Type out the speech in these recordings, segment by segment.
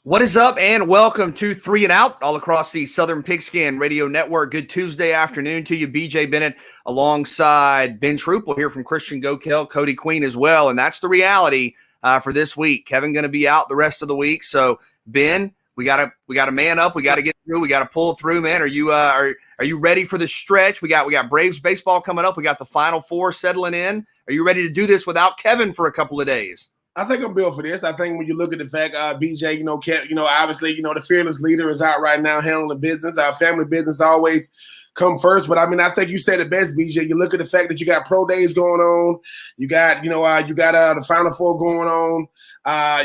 What is up, and welcome to Three and Out all across the Southern Pigskin Radio Network. Good Tuesday afternoon to you, BJ Bennett, alongside Ben Troop. We'll hear from Christian Gokel, Cody Queen as well, and that's the reality for this week. Kevin going to be out the rest of the week, so Ben, we gotta man up. We got to get through. We got to pull through, man. Are you ready for the stretch? We got Braves baseball coming up. We got the Final Four settling in. Are you ready to do this without Kevin for a couple of days? I think I'm built for this. I think when you look at the fact, BJ, obviously, the fearless leader is out right now handling business. Our family business always come first. But I think you said it best, BJ. You look at the fact that you got pro days going on. You got, the Final Four going on.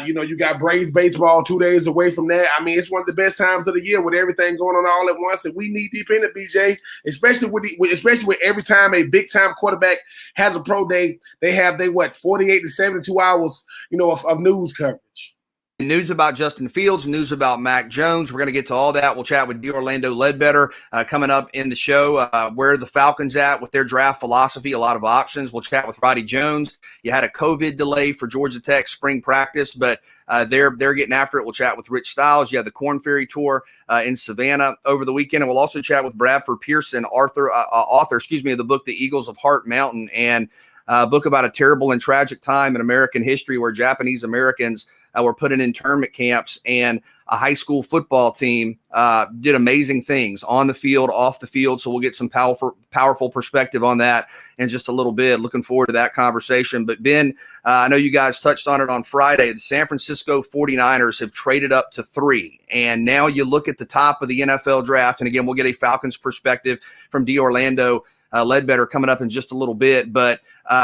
You got Braves baseball 2 days away from that. It's one of the best times of the year with everything going on all at once, and we need deep in it, BJ. Especially with every time a big time quarterback has a pro day, they have 48 to 72 hours, of news coverage. News about Justin Fields, news about Mac Jones. We're going to get to all that. We'll chat with Orlando Ledbetter coming up in the show. Where are the Falcons at with their draft philosophy? A lot of options. We'll chat with Roddy Jones. You had a COVID delay for Georgia Tech spring practice, but they're getting after it. We'll chat with Rich Stiles. You have the Corn Ferry Tour in Savannah over the weekend, and we'll also chat with Bradford Pearson, author, of the book The Eagles of Heart Mountain, and a book about a terrible and tragic time in American history where Japanese Americans were put in internment camps, and a high school football team did amazing things on the field, off the field. So we'll get some powerful perspective on that in just a little bit. Looking forward to that conversation. But Ben, I know you guys touched on it on Friday. The San Francisco 49ers have traded up to 3. And now you look at the top of the NFL draft. And again, we'll get a Falcons perspective from Orlando Ledbetter coming up in just a little bit, but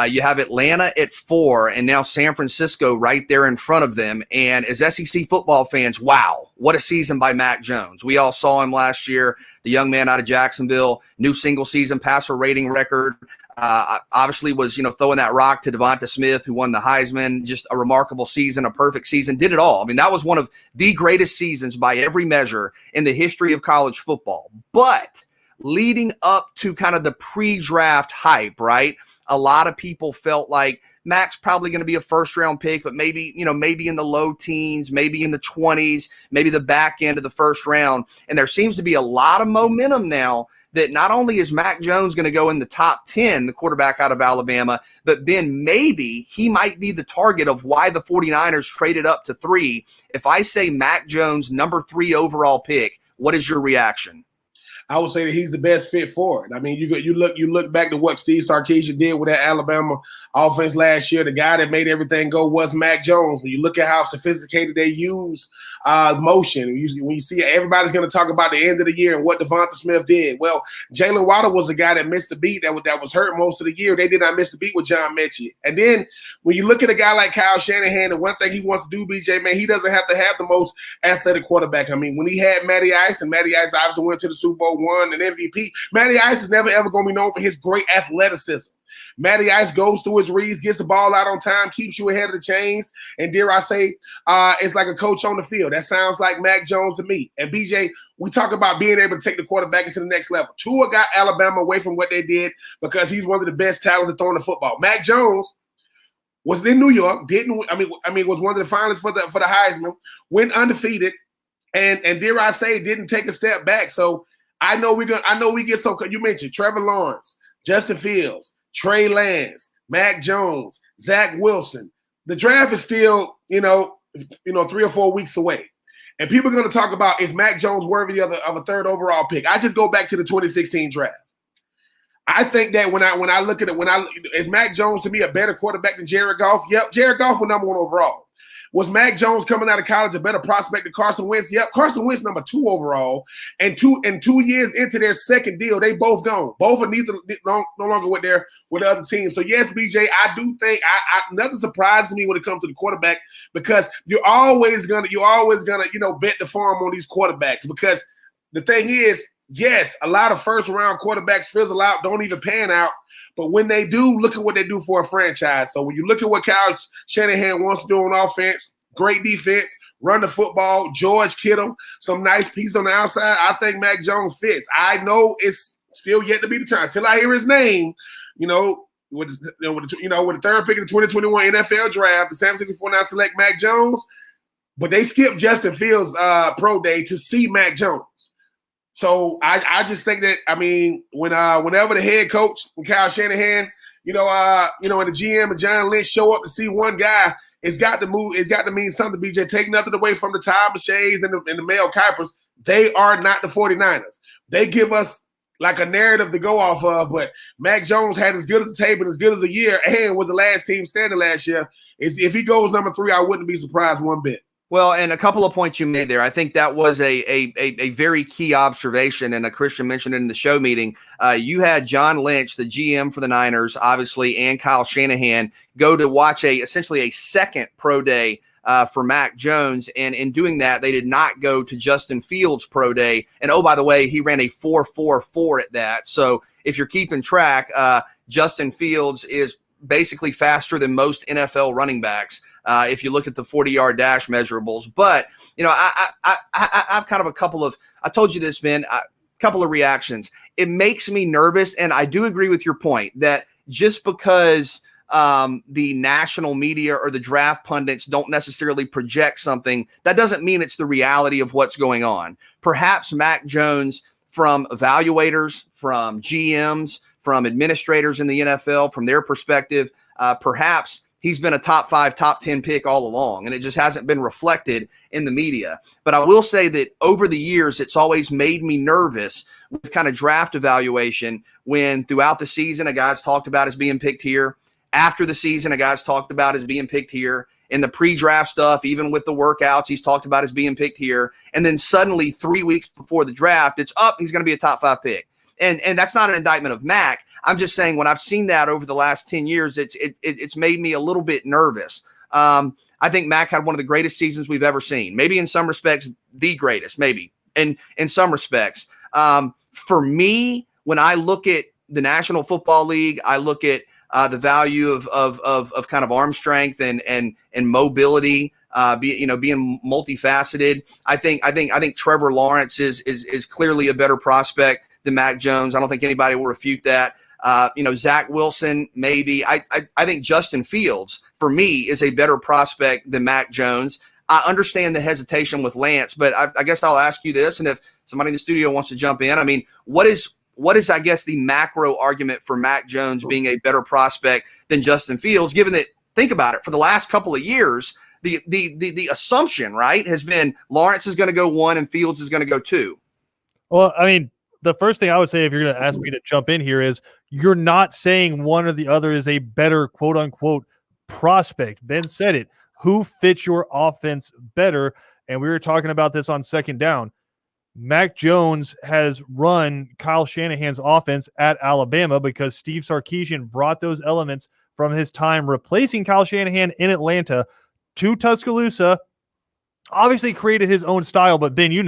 you have Atlanta at 4 and now San Francisco right there in front of them. And as SEC football fans, wow, what a season by Mac Jones. We all saw him last year, the young man out of Jacksonville, new single season passer rating record. Obviously was, throwing that rock to Devonta Smith, who won the Heisman. Just a remarkable season, a perfect season, did it all. That was one of the greatest seasons by every measure in the history of college football. But leading up to kind of the pre-draft hype, right? A lot of people felt like Mac's probably going to be a first-round pick, but maybe in the low teens, maybe in the 20s, maybe the back end of the first round. And there seems to be a lot of momentum now that not only is Mac Jones going to go in the top 10, the quarterback out of Alabama, but Ben, maybe he might be the target of why the 49ers traded up to 3. If I say Mac Jones, number 3 overall pick, what is your reaction? I would say that he's the best fit for it. You look back to what Steve Sarkisian did with that Alabama offense last year. The guy that made everything go was Mac Jones. When you look at how sophisticated they use motion, when you see everybody's going to talk about the end of the year and what Devonta Smith did. Well, Jalen Waddle was a guy that missed the beat that was hurt most of the year. They did not miss the beat with John Mechie. And then when you look at a guy like Kyle Shanahan, the one thing he wants to do, BJ, man, he doesn't have to have the most athletic quarterback. When he had Matty Ice, and Matty Ice obviously went to the Super Bowl, won an MVP, Matty Ice is never ever going to be known for his great athleticism. Matty Ice goes through his reads, gets the ball out on time, keeps you ahead of the chains, and dare I say, it's like a coach on the field. That sounds like Mac Jones to me. And BJ, we talk about being able to take the quarterback into the next level. Tua got Alabama away from what they did because he's one of the best talents at throwing the football. Mac Jones was in New York, was one of the finalists for the Heisman, went undefeated, and dare I say, didn't take a step back. So I know we get so. You mentioned Trevor Lawrence, Justin Fields, Trey Lance, Mac Jones, Zach Wilson. The draft is still 3 or 4 weeks away, and people are going to talk about, is Mac Jones worthy of a 3rd overall pick? I just go back to the 2016 draft. I think that when I look at it, is Mac Jones to me a better quarterback than Jared Goff? Yep, Jared Goff was number 1 overall. Was Mac Jones coming out of college a better prospect than Carson Wentz? Yep, Carson Wentz number 2 overall, and 2 years into their second deal, they both gone. Both are no longer with the other team. So yes, BJ, I do think nothing surprises me when it comes to the quarterback, because you're always gonna bet the farm on these quarterbacks, because the thing is, yes, a lot of first round quarterbacks fizzle out, don't even pan out. But when they do, look at what they do for a franchise. So when you look at what Kyle Shanahan wants to do on offense, great defense, run the football, George Kittle, some nice piece on the outside, I think Mac Jones fits. I know it's still yet to be the time. Until I hear his name, with the 3rd pick of the 2021 NFL draft, the San Francisco 49ers select Mac Jones, but they skipped Justin Fields' pro day to see Mac Jones. So I just think that, I mean, whenever the head coach, Kyle Shanahan, and the GM and John Lynch show up to see one guy, it's got to mean something, BJ. Take nothing away from the Todd McShays and the Mel Kipers. They are not the 49ers. They give us like a narrative to go off of, but Mac Jones had as good as a tape and as good as a year and was the last team standing last year. If he goes number 3, I wouldn't be surprised one bit. Well, and a couple of points you made there. I think that was a very key observation, and Christian mentioned it in the show meeting. You had John Lynch, the GM for the Niners, obviously, and Kyle Shanahan go to watch essentially a second pro day for Mac Jones, and in doing that, they did not go to Justin Fields' pro day. And oh, by the way, he ran a 4.44 at that. So if you're keeping track, Justin Fields is basically faster than most NFL running backs if you look at the 40-yard dash measurables. But, I've kind of I told you this, Ben, a couple of reactions. It makes me nervous, and I do agree with your point that just because the national media or the draft pundits don't necessarily project something, that doesn't mean it's the reality of what's going on. Perhaps Mac Jones, from evaluators, from GMs, from administrators in the NFL, from their perspective, perhaps he's been a top 5, top 10 pick all along, and it just hasn't been reflected in the media. But I will say that over the years, it's always made me nervous with kind of draft evaluation when throughout the season, a guy's talked about as being picked here. After the season, a guy's talked about as being picked here. In the pre-draft stuff, even with the workouts, he's talked about as being picked here. And then suddenly 3 weeks before the draft, it's up, he's going to be a top 5 pick. And that's not an indictment of Mac. I'm just saying when I've seen that over the last 10 years, it's made me a little bit nervous. I think Mac had one of the greatest seasons we've ever seen. Maybe in some respects, the greatest, maybe. And in some respects. For me, when I look at the National Football League, I look at the value of kind of arm strength and mobility, being multifaceted. I think Trevor Lawrence is clearly a better prospect than Mac Jones. I don't think anybody will refute that. Zach Wilson, maybe. I think Justin Fields, for me, is a better prospect than Mac Jones. I understand the hesitation with Lance, but I guess I'll ask you this, and if somebody in the studio wants to jump in, I mean, what is, I guess, the macro argument for Mac Jones being a better prospect than Justin Fields, given that, think about it, for the last couple of years, the assumption, right, has been Lawrence is going to go 1 and Fields is going to go 2. Well, I mean, the first thing I would say if you're going to ask me to jump in here is you're not saying one or the other is a better quote-unquote prospect. Ben said it. Who fits your offense better? And we were talking about this on Second Down. Mac Jones has run Kyle Shanahan's offense at Alabama because Steve Sarkisian brought those elements from his time replacing Kyle Shanahan in Atlanta to Tuscaloosa. Obviously created his own style, but Ben,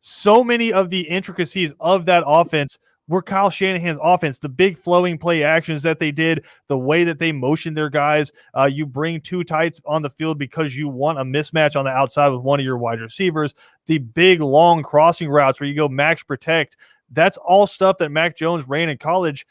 so many of the intricacies of that offense were Kyle Shanahan's offense, the big flowing play actions that they did, the way that they motioned their guys. You bring 2 tights on the field because you want a mismatch on the outside with one of your wide receivers, the big long crossing routes where you go max protect. That's all stuff that Mac Jones ran in college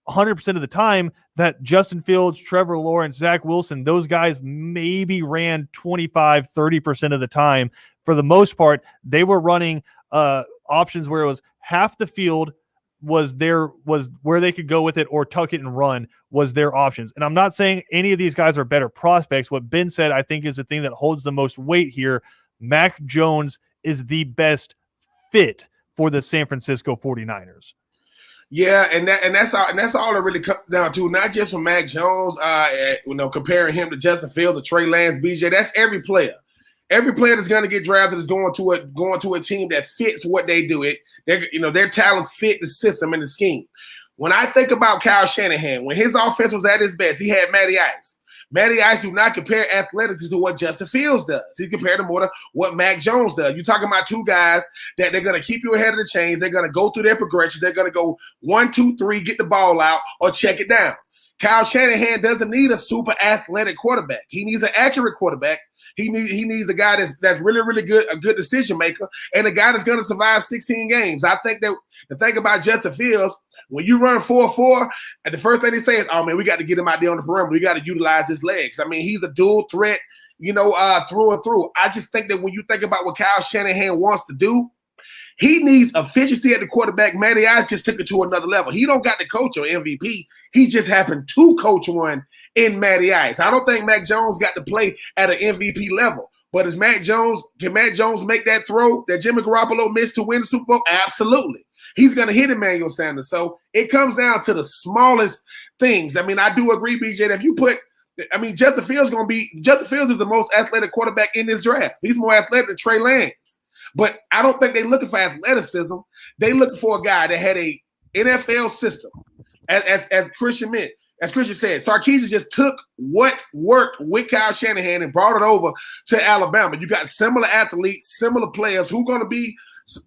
100% of the time that Justin Fields, Trevor Lawrence, Zach Wilson, those guys maybe ran 25, 30% of the time. For the most part, they were running options where it was half the field was where they could go with it, or tuck it and run was their options. And I'm not saying any of these guys are better prospects. What Ben said, I think, is the thing that holds the most weight here. Mac Jones is the best fit for the San Francisco 49ers. Yeah, and that's all it really comes down to. Not just from Mac Jones, comparing him to Justin Fields or Trey Lance, BJ. That's every player. Every player that's going to get drafted is going to a team that fits what they do. Their talents fit the system and the scheme. When I think about Kyle Shanahan, when his offense was at its best, he had Matty Ice. Matty Ice do not compare athletics to what Justin Fields does. He compared them more to what Mac Jones does. You're talking about 2 guys that they're going to keep you ahead of the chains. They're going to go through their progressions. They're going to go 1, 2, 3, get the ball out, or check it down. Kyle Shanahan doesn't need a super athletic quarterback. He needs an accurate quarterback. He needs a guy that's really, really good, a good decision maker, and a guy that's going to survive 16 games. I think that the thing about Justin Fields, when you run 4-4, and the first thing they say is, "Oh man, we got to get him out there on the perimeter. We got to utilize his legs." I mean, he's a dual threat. through and through. I just think that when you think about what Kyle Shanahan wants to do, he needs efficiency at the quarterback. Matty Ice just took it to another level. He don't got to coach on MVP. He just happened to coach one in Matty Ice. I don't think Mac Jones got to play at an MVP level. But can Mac Jones make that throw that Jimmy Garoppolo missed to win the Super Bowl? Absolutely. He's going to hit Emmanuel Sanders. So it comes down to the smallest things. I mean, I do agree, BJ, that if you put – Justin Fields is the most athletic quarterback in this draft. He's more athletic than Trey Lance. But I don't think they're looking for athleticism. They're looking for a guy that had a NFL system. As Christian said, Sarkisian just took what worked with Kyle Shanahan and brought it over to Alabama. You got similar athletes, similar players. Who going to be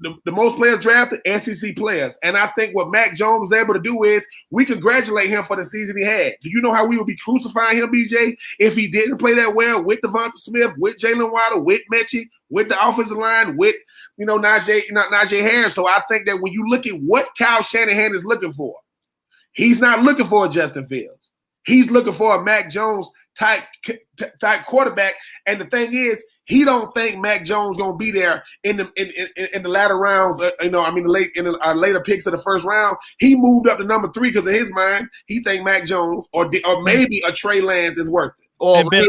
the most players drafted? SEC players. And I think what Mac Jones was able to do is we congratulate him for the season he had. Do you know how we would be crucifying him, BJ, if he didn't play that well with Devonta Smith, with Jalen Waddle, with Mechie, with the offensive line, with Najee Harris? So I think that when you look at what Kyle Shanahan is looking for, he's not looking for a Justin Fields. He's looking for a Mac Jones type quarterback. And the thing is, he don't think Mac Jones gonna be there in the latter rounds. Later picks of the first round. He moved up to number 3 because in his mind, he think Mac Jones or maybe a Trey Lance is worth it. Well, Ben,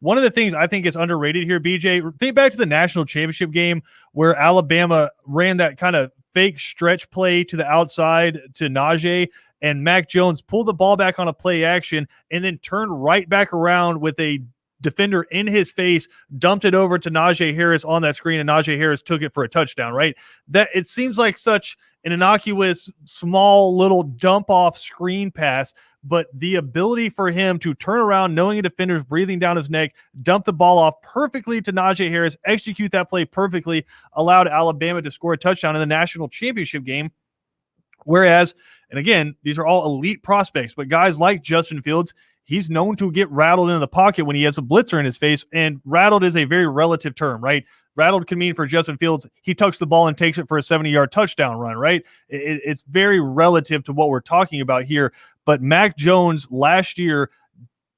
one of the things I think is underrated here, BJ, think back to the national championship game where Alabama ran that kind of fake stretch play to the outside to Najee, and Mac Jones pulled the ball back on a play action and then turned right back around with a defender in his face, dumped it over to Najee Harris on that screen, and Najee Harris took it for a touchdown, right? That it seems like such an innocuous, small little dump off screen pass, but the ability for him to turn around knowing a defender's breathing down his neck, dump the ball off perfectly to Najee Harris, execute that play perfectly, allowed Alabama to score a touchdown in the national championship game. Whereas, and again, these are all elite prospects, but guys like Justin Fields, he's known to get rattled in the pocket when he has a blitzer in his face, and rattled is a very relative term, right? Rattled can mean for Justin Fields, he tucks the ball and takes it for a 70-yard touchdown run, right? It's very relative to what we're talking about here. But Mac Jones last year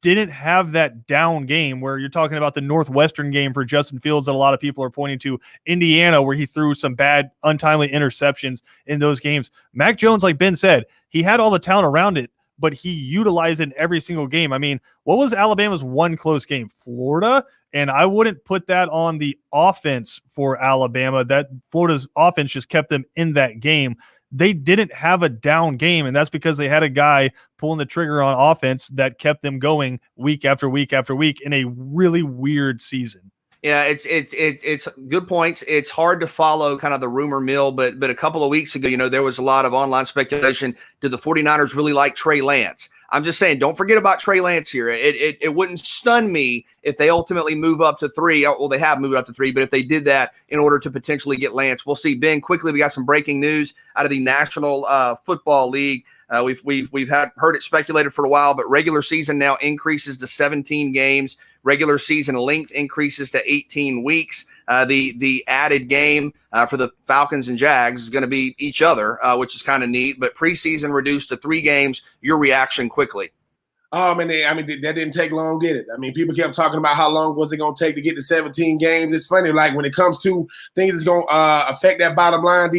didn't have that down game where you're talking about the Northwestern game for Justin Fields that a lot of people are pointing to, Indiana, where he threw some bad, untimely interceptions in those games. Mac Jones, like Ben said, he had all the talent around it, but he utilized it in every single game. I mean, what was Alabama's one close game? Florida? And I wouldn't put that on the offense for Alabama. That Florida's offense just kept them in that game. They didn't have a down game, and that's because they had a guy pulling the trigger on offense that kept them going week after week after week in a really weird season. Yeah, it's good points. It's hard to follow kind of the rumor mill, but a couple of weeks ago, there was a lot of online speculation. Do the 49ers really like Trey Lance? I'm just saying, don't forget about Trey Lance here. It wouldn't stun me if they ultimately move up to 3. Well, they have moved up to 3, but if they did that in order to potentially get Lance, we'll see. Ben, quickly, we got some breaking news out of the National Football League. We've heard it speculated for a while, but regular season now increases to 17 games. Regular season length increases to 18 weeks. The added game for the Falcons and Jags is going to be each other, which is kind of neat. But preseason reduced to 3 games. Your reaction quickly? That didn't take long, did it? I mean, people kept talking about how long was it going to take to get to 17 games. It's funny, like when it comes to things that's going to affect that bottom line,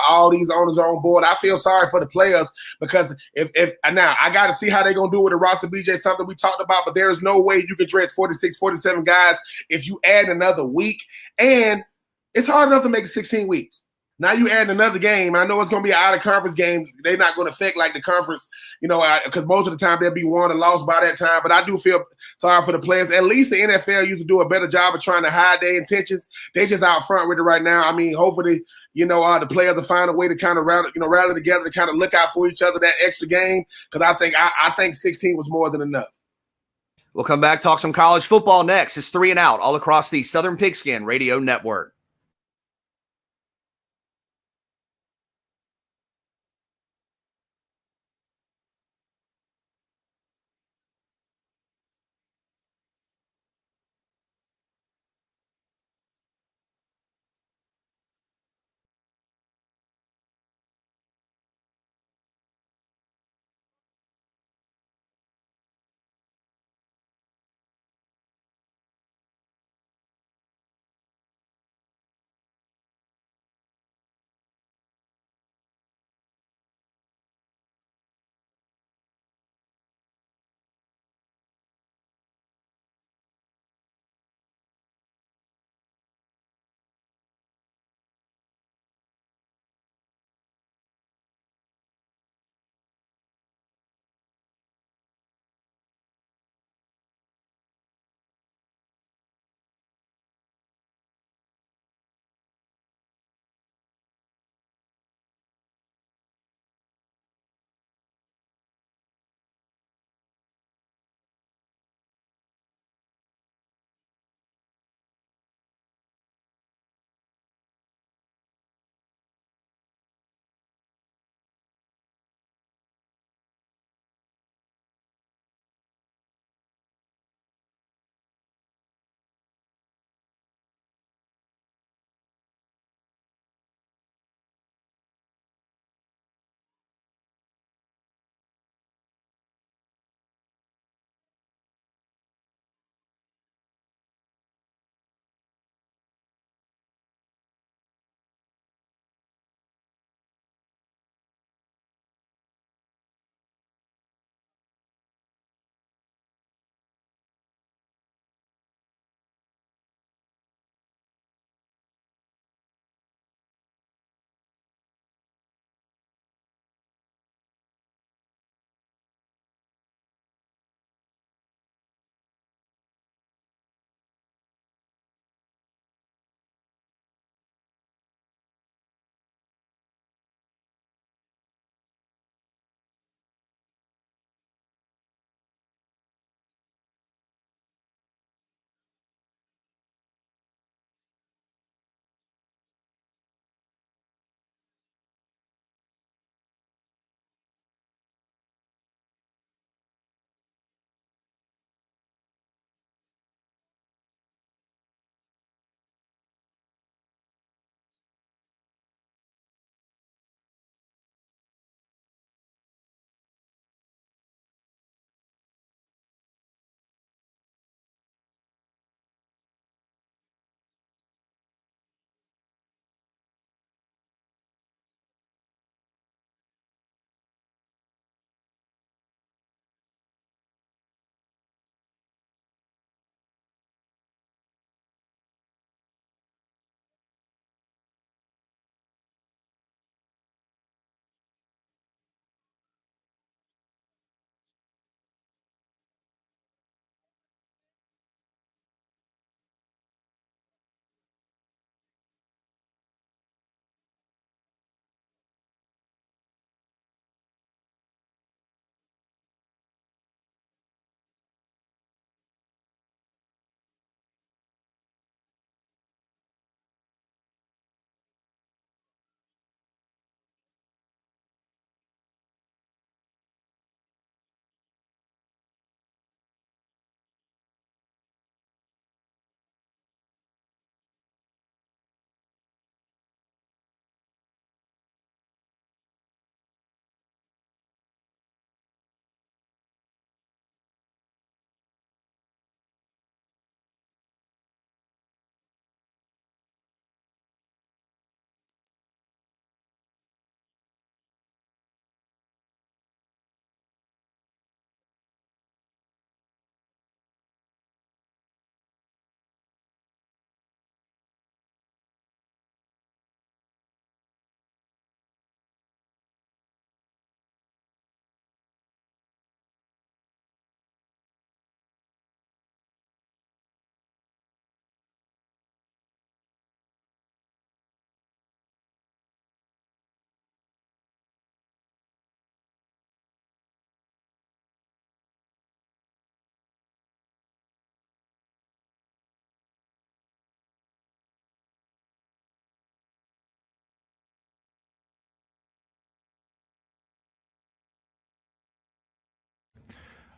all these owners are on board. I feel sorry for the players because if now I got to see how they're going to do with the roster, BJ, something we talked about, but there is no way you can dress 46, 47 guys if you add another week. And it's hard enough to make it 16 weeks. Now you add another game. I know it's going to be an out-of-conference game. They're not going to affect like the conference, because most of the time they'll be won or lost by that time. But I do feel sorry for the players. At least the NFL used to do a better job of trying to hide their intentions. They just out front with it right now. I mean, hopefully, the players will find a way to kind of rally together to kind of look out for each other that extra game. Because I think 16 was more than enough. We'll come back, talk some college football next. It's 3 and Out all across the Southern Pigskin Radio Network.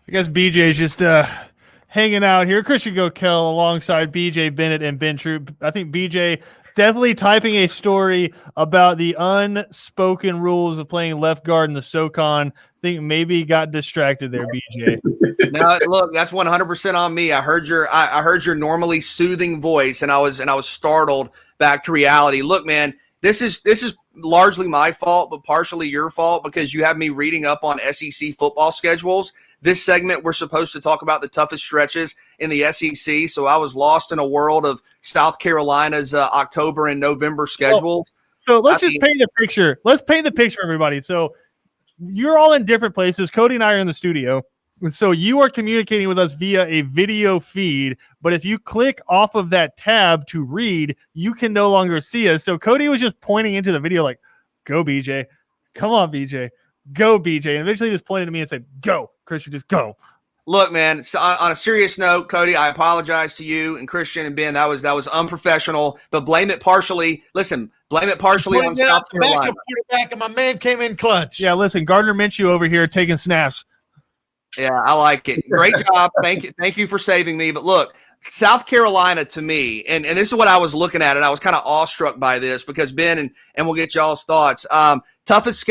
I guess BJ's just hanging out here. Christian Gokel alongside BJ Bennett and Ben Troop. I think BJ definitely typing a story about the unspoken rules of playing left guard in the SoCon. I think maybe he got distracted there, BJ. No, look, that's 100% on me. I heard your normally soothing voice, and I was startled back to reality. Look, man, this is largely my fault, but partially your fault because you have me reading up on SEC football schedules. This segment, we're supposed to talk about the toughest stretches in the SEC, so I was lost in a world of South Carolina's October and November schedules. So let's just paint the picture. Let's paint the picture, everybody. So you're all in different places. Cody and I are in the studio. And so you are communicating with us via a video feed, but if you click off of that tab to read, you can no longer see us. So Cody was just pointing into the video like, go, BJ. Come on, BJ. Go, BJ. And eventually just pointed to me and said, go. Christian, just go. Look, man, so on a serious note, Cody, I apologize to you and Christian and Ben. That was unprofessional, but blame it partially. Listen, blame it partially on South Carolina. Put it back, and my man came in clutch. Yeah, listen, Gardner Minshew over here taking snaps. Yeah, I like it. Great job. Thank you for saving me. But look, South Carolina to me, and this is what I was looking at, and I was kind of awestruck by this because Ben, and we'll get y'all's thoughts. Toughest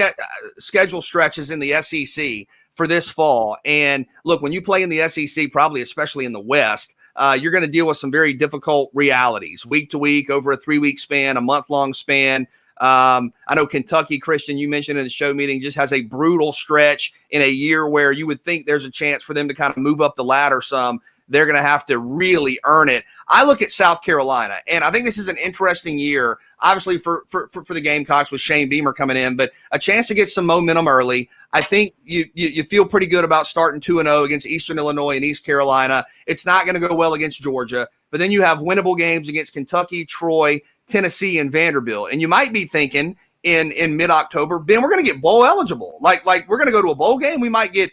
schedule stretches in the SEC for this fall. And look, when you play in the SEC, probably especially in the West, you're going to deal with some very difficult realities week to week, over a 3-week span, a month-long span. I know Kentucky, Christian, you mentioned in the show meeting, just has a brutal stretch in a year where you would think there's a chance for them to kind of move up the ladder some. They're going to have to really earn it. I look at South Carolina, and I think this is an interesting year, obviously for the Gamecocks with Shane Beamer coming in, but a chance to get some momentum early. I think you feel pretty good about starting 2-0 against Eastern Illinois and East Carolina. It's not going to go well against Georgia, but then you have winnable games against Kentucky, Troy, Tennessee, and Vanderbilt. And you might be thinking in mid-October, Ben, we're going to get bowl eligible. Like we're going to go to a bowl game. We might get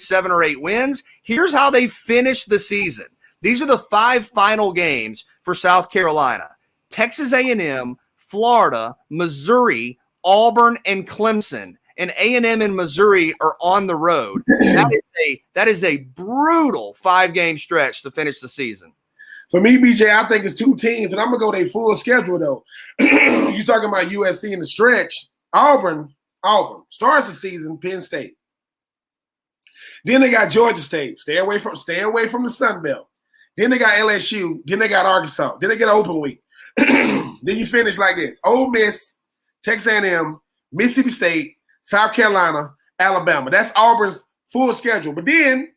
7 or 8 wins. Here's how they finish the season. These are the 5 final games for South Carolina: Texas A&M, Florida, Missouri, Auburn, and Clemson. And A&M and Missouri are on the road. That is a brutal 5-game stretch to finish the season. For me, BJ, I think it's 2 teams, and I'm going to go their full schedule, though. You're talking about USC in the stretch. Auburn starts the season, Penn State. Then they got Georgia State. Stay away from the Sun Belt. Then they got LSU. Then they got Arkansas. Then they get an open week. Then you finish like this: Ole Miss, Texas A&M, Mississippi State, South Carolina, Alabama. That's Auburn's full schedule. But then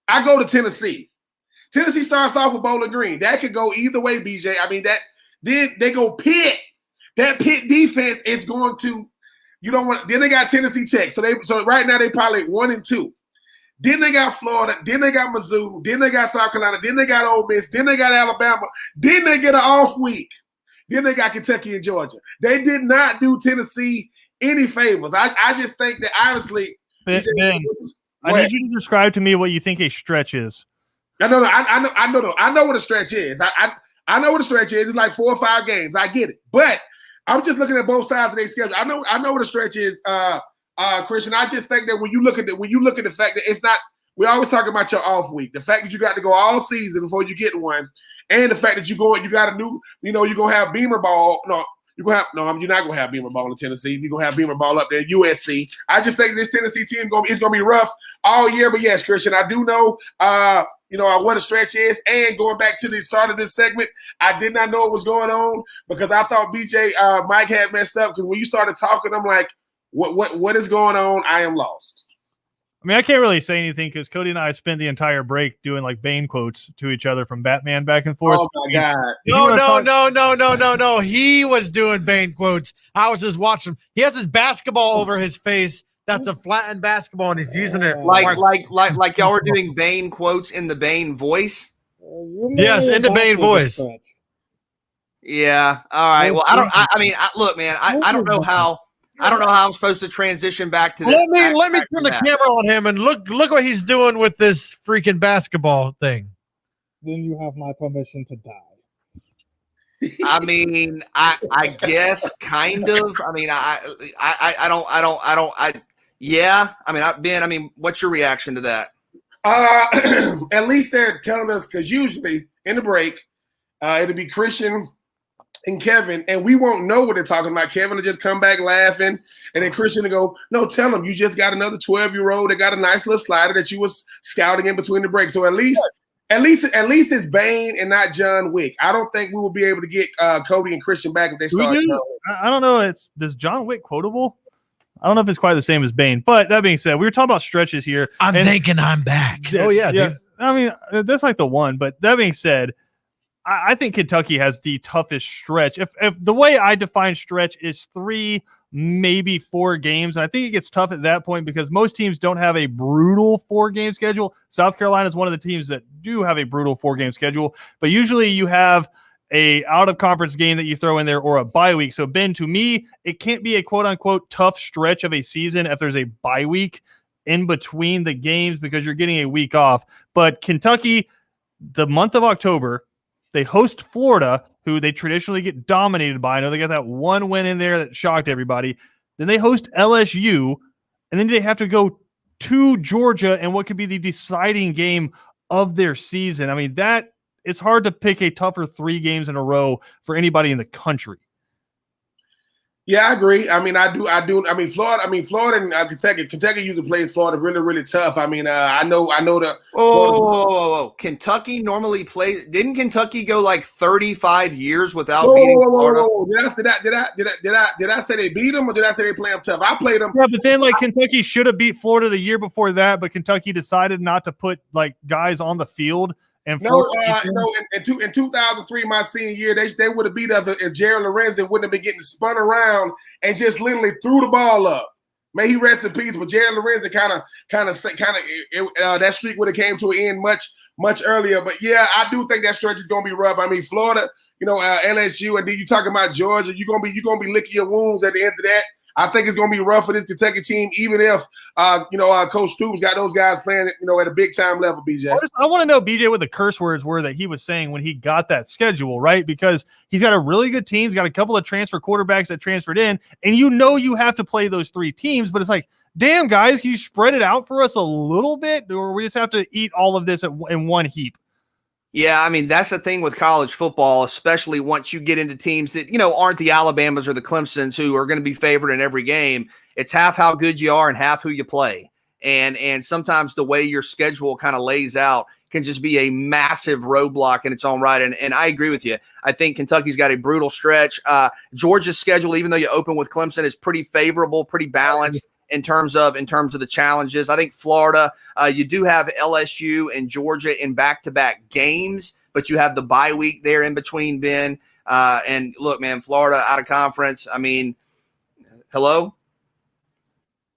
I go to Tennessee. Tennessee starts off with Bowling Green. That could go either way, BJ. I mean, then they go Pitt. That Pitt defense is going to, then they got Tennessee Tech. So right now they probably 1-2. Then they got Florida. Then they got Mizzou. Then they got South Carolina. Then they got Ole Miss. Then they got Alabama. Then they get an off week. Then they got Kentucky and Georgia. They did not do Tennessee any favors. I just think that honestly, Ben, I need you to describe to me what you think a stretch is. I know what a stretch is. I know what a stretch is. It's like 4 or 5 games. I get it. But I'm just looking at both sides of their schedule. I know what a stretch is, Christian. I just think that when you look at the fact that it's not, we always talk about your off week. The fact that you got to go all season before you get one, and the fact that you got a new, you're gonna have Beamer ball. You're not gonna have Beamer ball in Tennessee. You're gonna have Beamer ball up there in USC. I just think this Tennessee team is gonna be rough all year. But yes, Christian, I do know what a stretch is. And going back to the start of this segment, I did not know what was going on because I thought BJ Mike had messed up, because when you started talking, I'm like, what is going on? I am lost. I mean, I can't really say anything because Cody and I spent the entire break doing like Bane quotes to each other from Batman back and forth. Oh my God! No! He was doing Bane quotes. I was just watching. He has his basketball over his face. That's a flattened basketball, and he's using it like y'all were doing Bane quotes in the Bane voice. Yes, in the Bane voice. Yeah. All right. Well, look, man. I don't know how. I don't know how I'm supposed to transition back to this. Let me turn the camera on him and look what he's doing with this freaking basketball thing. Then you have my permission to die. I mean, I guess kind of. I mean, yeah. I mean, Ben, what's your reaction to that? At least they're telling us, because usually in the break, it'll be Christian and Kevin, and we won't know what they're talking about. Kevin will just come back laughing, and then Christian will go, "No, tell them you just got another 12-year-old that got a nice little slider that you was scouting in between the breaks." So at least it's Bane and not John Wick. I don't think we will be able to get Cody and Christian back if they start. I don't know. Does John Wick quotable? I don't know if it's quite the same as Bane. But that being said, we were talking about stretches here. I'm thinking I'm back. Oh yeah. Dude. I mean, that's like the one. But that being said, I think Kentucky has the toughest stretch. If the way I define stretch is 3, maybe 4 games, and I think it gets tough at that point because most teams don't have a brutal 4-game schedule. South Carolina is one of the teams that do have a brutal 4-game schedule, but usually you have a out-of-conference game that you throw in there or a bye week. So, Ben, to me, it can't be a quote-unquote tough stretch of a season if there's a bye week in between the games because you're getting a week off. But Kentucky, the month of October, they host Florida, who they traditionally get dominated by. I know they got that one win in there that shocked everybody. Then they host LSU, and then they have to go to Georgia in what could be the deciding game of their season. I mean, it's hard to pick a tougher 3 games in a row for anybody in the country. Yeah, I agree. I mean, I do. I mean, Florida and Kentucky. Kentucky usually plays Florida really, really tough. I mean, I know that. Oh, Kentucky normally plays. Didn't Kentucky go like 35 years without beating Florida? Did I say they beat them or did I say they play them tough? I played them. Yeah, but then like Kentucky should have beat Florida the year before that, but Kentucky decided not to put like guys on the field. And in 2003, my senior year, they would have beat us if Jared Lorenzen wouldn't have been getting spun around and just literally threw the ball up. May he rest in peace. But Jared Lorenzen that streak would have came to an end much earlier. But yeah, I do think that stretch is going to be rough. I mean, Florida, LSU, and then you talking about Georgia, you're gonna be licking your wounds at the end of that. I think it's going to be rough for this Kentucky team, even if, Coach Stoops got those guys playing, at a big-time level, BJ. I want to know, BJ, what the curse words were that he was saying when he got that schedule, right? Because he's got a really good team. He's got a couple of transfer quarterbacks that transferred in, and you have to play those 3 teams, but it's like, damn, guys, can you spread it out for us a little bit, or we just have to eat all of this in one heap? Yeah, I mean, that's the thing with college football, especially once you get into teams that, aren't the Alabamas or the Clemsons who are going to be favored in every game. It's half how good you are and half who you play. And sometimes the way your schedule kind of lays out can just be a massive roadblock in its own right. And I agree with you. I think Kentucky's got a brutal stretch. Georgia's schedule, even though you open with Clemson, is pretty favorable, pretty balanced in terms of the challenges. I think Florida, you do have LSU and Georgia in back-to-back games, but you have the bye week there in between, Ben. And look, man, Florida out of conference. I mean, hello.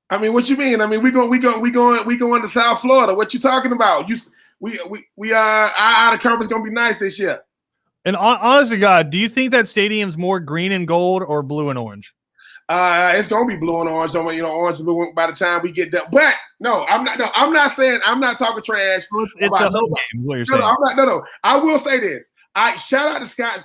I mean, what you mean? I mean, we going to South Florida. What you talking about? Our out of conference gonna be nice this year. And honest to God, do you think that stadium's more green and gold or blue and orange? It's gonna be blue and orange. So orange and blue by the time we get done. But no, I'm not saying, I'm not talking trash. It's a home game. What you're saying? No. I will say this. I shout out to Scott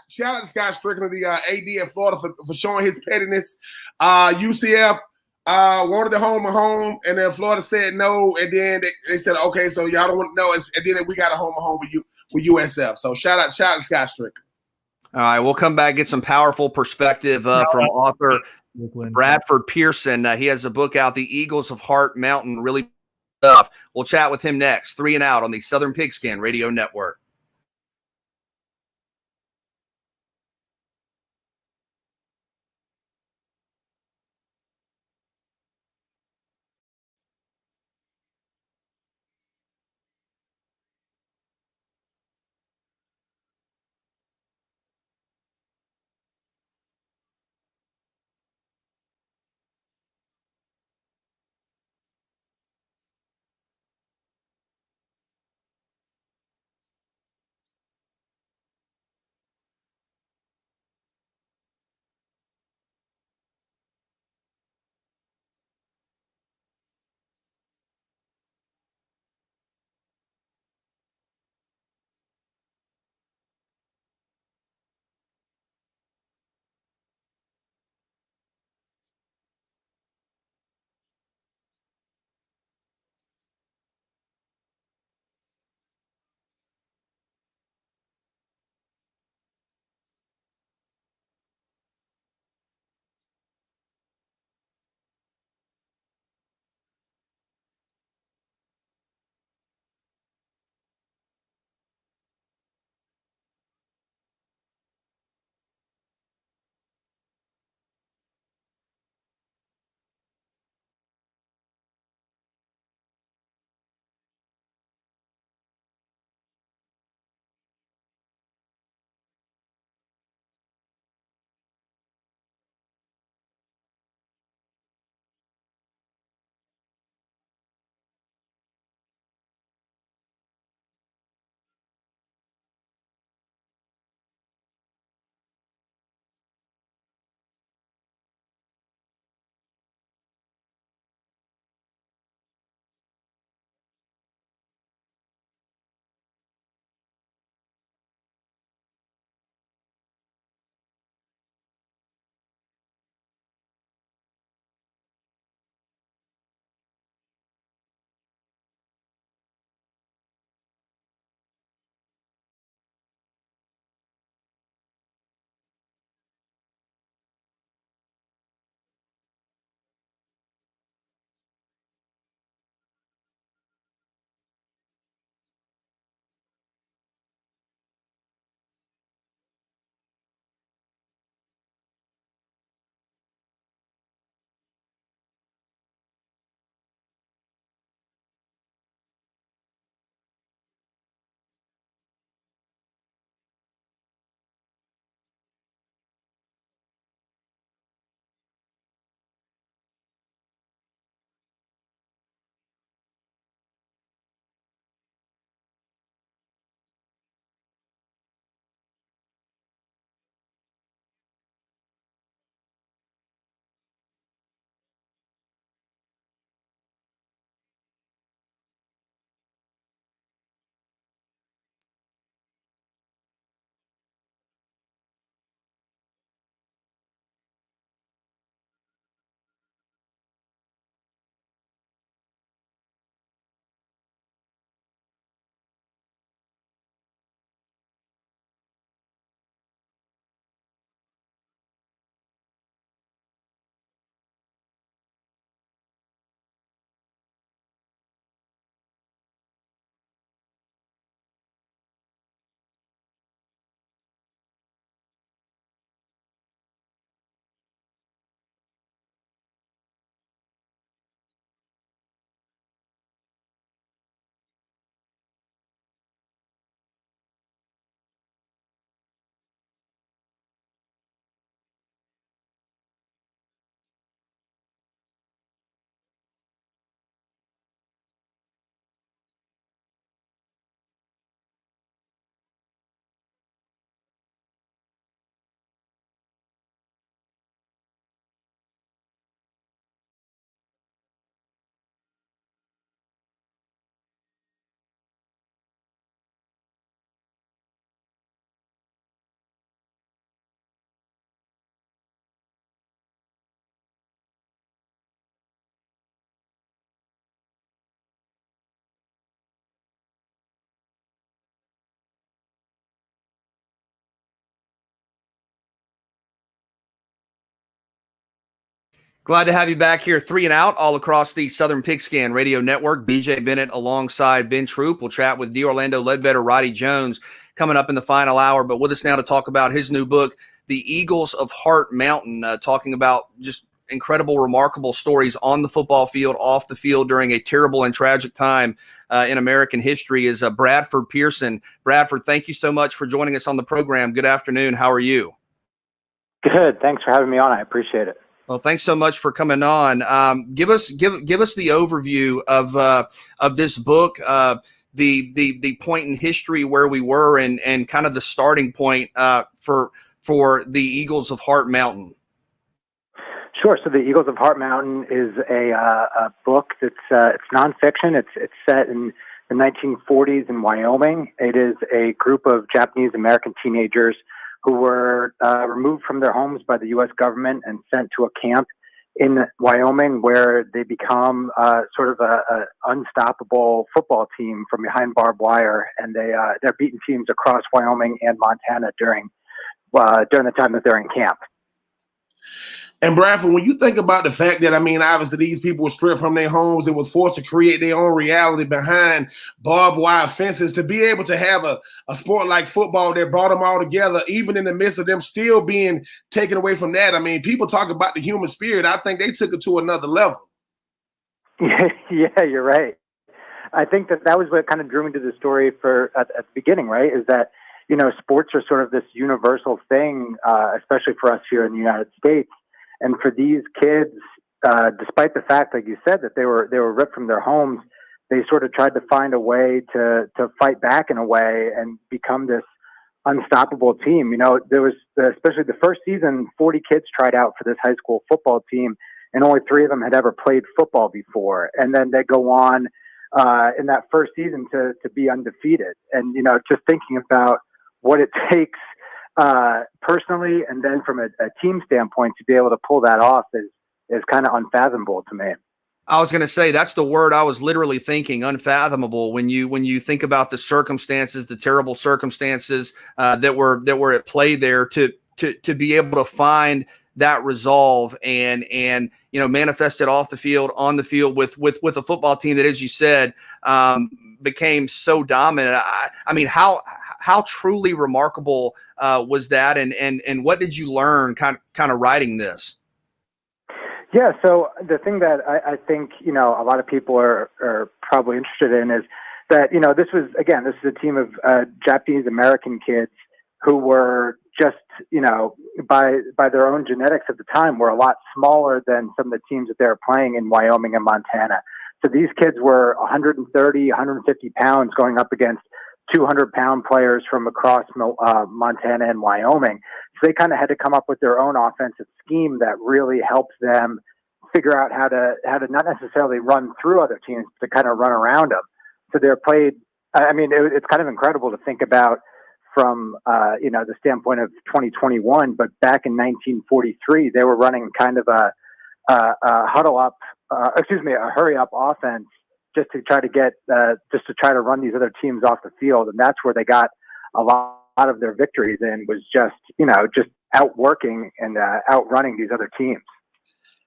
Strickland, the AD at Florida, for showing his pettiness. UCF wanted the home, and then Florida said no, and then they said okay, so y'all don't want to know, and then we got a home with USF. So shout out to Scott Strickland. All right, we'll come back, get some powerful perspective from author Bradford Pearson. He has a book out, The Eagles of Heart Mountain, really tough. We'll chat with him next. 3 and Out on the Southern Pigskin Radio Network. Glad to have you back here, 3 and Out, all across the Southern Pigskin Radio Network. BJ Bennett alongside Ben Troop. We'll chat with the Orlando Ledbetter, Roddy Jones, coming up in the final hour. But with us now to talk about his new book, The Eagles of Heart Mountain, talking about just incredible, remarkable stories on the football field, off the field during a terrible and tragic time in American history, is Bradford Pearson. Bradford, thank you so much for joining us on the program. Good afternoon. How are you? Good. Thanks for having me on. I appreciate it. Well, thanks so much for coming on. Give us the overview of this book, the point in history where we were, and kind of the starting point for the Eagles of Heart Mountain. Sure. So the Eagles of Heart Mountain is a book that's it's nonfiction. It's set in the 1940s in Wyoming. It is a group of Japanese American teenagers who were removed from their homes by the U.S. government and sent to a camp in Wyoming, where they become sort of a unstoppable football team from behind barbed wire, and they're beating teams across Wyoming and Montana during the time that they're in camp. And Bradford, when you think about the fact that, obviously these people were stripped from their homes and was forced to create their own reality behind barbed wire fences, to be able to have a sport like football that brought them all together, even in the midst of them still being taken away from that. People talk about the human spirit. I think they took it to another level. Yeah, you're right. I think that was what kind of drew me to the story at the beginning, right? Is that, sports are sort of this universal thing, especially for us here in the United States. And for these kids, despite the fact, like you said, that they were ripped from their homes, they sort of tried to find a way to fight back in a way and become this unstoppable team. There was, especially the first season, 40 kids tried out for this high school football team, and only 3 of them had ever played football before. And then they go on in that first season to be undefeated. And, just thinking about what it takes personally, and then from a team standpoint, to be able to pull that off is kind of unfathomable to me. I was going to say, that's the word I was literally thinking, unfathomable. When you think about the circumstances, the terrible circumstances that were at play there, to be able to find that resolve and manifest it off the field, on the field with a football team that, as you said, became so dominant. How truly remarkable was that, and what did you learn kind of writing this? Yeah, so the thing that I think a lot of people are probably interested in is that this is a team of Japanese American kids who were just by their own genetics at the time were a lot smaller than some of the teams that they were playing in Wyoming and Montana. So these kids were 130, 150 pounds going up against 200-pound players from across Montana and Wyoming. So they kind of had to come up with their own offensive scheme that really helps them figure out how to not necessarily run through other teams, but to kind of run around them. So they're played. It's kind of incredible to think about from the standpoint of 2021. But back in 1943, they were running kind of a hurry up offense just to try to run these other teams off the field. And that's where they got a lot of their victories in, was just outworking and outrunning these other teams.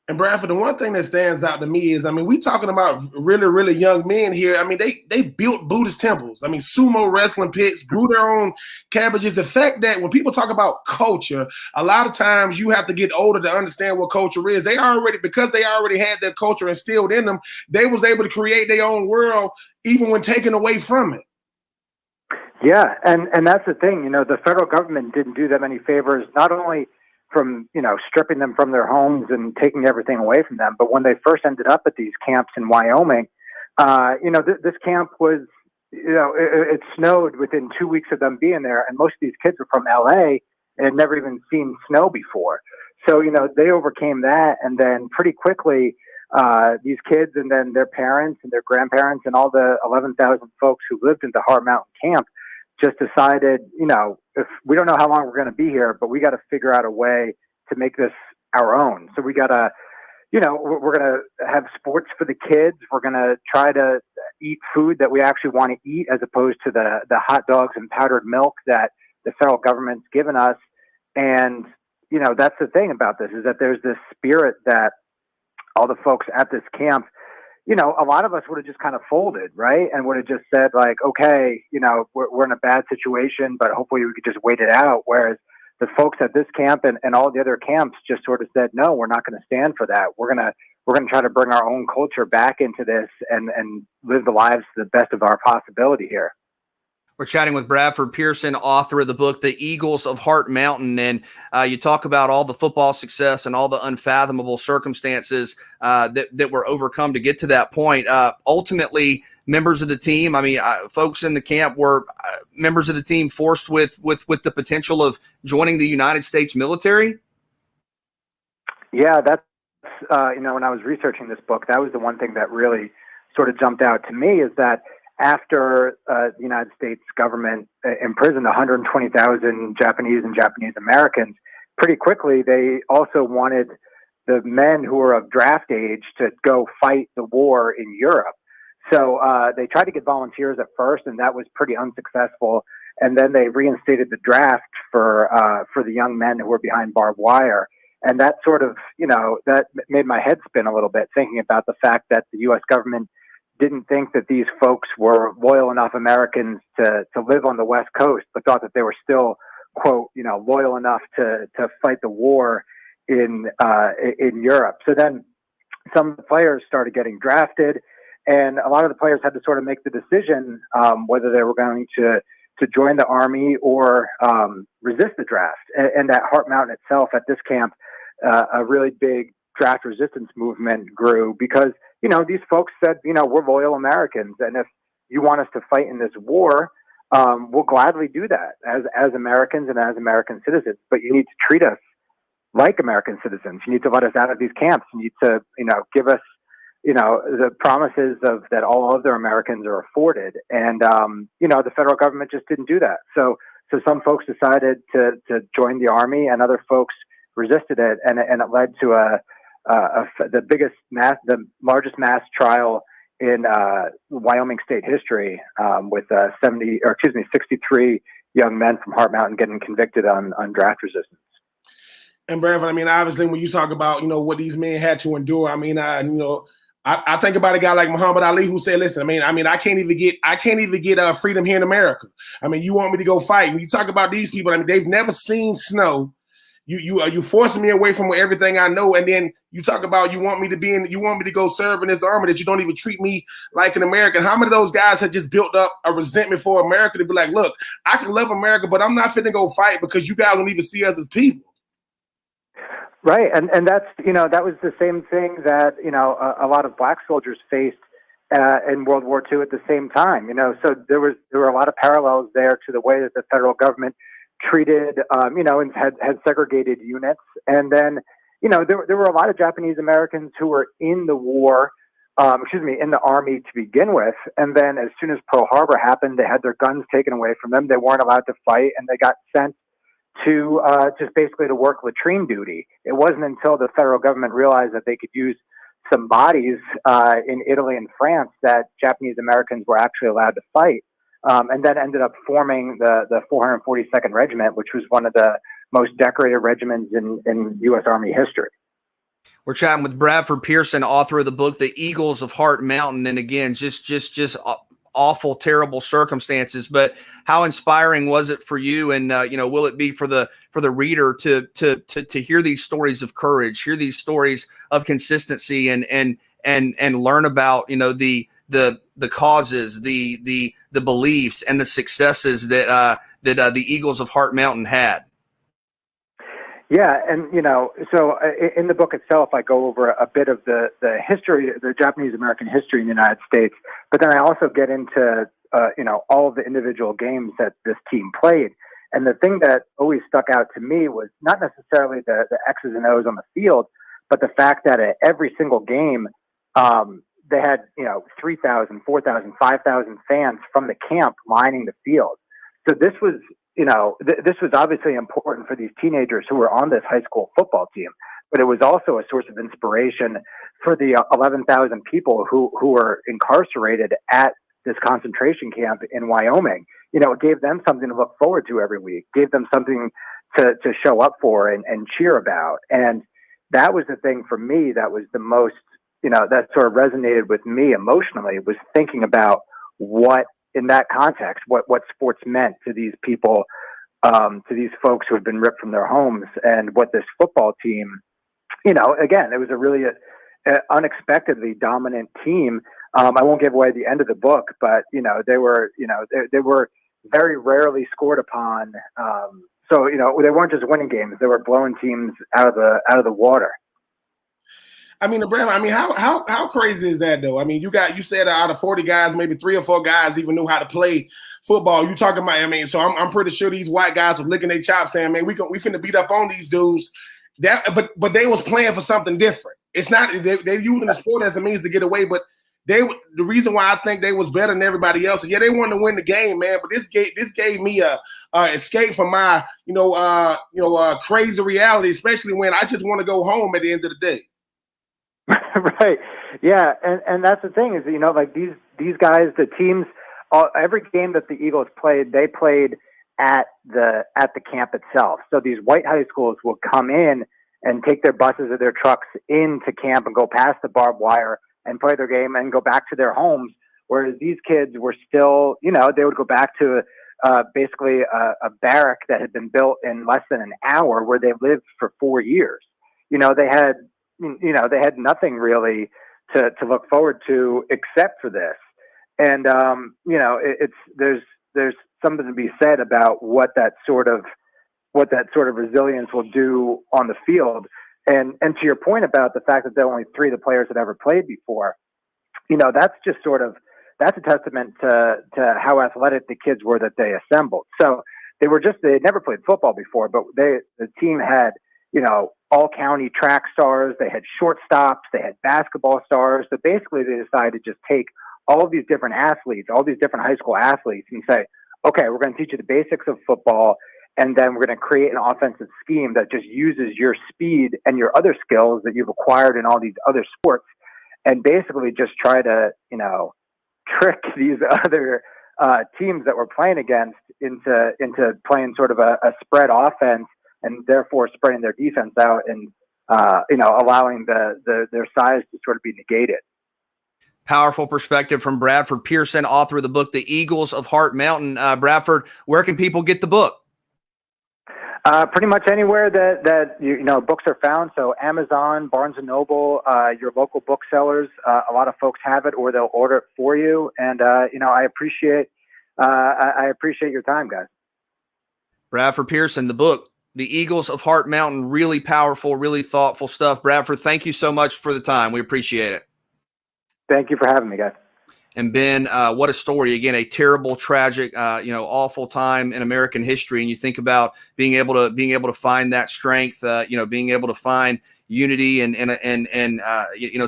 And Bradford, the one thing that stands out to me is, we talking about really, really young men here. They built Buddhist temples. Sumo wrestling pits, grew their own cabbages. The fact that when people talk about culture, a lot of times you have to get older to understand what culture is. Because they already had that culture instilled in them, they was able to create their own world, even when taken away from it. Yeah, and that's the thing. The federal government didn't do them any favors, not only from stripping them from their homes and taking everything away from them, but when they first ended up at these camps in Wyoming, this camp was, it snowed within 2 weeks of them being there, and most of these kids were from LA and had never even seen snow before. So they overcame that, and then pretty quickly these kids and then their parents and their grandparents and all the 11,000 folks who lived in the Heart Mountain camp just decided, if we don't know how long we're going to be here, but we got to figure out a way to make this our own. So we got to, we're going to have sports for the kids. We're going to try to eat food that we actually want to eat, as opposed to the hot dogs and powdered milk that the federal government's given us. And, that's the thing about this, is that there's this spirit that all the folks at this camp, you know, a lot of us would have just kind of folded, right? And would have just said like, okay, you know, we're in a bad situation, but hopefully we could just wait it out. Whereas the folks at this camp and all the other camps just sort of said, no, we're not going to stand for that. We're going to try to bring our own culture back into this and live the lives to the best of our possibility here. We're chatting with Bradford Pearson, author of the book, The Eagles of Heart Mountain. And you talk about all the football success and all the unfathomable circumstances that were overcome to get to that point. Ultimately, members of the team, I mean, folks in the camp were members of the team forced with the potential of joining the United States military. Yeah, that's, you know, when I was researching this book, that was the one thing that really sort of jumped out to me is that after the United States government imprisoned 120,000 Japanese and Japanese Americans, pretty quickly they also wanted the men who were of draft age to go fight the war in Europe. So they tried to get volunteers at first, and that was pretty unsuccessful. And then they reinstated the draft for the young men who were behind barbed wire. And that sort of, you know, that made my head spin a little bit, thinking about the fact that the U.S. government didn't think that these folks were loyal enough Americans to live on the West Coast, but thought that they were still, quote, you know, loyal enough to fight the war in Europe. So then some of the players started getting drafted, and a lot of the players had to sort of make the decision whether they were going to join the Army or resist the draft. And at Heart Mountain itself, at this camp, a really big draft resistance movement grew because, you know, these folks said, you know, we're loyal Americans, and if you want us to fight in this war, we'll gladly do that as Americans and as American citizens. But you need to treat us like American citizens. You need to let us out of these camps. You need to, you know, give us, you know, the promises of that all other Americans are afforded. And you know, the federal government just didn't do that. So some folks decided to join the Army, and other folks resisted it, and it led to the largest mass trial in Wyoming state history, with 63 young men from Heart Mountain getting convicted on draft resistance. And Bradford, I mean, obviously, when you talk about, you know, what these men had to endure, I mean, I think about a guy like Muhammad Ali who said, "Listen, I mean, I can't even get freedom here in America. I mean, you want me to go fight?" When you talk about these people, I mean, they've never seen snow. You forcing me away from everything I know, and then you talk about you want me to go serve in this army that you don't even treat me like an American. How many of those guys have just built up a resentment for America to be like, look, I can love America, but I'm not fit to go fight because you guys don't even see us as people. Right, and that's, you know, that was the same thing that, you know, a lot of black soldiers faced in World War II at the same time. You know, so there were a lot of parallels there to the way that the federal government treated, you know, and had segregated units. And then, you know, there were a lot of Japanese Americans who were in the war, in the Army to begin with. And then as soon as Pearl Harbor happened, they had their guns taken away from them. They weren't allowed to fight, and they got sent to just basically to work latrine duty. It wasn't until the federal government realized that they could use some bodies in Italy and France that Japanese Americans were actually allowed to fight. And then ended up forming the 442nd Regiment, which was one of the most decorated regiments in U.S. Army history. We're chatting with Bradford Pearson, author of the book, The Eagles of Heart Mountain. And again, just awful, terrible circumstances, but how inspiring was it for you? And, you know, will it be for the reader to hear these stories of courage, hear these stories of consistency and learn about, you know, the causes, the beliefs and the successes that the Eagles of Heart Mountain had? Yeah, and you know, so in the book itself, I go over a bit of the history, the Japanese American history in the United States, but then I also get into you know, all of the individual games that this team played. And the thing that always stuck out to me was not necessarily the X's and O's on the field, but the fact that at every single game, they had, you know, 3,000, 4,000, 5,000 fans from the camp lining the field. So this was, you know, this was obviously important for these teenagers who were on this high school football team, but it was also a source of inspiration for the 11,000 people who were incarcerated at this concentration camp in Wyoming. You know, it gave them something to look forward to every week, gave them something to show up for and cheer about. And that was the thing for me that was the most, that sort of resonated with me emotionally, was thinking about what, in that context, what sports meant to these people, to these folks who had been ripped from their homes, and what this football team, again, it was a really unexpectedly dominant team. I won't give away the end of the book, but they were very rarely scored upon. So they weren't just winning games; they were blowing teams out of the water. I mean, Brad, how crazy is that though? I mean, you said out of 40 guys, maybe 3 or 4 guys even knew how to play football. You talking about? I mean, so I'm pretty sure these white guys were licking their chops, saying, "Man, we finna beat up on these dudes." But they was playing for something different. It's not they using the sport as a means to get away, but the reason why I think they was better than everybody else is, yeah, they wanted to win the game, man. But this gave me a escape from my crazy reality, especially when I just want to go home at the end of the day. Right. Yeah. And that's the thing is, like these guys, the teams, every game that the Eagles played, they played at the camp itself. So these white high schools will come in and take their buses or their trucks into camp and go past the barbed wire and play their game and go back to their homes. Whereas these kids were still, they would go back to basically a barrack that had been built in less than an hour, where they lived for 4 years. They had nothing really to look forward to except for this. And, there's something to be said about what that sort of resilience will do on the field. And to your point about the fact that there are only 3 of the players that ever played before, that's just that's a testament to how athletic the kids were that they assembled. So they had never played football before, but the team had, all county track stars. They had shortstops. They had basketball stars. So basically they decided to just take all of these different athletes, all these different high school athletes, and say, okay, we're going to teach you the basics of football, and then we're going to create an offensive scheme that just uses your speed and your other skills that you've acquired in all these other sports, and basically just try to, trick these other teams that we're playing against into playing sort of a spread offense, and therefore spreading their defense out and allowing their size to sort of be negated. Powerful perspective from Bradford Pearson, author of the book, The Eagles of Heart Mountain. Bradford, where can people get the book? Pretty much anywhere that books are found. So Amazon, Barnes and Noble, your local booksellers. A lot of folks have it, or they'll order it for you. And I appreciate your time, guys. Bradford Pearson, the book, The Eagles of Heart Mountain. Really powerful, really thoughtful stuff. Bradford, thank you so much for the time. We appreciate it. Thank you for having me, guys. And Ben, what a story. Again, a terrible, tragic, awful time in American history. And you think about being able to find that strength, being able to find unity and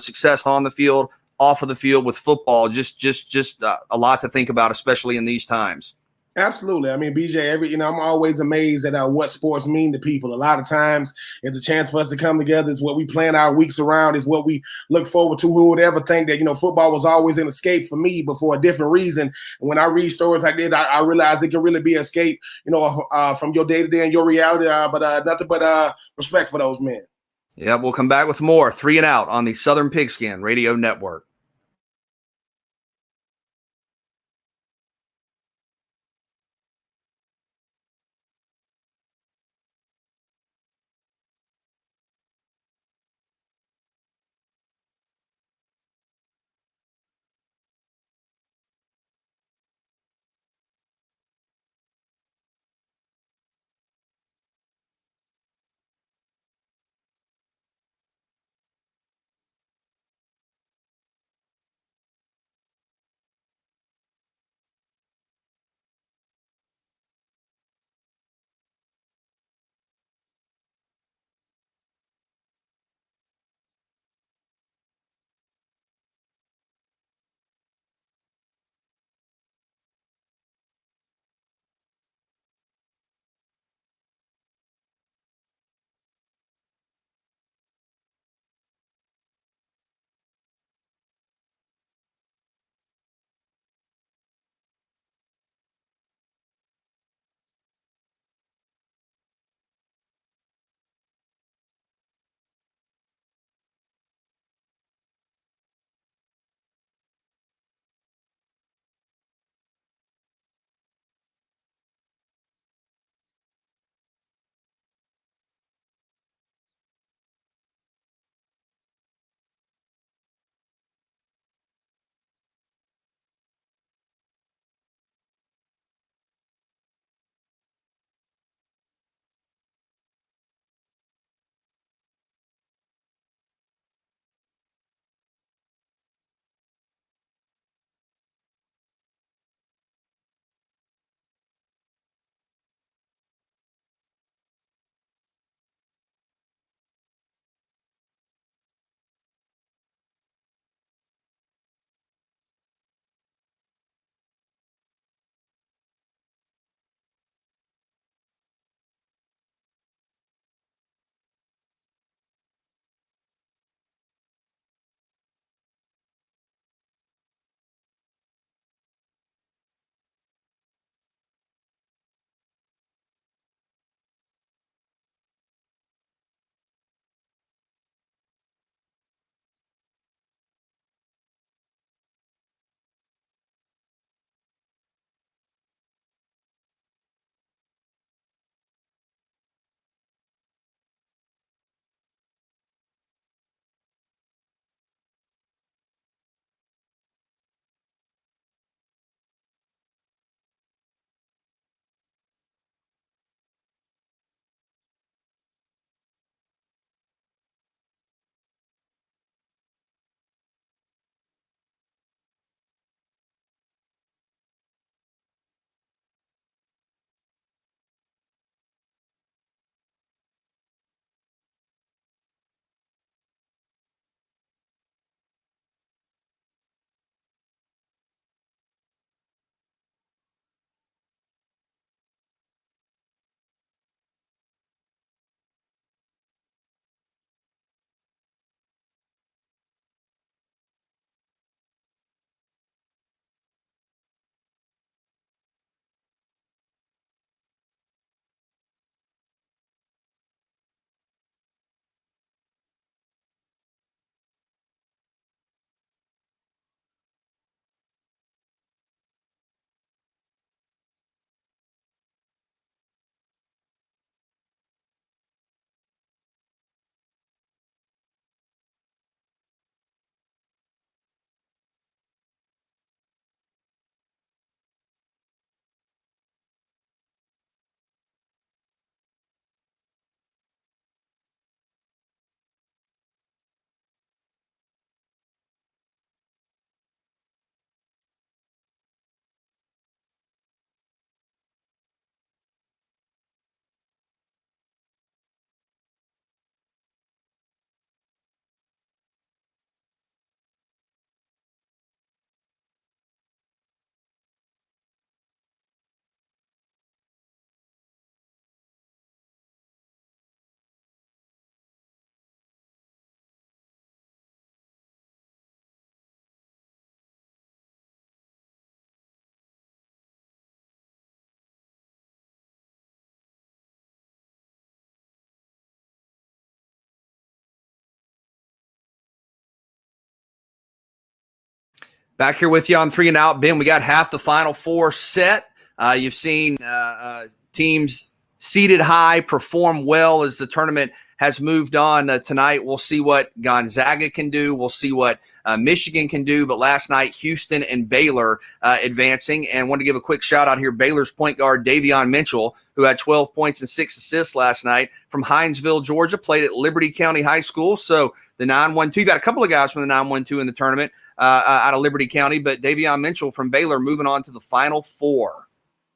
success on the field, off of the field with football. Just a lot to think about, especially in these times. Absolutely. I mean, BJ, I'm always amazed at what sports mean to people. A lot of times it's a chance for us to come together. It's what we plan our weeks around. It's what we look forward to. Who would ever think that, football was always an escape for me, but for a different reason. And when I read stories like this, I realize it can really be an escape, from your day-to-day and your reality. But nothing but respect for those men. Yeah, we'll come back with more 3 and Out on the Southern Pigskin Radio Network. Back here with you on 3 and Out. Ben, we got half the Final Four set. You've seen teams seated high perform well as the tournament has moved on. Tonight, we'll see what Gonzaga can do. We'll see what Michigan can do. But last night, Houston and Baylor advancing. And want to give a quick shout out here. Baylor's point guard, Davion Mitchell, who had 12 points and 6 assists last night from Hinesville, Georgia, played at Liberty County High School. So the 9-1-2, you got a couple of guys from the 9-1-2 in the tournament out of Liberty County, but Davion Mitchell from Baylor moving on to the Final Four.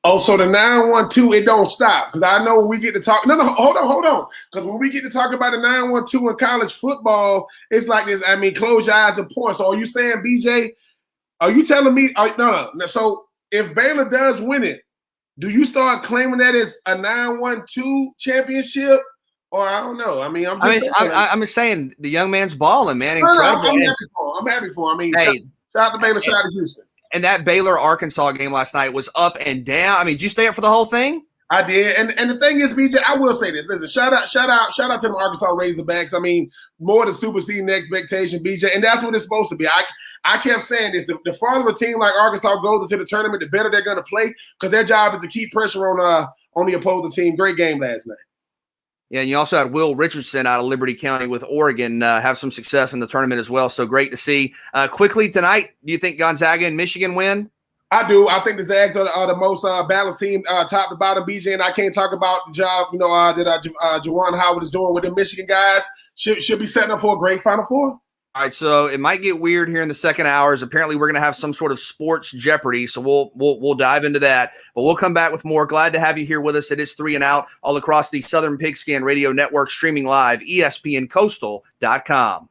Oh, so the 9-1-2, it don't stop. Because I know when we get to talk, hold on. Because when we get to talk about the 9-1-2 in college football, it's like this. I mean, close your eyes and point. So are you saying, BJ, are you telling me, no. So if Baylor does win it, do you start claiming that as a 9-1-2 championship? Or I don't know. I mean, I'm just saying the young man's balling, man. Incredible. I'm happy for him. I mean, hey, shout out to Baylor, shout out to Houston. And that Baylor-Arkansas game last night was up and down. I mean, did you stay up for the whole thing? I did. And the thing is, BJ, I will say this. Listen, shout out to the Arkansas Razorbacks. I mean, more than superseding expectation, BJ. And that's what it's supposed to be. I kept saying this. The farther a team like Arkansas goes into the tournament, the better they're going to play because their job is to keep pressure on the opposing team. Great game last night. Yeah, and you also had Will Richardson out of Liberty County with Oregon have some success in the tournament as well. So great to see. Quickly tonight, do you think Gonzaga and Michigan win? I do. I think the Zags are the most balanced team, top to bottom, BJ. And I can't talk about the job, that Juwan Howard is doing with the Michigan guys. Should be setting up for a great Final Four. All right, so it might get weird here in the second hours. Apparently, we're going to have some sort of sports Jeopardy, so we'll dive into that. But we'll come back with more. Glad to have you here with us. It is 3 and Out all across the Southern Pigskin Radio Network, streaming live, ESPNCoastal.com.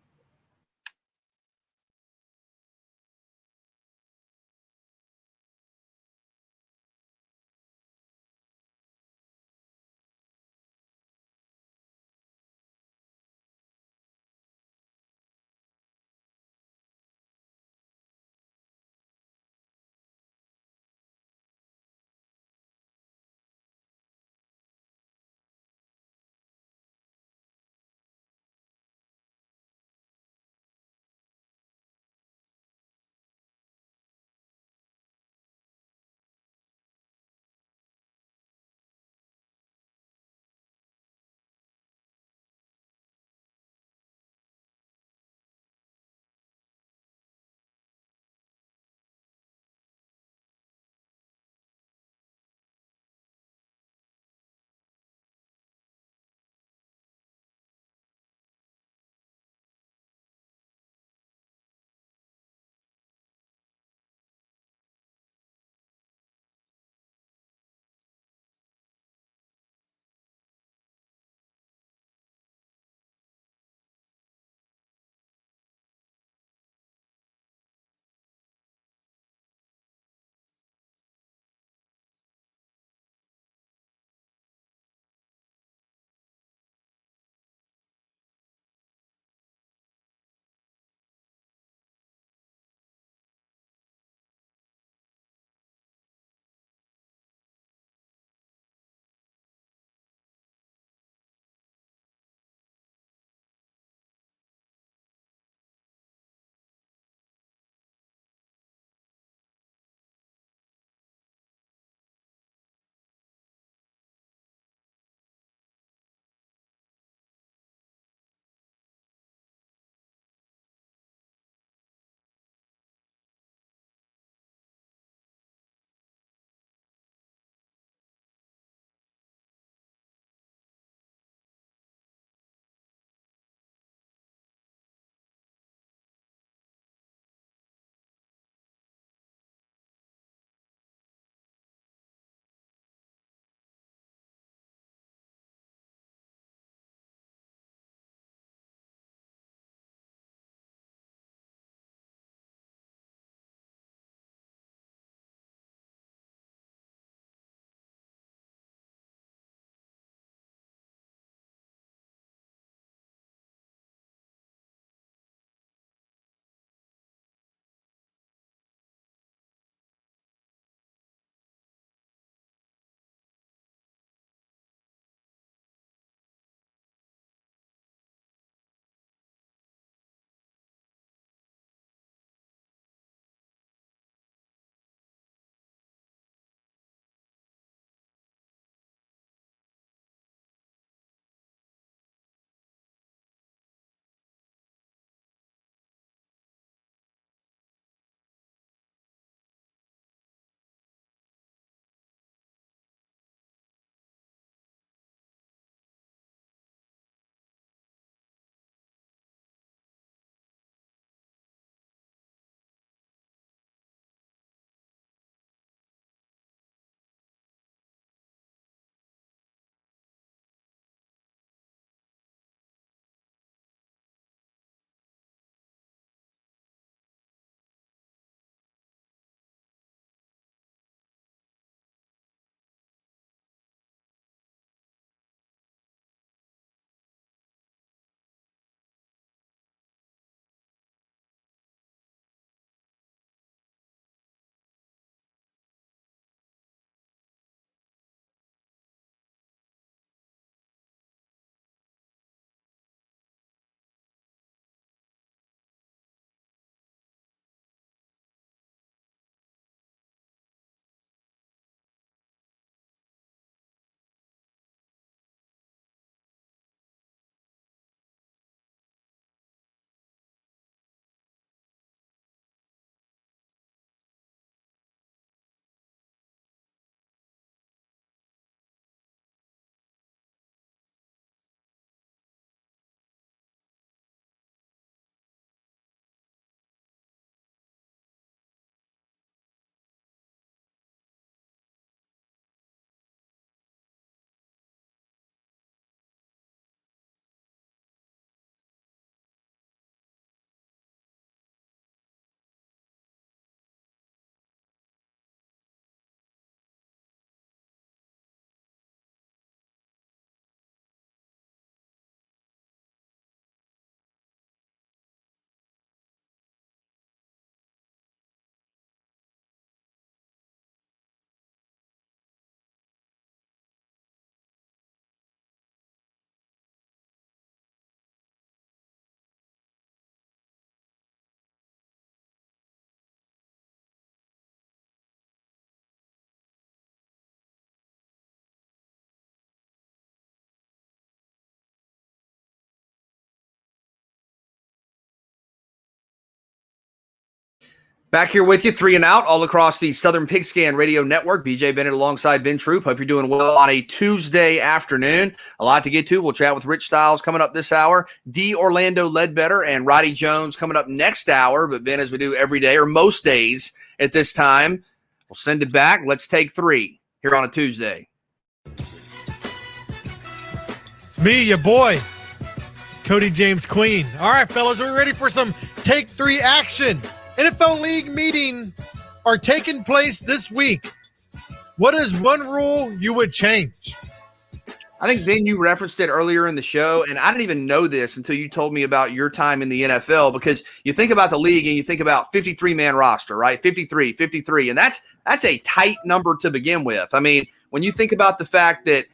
Back here with you, 3 and Out, all across the Southern Pigskin Radio Network. BJ Bennett alongside Ben Troop. Hope you're doing well on a Tuesday afternoon. A lot to get to. We'll chat with Rich Styles coming up this hour. D. Orlando Ledbetter and Roddy Jones coming up next hour. But Ben, as we do every day or most days at this time, we'll send it back. Let's take 3 here on a Tuesday. It's me, your boy, Cody James Queen. All right, fellas, are we ready for some Take 3 action? NFL League meeting are taking place this week. What is one rule you would change? I think, Ben, you referenced it earlier in the show, and I didn't even know this until you told me about your time in the NFL, because you think about the league and you think about 53-man roster, right? 53, and that's a tight number to begin with. I mean, when you think about the fact that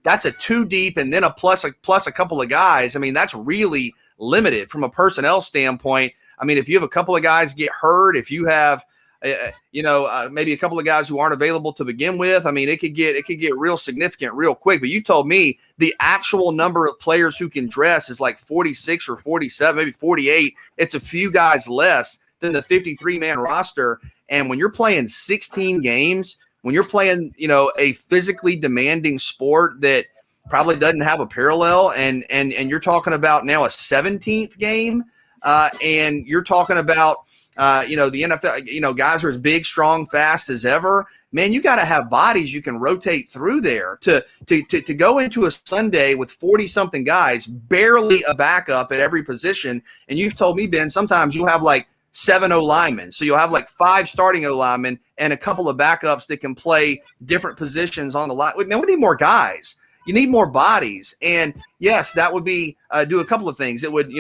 that's a 2 deep and then a plus a couple of guys, I mean, that's really limited from a personnel standpoint. I mean, if you have a couple of guys get hurt, if you have, maybe a couple of guys who aren't available to begin with, I mean, it could get real significant real quick. But you told me the actual number of players who can dress is like 46 or 47, maybe 48. It's a few guys less than the 53-man roster. And when you're playing 16 games, when you're playing, a physically demanding sport that probably doesn't have a parallel, and you're talking about now a 17th game. And you're talking about, the NFL, guys are as big, strong, fast as ever. Man, you got to have bodies you can rotate through there to go into a Sunday with 40-something guys, barely a backup at every position. And you've told me, Ben, sometimes you'll have like 7 O-linemen. So you'll have like 5 starting O-linemen and a couple of backups that can play different positions on the line. Man, we need more guys. You need more bodies. And yes, that would be do a couple of things. It would,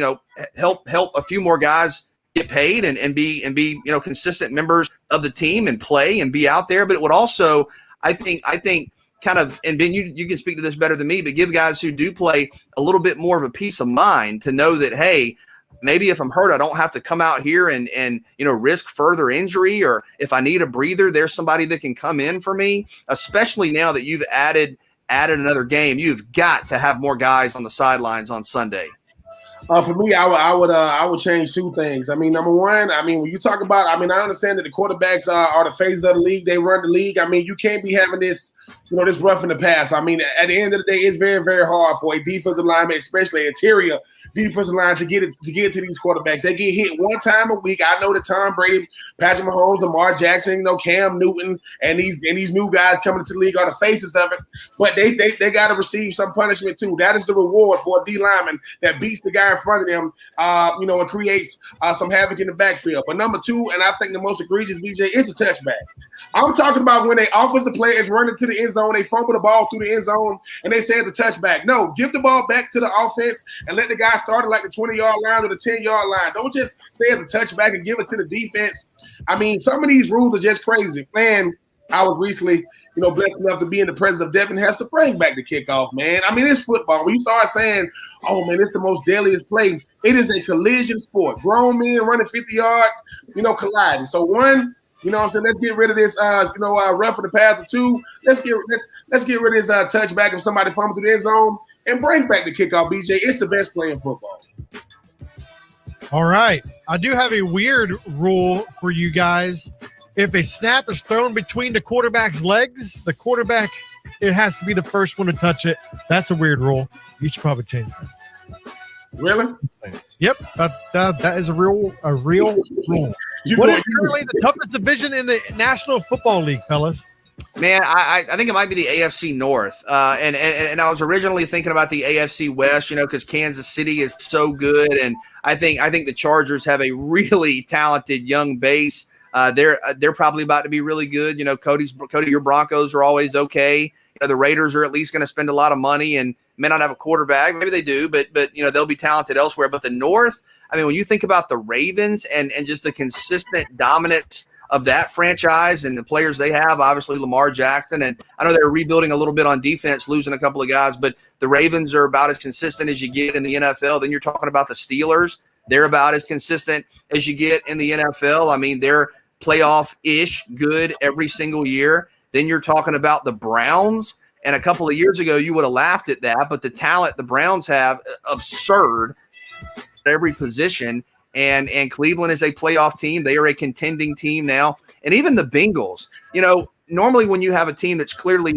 help a few more guys get paid and be consistent members of the team and play and be out there. But it would also, I think kind of, and Ben, you can speak to this better than me, but give guys who do play a little bit more of a peace of mind to know that, hey, maybe if I'm hurt, I don't have to come out here and risk further injury, or if I need a breather, there's somebody that can come in for me, especially now that you've added another game. You've got to have more guys on the sidelines on Sunday. For me, I would change 2 things. I mean, number one, when you talk about, I understand that the quarterbacks are the faces of the league. They run the league. I mean, you can't be having this, this rough in the pass. I mean, at the end of the day, it's very, very hard for a defensive lineman, especially interior defensive line, to get to these quarterbacks. They get hit one time a week. I know that Tom Brady, Patrick Mahomes, Lamar Jackson, Cam Newton, and these new guys coming into the league are the faces of it. But they got to receive some punishment too. That is the reward for a D lineman that beats the guy in front of them, and creates some havoc in the backfield. But number 2, and I think the most egregious, BJ, is a touchback. I'm talking about when an offensive player is running to the end zone, they fumble the ball through the end zone, and they say it's a touchback. No, give the ball back to the offense and let the guy start at like the 20-yard line or the 10-yard line. Don't just say it's a touchback and give it to the defense. I mean, some of these rules are just crazy. Man, I was recently, blessed enough to be in the presence of Devin Hester. Bring back the kickoff, man. I mean, it's football. When you start saying, oh, man, it's the most deadliest play, it is a collision sport. Grown men running 50 yards, colliding. So one, let's get rid of this, roughing the pass. 2, let's get rid of this touchback if somebody fumbles through the end zone, and bring back the kickoff, BJ. It's the best play in football. All right. I do have a weird rule for you guys. If a snap is thrown between the quarterback's legs, the quarterback, it has to be the first one to touch it. That's a weird rule. You should probably change that. Really? Yep. That is a real rule. What is currently the toughest division in the National Football League, fellas? Man, I think it might be the AFC North. And I was originally thinking about the AFC West, because Kansas City is so good. And I think the Chargers have a really talented young base. They're probably about to be really good. Cody, your Broncos are always okay. The Raiders are at least going to spend a lot of money and may not have a quarterback. Maybe they do, but they'll be talented elsewhere. But the North, when you think about the Ravens and just the consistent dominance of that franchise and the players they have, obviously Lamar Jackson, and I know they're rebuilding a little bit on defense, losing a couple of guys, but the Ravens are about as consistent as you get in the NFL. Then you're talking about the Steelers. They're about as consistent as you get in the NFL. They're playoff-ish good every single year. Then you're talking about the Browns. And a couple of years ago, you would have laughed at that, but the talent the Browns have, absurd at every position. And Cleveland is a playoff team. They are a contending team now. And even the Bengals, normally when you have a team that's clearly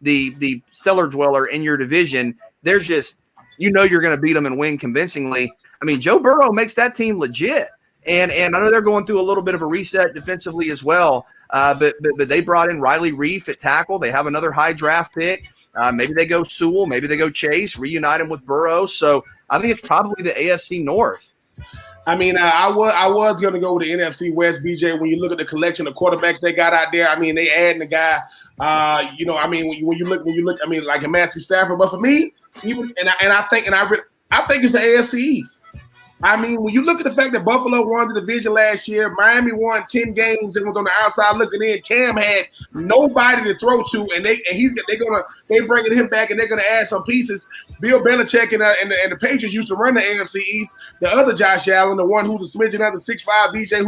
the cellar dweller in your division, there's just, you're going to beat them and win convincingly. I mean, Joe Burrow makes that team legit. And I know they're going through a little bit of a reset defensively as well. But they brought in Riley Reif at tackle. They have another high draft pick. Maybe they go Sewell. Maybe they go Chase, reunite him with Burrow. So I think it's probably the AFC North. I mean, I was going to go with the NFC West, BJ. When you look at the collection of quarterbacks they got out there, I mean, they adding the guy. I mean, when you look, I mean, like a Matthew Stafford. But for me, even I think it's the AFC East. I mean, when you look at the fact that Buffalo won the division last year, Miami won 10 games and was on the outside looking in. Cam had nobody to throw to, and they're bringing him back and they're gonna add some pieces. Bill Belichick and the Patriots used to run the AFC East. The other Josh Allen, the one who's a smidgen under 6'5", BJ,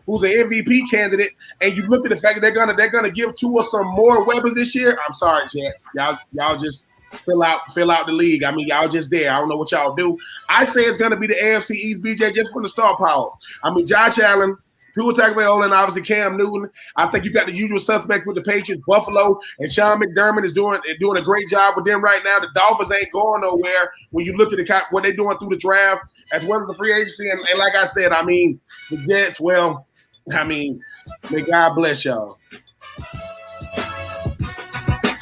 who's an MVP candidate, and you look at the fact that they're gonna give Tua some more weapons this year. I'm sorry, Jets, y'all just fill out the league. I mean, y'all just there. I don't know what y'all do. I say it's going to be the AFC East, BJ, just for the star power. I mean, Josh Allen, Tua Tagovailoa, and obviously Cam Newton. I think you got the usual suspects with the Patriots, Buffalo, and Sean McDermott is doing a great job with them right now. The Dolphins ain't going nowhere when you look at what they're doing through the draft as well as the free agency. And like I said, I mean, the Jets, well, I mean, may God bless y'all.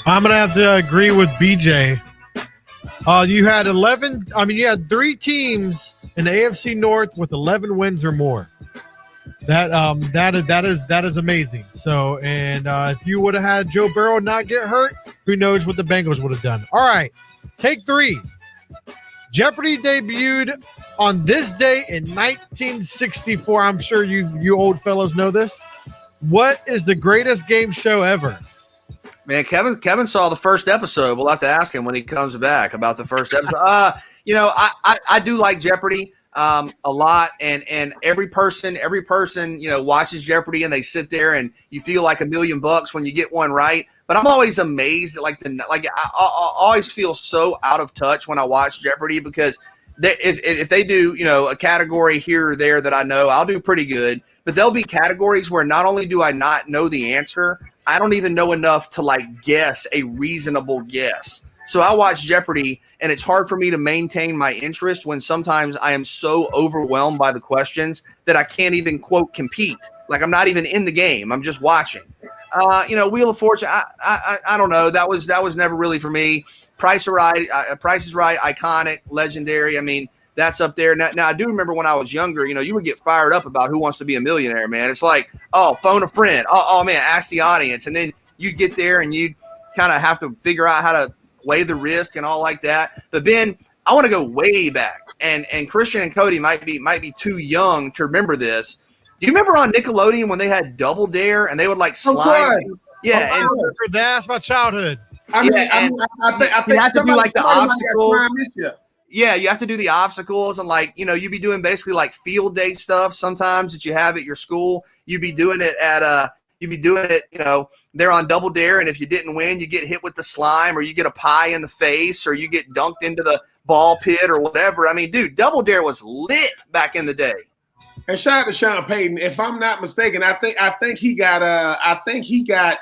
I'm going to have to agree with BJ. You had 3 teams in the AFC North with 11 wins or more. That is amazing. So, and if you would have had Joe Burrow not get hurt, who knows what the Bengals would have done. All right, take 3. Jeopardy debuted on this day in 1964. I'm sure you old fellows know this. What is the greatest game show ever? Man, Kevin saw the first episode. We'll have to ask him when he comes back about the first episode. I do like Jeopardy a lot, and every person watches Jeopardy and they sit there and you feel like $1 million when you get one right. But I'm always amazed at I always feel so out of touch when I watch Jeopardy because if they do a category here or there that I know, I'll do pretty good. But there'll be categories where not only do I not know the answer, I don't even know enough to guess a reasonable guess. So I watch Jeopardy and it's hard for me to maintain my interest when sometimes I am so overwhelmed by the questions that I can't even quote compete. Like I'm not even in the game. I'm just watching. Wheel of Fortune. I don't know. That was never really for me. Price is Right, iconic, legendary. I mean, that's up there. Now, I do remember when I was younger, you would get fired up about Who Wants to Be a Millionaire, man. It's like, oh, phone a friend. Oh, man, ask the audience. And then you'd get there and you'd kind of have to figure out how to weigh the risk and all like that. But, Ben, I want to go way back. And Christian and Cody might be too young to remember this. Do you remember on Nickelodeon when they had Double Dare and they would slide? Yeah. That's my childhood. I think you have to do the obstacle. Yeah, you have to do the obstacles and you'd be doing basically field day stuff sometimes that you have at your school. You'd be doing it they're on Double Dare, and if you didn't win, you get hit with the slime or you get a pie in the face or you get dunked into the ball pit or whatever. I mean, dude, Double Dare was lit back in the day. And shout out to Sean Payton. If I'm not mistaken, I think he got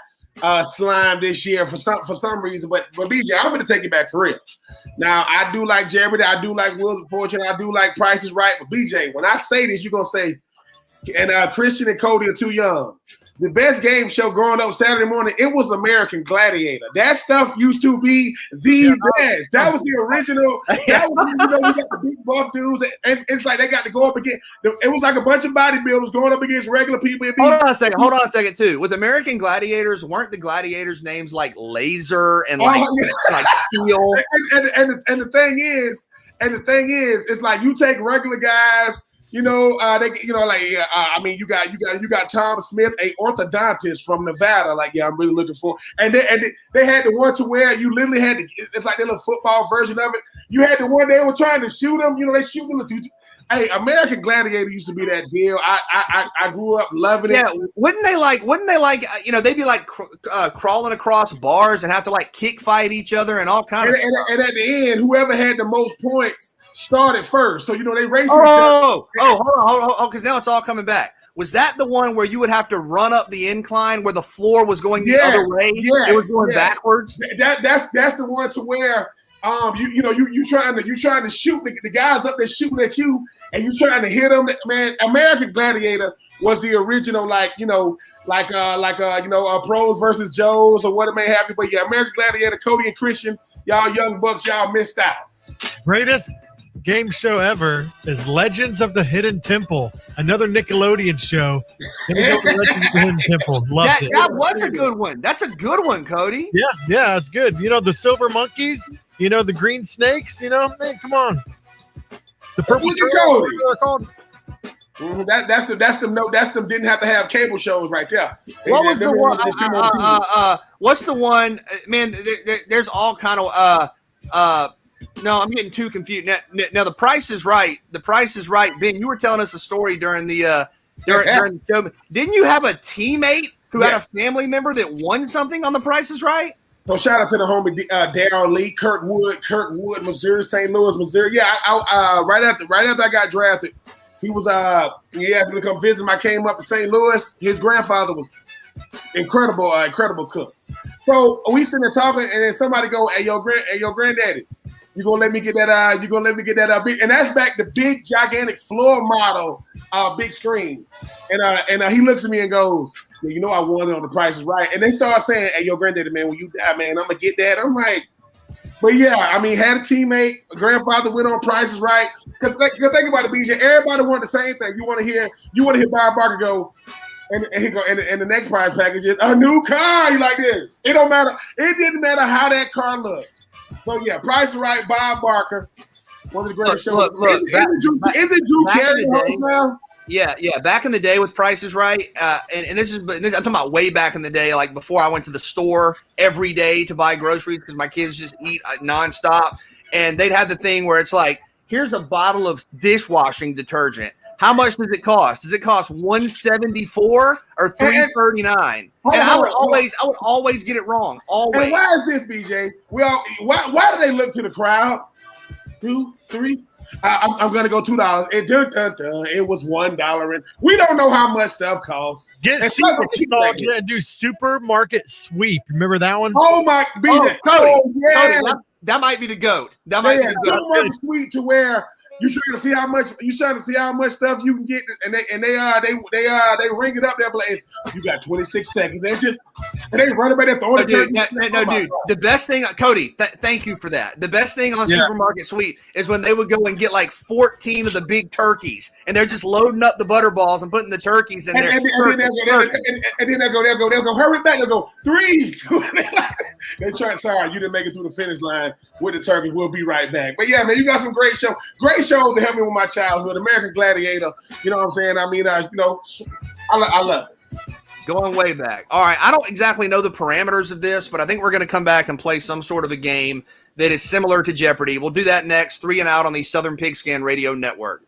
slime this year for some reason. But BJ, I'm going to take it back for real. Now, I do like Jeopardy. I do like Wheel of Fortune. I do like Price is Right. But BJ, when I say this, you're going to say, and Christian and Cody are too young. The best game show growing up Saturday morning, it was American Gladiator. That stuff used to be the best. That was the original. That was, we got the big buff dudes, and it's like they got to go up against. It was like a bunch of bodybuilders going up against regular people. Hold on a second, too. With American Gladiators, weren't the gladiators' names like Laser and Steel? And the thing is, it's like you take regular guys. You got Tom Smith, a orthodontist from Nevada. I'm really looking for. And they had the one to where you literally had to. It's like their little football version of it. You had the one they were trying to shoot them. They shoot them. Hey, American Gladiator used to be that deal. I grew up loving it. Yeah, wouldn't they they'd be crawling across bars and have to kick fight each other and all kinds of stuff. And at the end, whoever had the most points started first. So, they raced. Hold on, because now it's all coming back. Was that the one where you would have to run up the incline where the floor was going the other way? Yes, it was going backwards. That's the one to where you trying to shoot the guys up there shooting at you, and you trying to hit them. Man, American Gladiator was the original, pros versus Joes or what it may have. But yeah, American Gladiator, Cody and Christian, y'all young bucks, y'all missed out. Greatest game show ever is Legends of the Hidden Temple, another Nickelodeon show. Legends of the Hidden Temple. Loved it. That was a good one. That's a good one, Cody. Yeah, it's good. The silver monkeys, the green snakes, hey, come on. The purple Cody. They're called. That's them didn't have to have cable shows right there. What was the one? What's the one? Man, there's all kind of no, I'm getting too confused. Now, The Price is Right. The Price is Right. Ben, you were telling us a story during the during the show. Didn't you have a teammate who had a family member that won something on The Price is Right? So shout out to the homie Darryl Lee, Kirkwood, Missouri, St. Louis, Missouri. Yeah, I right after I got drafted, he was he asked me to come visit him. I came up to St. Louis. His grandfather was incredible cook. So we sitting there talking, and then somebody go, "Hey, your granddaddy, you gonna let me get that big?" And that's back the big gigantic floor model, big screens. And he looks at me and goes, "Yeah, I won it on The Price is Right." And they start saying, "Hey, your granddaddy, man, when you die, man, I'm gonna get that." I'm like, but yeah, I mean, had a teammate, a grandfather went on Price is Right. Because think about it, BJ. Everybody want the same thing. You want to hear Bob Barker go. And he go, and the next prize package is a new car. You like this? It don't matter. It didn't matter how that car looked. So yeah, Price is Right, Bob Barker, one of the greatest shows. Is it Drew Carey now? Yeah. Back in the day with Price is Right, and I'm talking about way back in the day, like before I went to the store every day to buy groceries because my kids just eat nonstop, and they'd have the thing where it's like, here's a bottle of dishwashing detergent. How much does it cost? Does it cost $174 or $339? And I would always get it wrong. Always. And why is this, BJ? Well, why do they look to the crowd? 2, 3. I'm gonna go $2. It was $1, and we don't know how much stuff costs. Get super nostalgia and do supermarket sweep. Remember that one? Oh my, BJ! Cody, that might be the GOAT. That might be the GOAT. Supermarket sweep to where you trying to see how much stuff you can get, and they ring it up. They're like, "You got 26 seconds." They run about that. No, dude. The best thing, Cody. Thank you for that. The best thing on Supermarket Sweep is when they would go and get like 14 of the big turkeys, and they're just loading up the butter balls and putting the turkeys in there. And then they'll go, hurry back. They'll go 3. They try. Sorry, you didn't make it through the finish line with the turkeys. We'll be right back. But yeah, man, you got some great shows to help me with my childhood. American Gladiator. You know what I'm saying? I mean, I love it. Going way back. All right. I don't exactly know the parameters of this, but I think we're going to come back and play some sort of a game that is similar to Jeopardy. We'll do that next. 3 and Out on the Southern Pigskin Radio Network.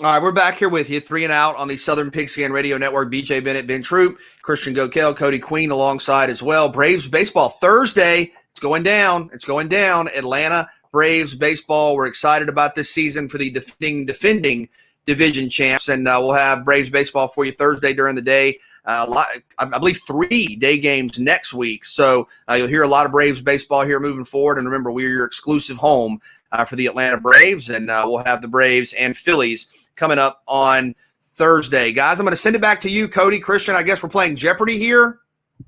All right, we're back here with you, 3 and Out on the Southern Pigskin Radio Network. BJ Bennett, Ben Troop, Christian Gokel, Cody Queen alongside as well. Braves baseball Thursday. It's going down. It's going down. Atlanta Braves baseball. We're excited about this season for the defending division champs, and we'll have Braves baseball for you Thursday during the day. I believe 3 day games next week. So you'll hear a lot of Braves baseball here moving forward. And remember, we're your exclusive home for the Atlanta Braves, and we'll have the Braves and Phillies coming up on Thursday. Guys, I'm going to send it back to you, Cody. Christian, I guess we're playing Jeopardy here.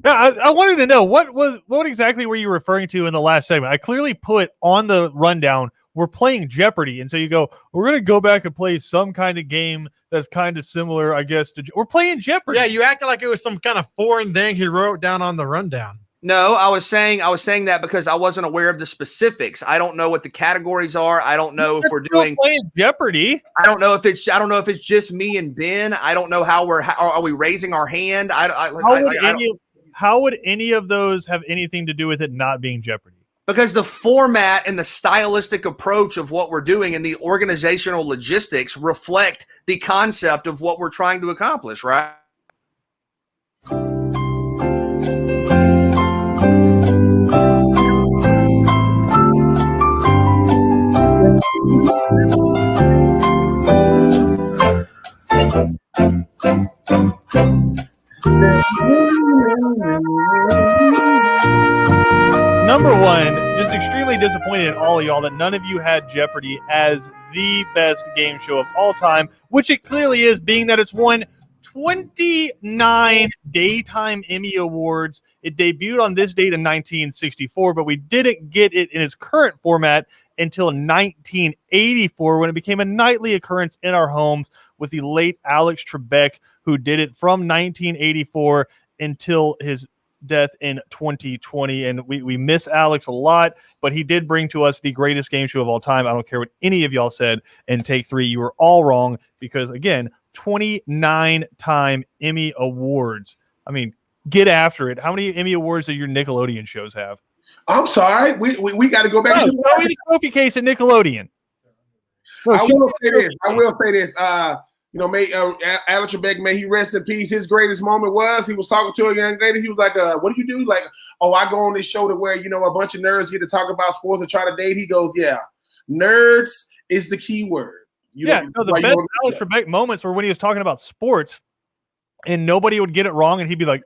Yeah, I wanted to know what exactly were you referring to in the last segment? I clearly put on the rundown, we're playing Jeopardy. And so you go, we're going to go back and play some kind of game that's kind of similar, I guess, to we're playing Jeopardy. Yeah, you acted like it was some kind of foreign thing he wrote down on the rundown. No, I was saying that because I wasn't aware of the specifics. I don't know what the categories are. I don't know if we're doing playing Jeopardy. I don't know if it's just me and Ben. I don't know how are we raising our hand? How would any of those have anything to do with it not being Jeopardy? Because the format and the stylistic approach of what we're doing and the organizational logistics reflect the concept of what we're trying to accomplish, right? Number one, just extremely disappointed in all of y'all that none of you had Jeopardy as the best game show of all time, which it clearly is, being that it's won 29 Daytime Emmy Awards. It debuted on this date in 1964, but we didn't get it in its current format until 1984, when it became a nightly occurrence in our homes with the late Alex Trebek, who did it from 1984 until his death in 2020. And we miss Alex a lot, but he did bring to us the greatest game show of all time. I don't care what any of y'all said in Take 3. You were all wrong because, again, 29-time Emmy Awards. I mean, get after it. How many Emmy Awards do your Nickelodeon shows have? I'm sorry. We got to go back to the trophy case at Nickelodeon. No, I will say this. May Alex Trebek, may he rest in peace. His greatest moment was he was talking to a young lady. He was like, "What do you do?" Like, "Oh, I go on this show to where a bunch of nerds get to talk about sports and try to date." He goes, "Yeah, nerds is the key word." The best Alex Trebek moments were when he was talking about sports, and nobody would get it wrong, and he'd be like,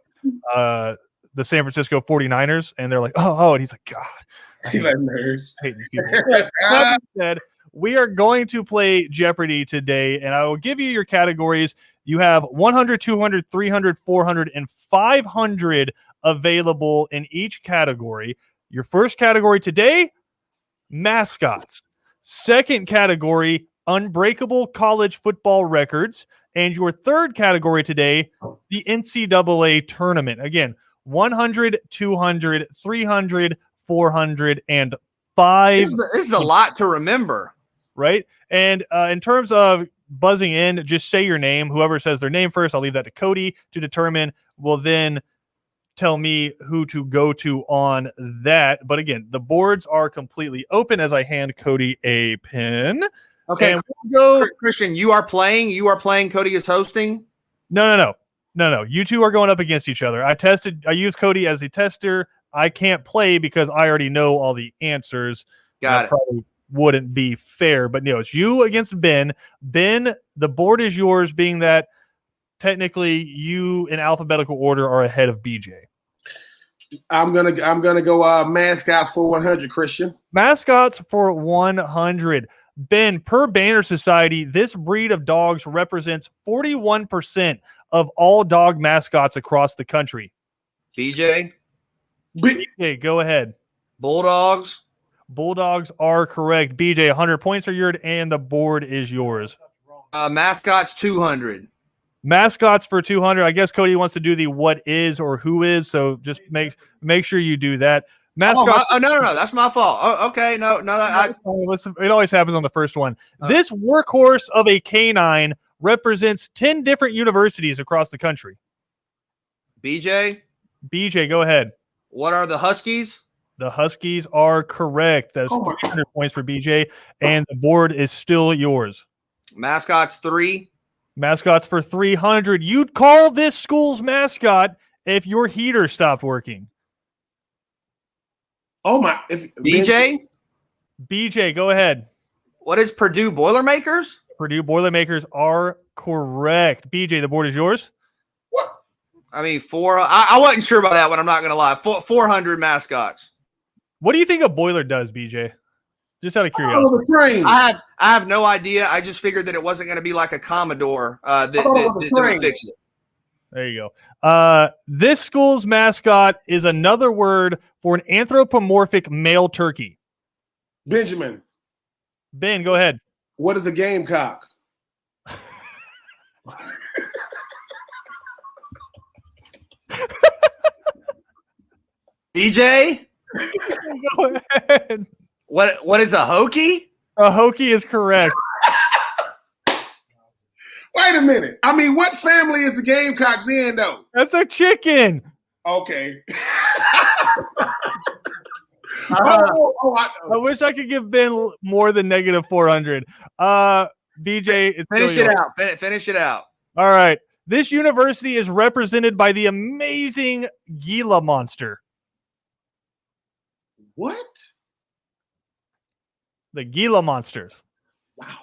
"The San Francisco 49ers," and they're like, "Oh," and he's like, "God, he like nerds." I hate these people. That being said, we are going to play Jeopardy today, and I will give you your categories. You have 100, 200, 300, 400, and 500 available in each category. Your first category today, mascots. Second category, unbreakable college football records. And your third category today, the NCAA tournament. Again, 100, 200, 300, 400, and 500. This is a lot to remember. Right? And in terms of buzzing in, just say your name. Whoever says their name first, I'll leave that to Cody to determine. Will then tell me who to go to on that. But again, the boards are completely open as I hand Cody a pen. Okay, we'll go. Christian, you are playing. Cody is hosting. No. You two are going up against each other. I used Cody as a tester. I can't play because I already know all the answers. Got it. Probably wouldn't be fair, but it's you against Ben. Ben, the board is yours, being that technically you in alphabetical order are ahead of BJ. I'm gonna go mascots for 100, Christian. Mascots for 100. Ben, per Banner Society, this breed of dogs represents 41% of all dog mascots across the country. BJ, go ahead. Bulldogs. Bulldogs are correct. BJ, 100 points are yours, and the board is yours. Mascots, 200. Mascots for 200. I guess Cody wants to do the what is or who is, so just make sure you do that. Mascots. No. That's my fault. Oh, okay. No. It always happens on the first one. This workhorse of a canine represents 10 different universities across the country. BJ, go ahead. What are the Huskies? The Huskies are correct. That's 300 points for BJ, and the board is still yours. Mascots 3. Mascots for 300. You'd call this school's mascot if your heater stopped working. Oh my! BJ, BJ, go ahead. what is Purdue Boilermakers? Purdue Boilermakers are correct. BJ, the board is yours. What? I mean, I wasn't sure about that one. I'm not going to lie. 400 mascots. What do you think a boiler does, BJ? Just out of Oh, curiosity. the train. I have no idea. I just figured that it wasn't going to be like a Commodore that would fix it. There you go. This school's mascot is another word for an anthropomorphic male turkey. Benjamin, Ben, go ahead. what is a gamecock? BJ, Go ahead. what is a hokey? A hokey is correct. Wait a minute. I mean, what family is the Gamecocks in, though? That's a chicken. Okay. I I wish I could give Ben more than negative 400. BJ, it's Finish still it yours. out. Finish it out. All right. This university is represented by the amazing Gila monster. What? The Gila monsters. Wow.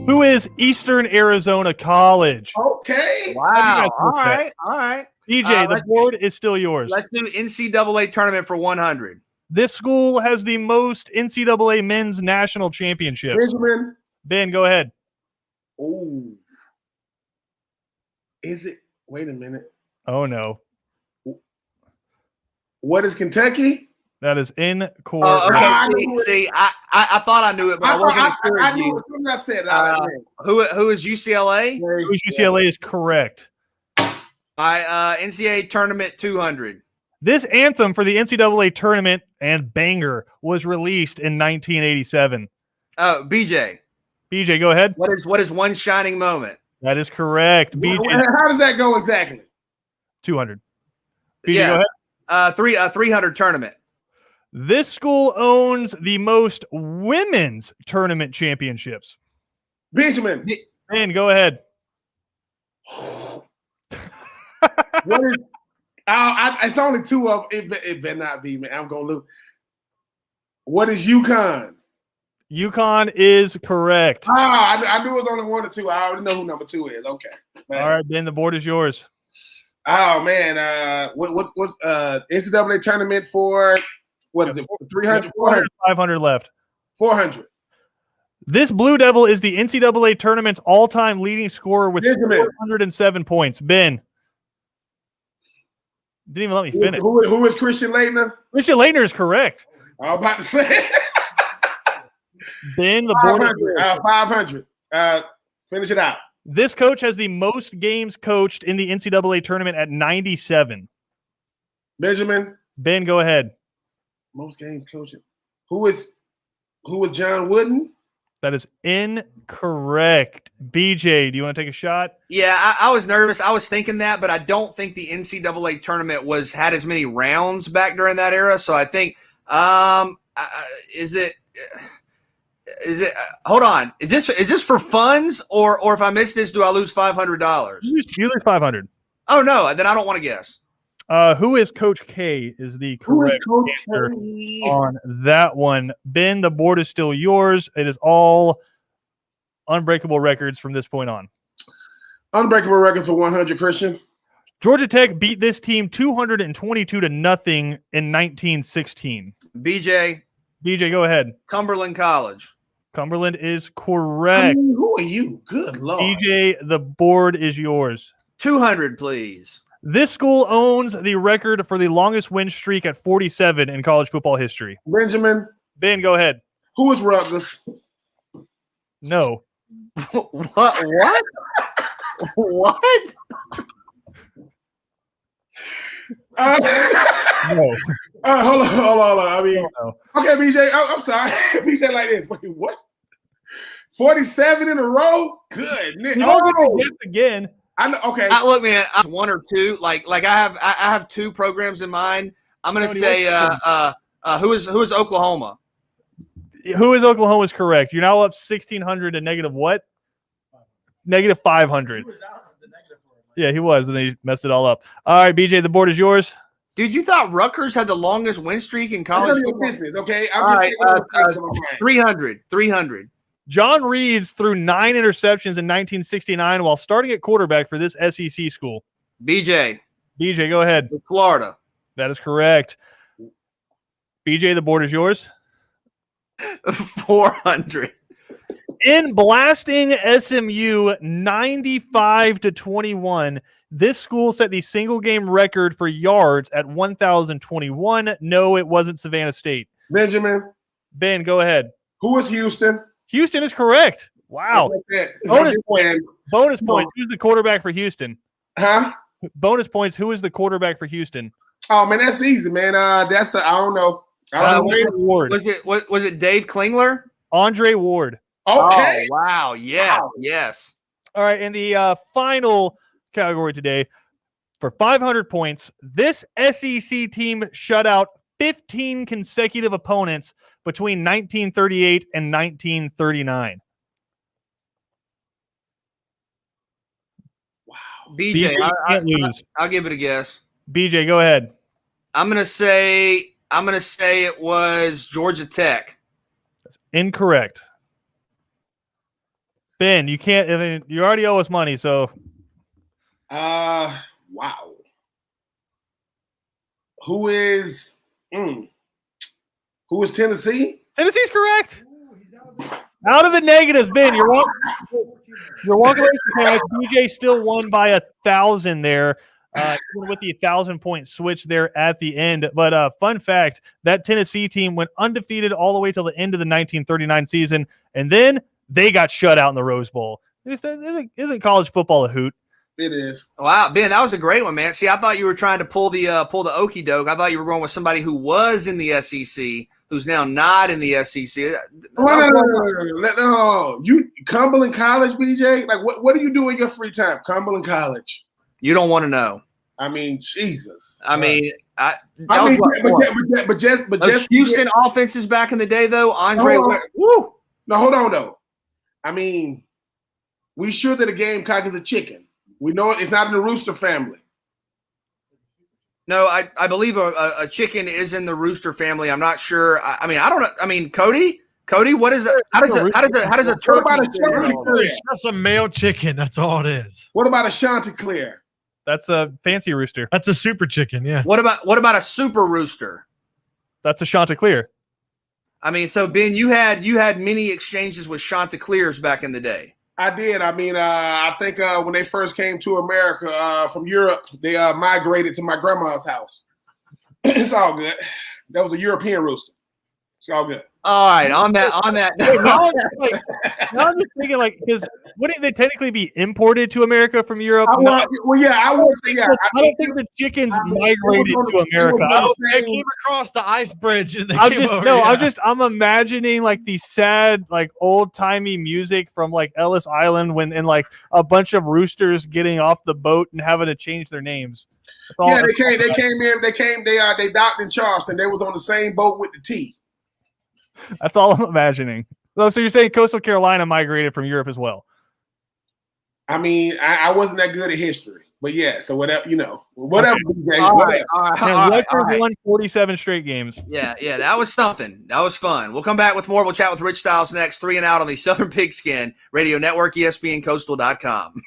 Who is Eastern Arizona College? Okay. Wow. All look at right. All right. DJ, the let's- board is still yours. Let's do NCAA tournament for 100. This school has the most NCAA men's national championships. Benjamin. Ben, go ahead. Oh. Is it? Wait a minute. Oh, no. What is Kentucky? That is incorrect. Oh, okay. I knew it. See, I thought I knew it, but I wasn't as sure I as knew you. it. Something I said. Who is UCLA? Who's UCLA is correct. NCAA tournament 200. This anthem for the NCAA tournament and banger was released in 1987. BJ, BJ, go ahead. what is one shining moment? That is correct. BJ, How does that go exactly? 200. BJ, Yeah. go ahead. 300 tournament. This school owns the most women's tournament championships. Benjamin. Ben, go ahead. What is? It's only two of it. Better not be, man. I'm gonna lose. What is UConn? UConn is correct. I knew it was only one or two. I already know who number 2 is. Okay. Man. All right, Ben, the board is yours. Oh man. What's NCAA tournament for? What is it? 300, 400, 500 left. 400. This Blue Devil is the NCAA tournament's all-time leading scorer with Benjamin. 407 points. Ben. Didn't even let me finish. Who is Christian Laettner? Christian Laettner is correct. I was about to say Ben, the board is 500. 500. Finish it out. This coach has the most games coached in the NCAA tournament at 97. Benjamin. Ben, go ahead. Most games coaching. Who is John Wooden? That is incorrect. BJ, do you want to take a shot? Yeah, I was nervous. I was thinking that, but I don't think the NCAA tournament had as many rounds back during that era. So I think, is it? Hold on. Is this for funds or if I miss this, do I lose $500? You lose 500. Oh no, then I don't want to guess. Who is Coach K is the Who is correct Coach answer K? on that one. Ben, the board is still yours. It is all unbreakable records from this point on. Unbreakable records for 100, Christian. Georgia Tech beat this team 222 to nothing in 1916. BJ, BJ, go ahead. Cumberland College. Cumberland is I correct. mean, who are you? Good Lord. BJ, the board is yours. 200, please. This school owns the record for the longest win streak at 47 in college football history. Benjamin. Ben, go ahead. Who is Rutgers? No. What? What? No. Hold on. I mean, No. okay, BJ. I'm sorry. BJ like this. Wait, what? 47 in a row? Good. You don't get to guess again. I know. Okay. Look, man, I have one or two. Like I have two programs in mind. I'm gonna Tony, say who is Oklahoma? Who is Oklahoma's correct? You're now up 1,600 to negative what? Negative 500. Yeah, he was, and they messed it all up. All right, BJ, the board is yours. Dude, you thought Rutgers had the longest win streak in None college of your football? business. Okay. I'm All just right, saying what things in my mind. 300. John Reeves threw 9 interceptions in 1969 while starting at quarterback for this SEC school. BJ, BJ, go ahead. Florida. That is correct. BJ, the board is yours. 400. In blasting SMU 95 to 21, this school set the single game record for yards at 1,021. No, it wasn't Savannah State. Benjamin, Ben, go ahead. who was Houston? Houston is correct. Wow. Bonus points. Bonus points. Who's the quarterback for Houston? Huh? Bonus points. Who is the quarterback for Houston? Oh man, that's easy, man. I don't know. I don't know. Andre Ward. Was it Dave Klingler? Andre Ward. Okay. Oh, wow. Yes. Wow. Yes. All right, and the final category today for 500 points, this SEC team shut out 15 consecutive opponents between 1938 and 1939. BJ, can't lose. I'll give it a guess. BJ, go ahead. I'm gonna say it was Georgia Tech. Incorrect. Ben, you can't. I mean, you already owe us money, so Wow. Who is Tennessee? Tennessee's correct. Out of the negatives, Ben. You're walking away from cash. BJ still won by 1,000 there, even with the 1,000-point switch there at the end. But fun fact: that Tennessee team went undefeated all the way till the end of the 1939 season, and then they got shut out in the Rose Bowl. Isn't college football a hoot? It is. Wow, Ben, that was a great one, man. See, I thought you were trying to pull the okey doke. I thought you were going with somebody who was in the SEC, who's now not in the SEC. No. You Cumberland College, BJ? Like what do you do in your free time? Cumberland College. You don't want to know. I mean, Jesus. I mean, but those Houston offenses back in the day, though, Andre. Woo. No, hold on though. I mean, we sure that a gamecock is a chicken. We know it's not in the rooster family. No, I believe a chicken is in the rooster family. I'm not sure. I mean, I don't know. I mean, Cody, what is it? How does a turkey? What about a Chanticleer? It's just a male chicken. That's all it is. What about a Chanticleer? That's a fancy rooster. That's a super chicken. Yeah. What about a super rooster? That's a Chanticleer. I mean, so Ben, you had many exchanges with Chanticleers back in the day. I did. I mean, I think when they first came to America from Europe, they migrated to my grandma's house. It's all good. That was a European rooster. It's all good. All right, on that. Now I'm just thinking, because wouldn't they technically be imported to America from Europe? I would say yeah. I don't think the chickens migrated to America. They came across the ice bridge and they came over. I'm imagining the sad, old timey music from Ellis Island and a bunch of roosters getting off the boat and having to change their names. They docked in Charleston. They was on the same boat with the T. That's all I'm imagining. So you're saying Coastal Carolina migrated from Europe as well? I mean, I wasn't that good at history, but yeah. So whatever, whatever. Okay. All right. Rutgers won 47 straight games. Yeah, that was something. That was fun. We'll come back with more. We'll chat with Rich Styles next. 3 and Out on the Southern Pigskin Radio Network, ESPNCoastal.com.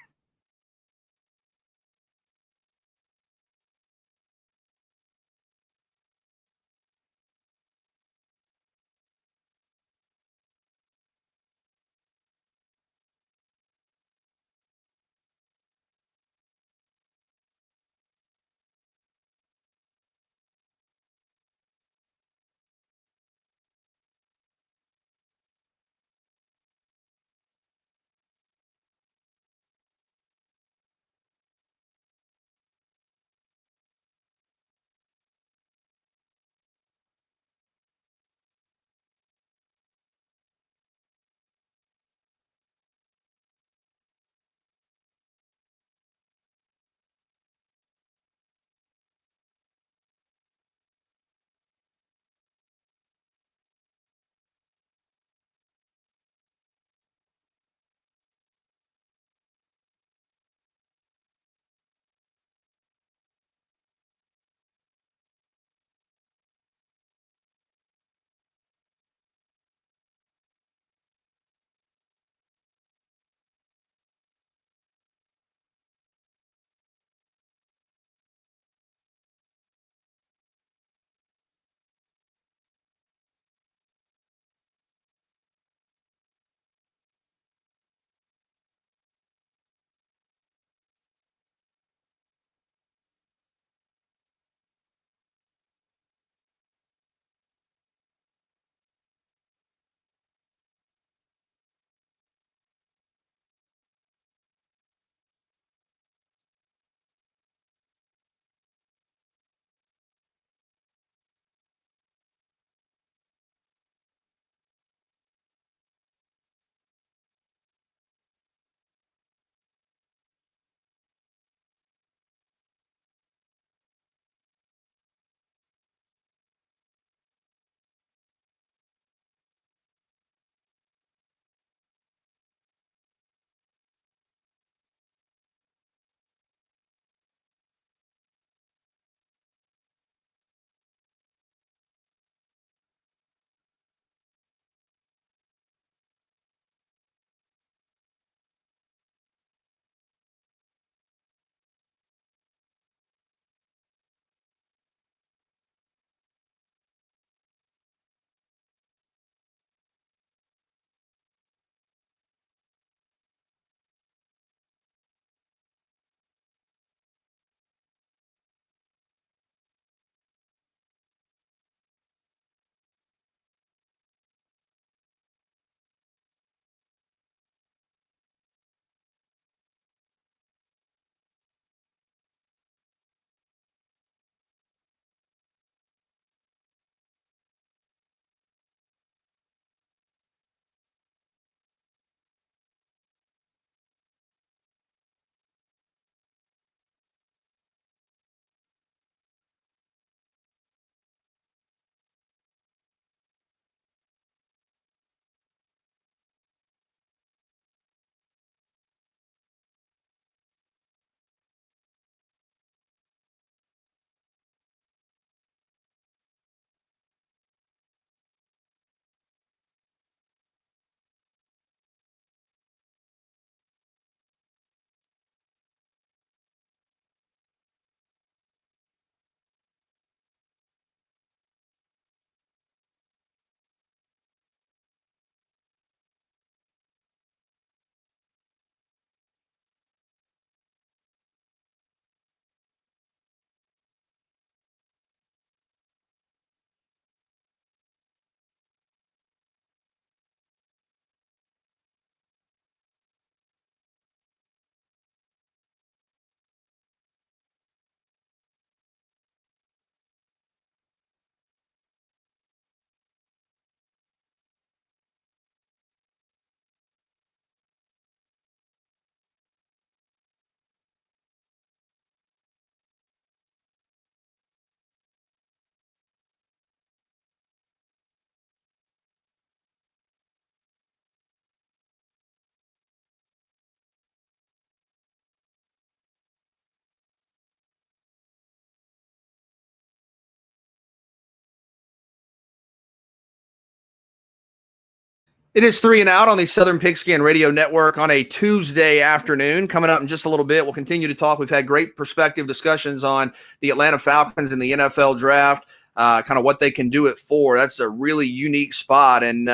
It is 3 and Out on the Southern Pigskin Radio Network on a Tuesday afternoon. Coming up in just a little bit, we'll continue to talk. We've had great perspective discussions on the Atlanta Falcons and the NFL draft, kind of what they can do it for. That's a really unique spot. And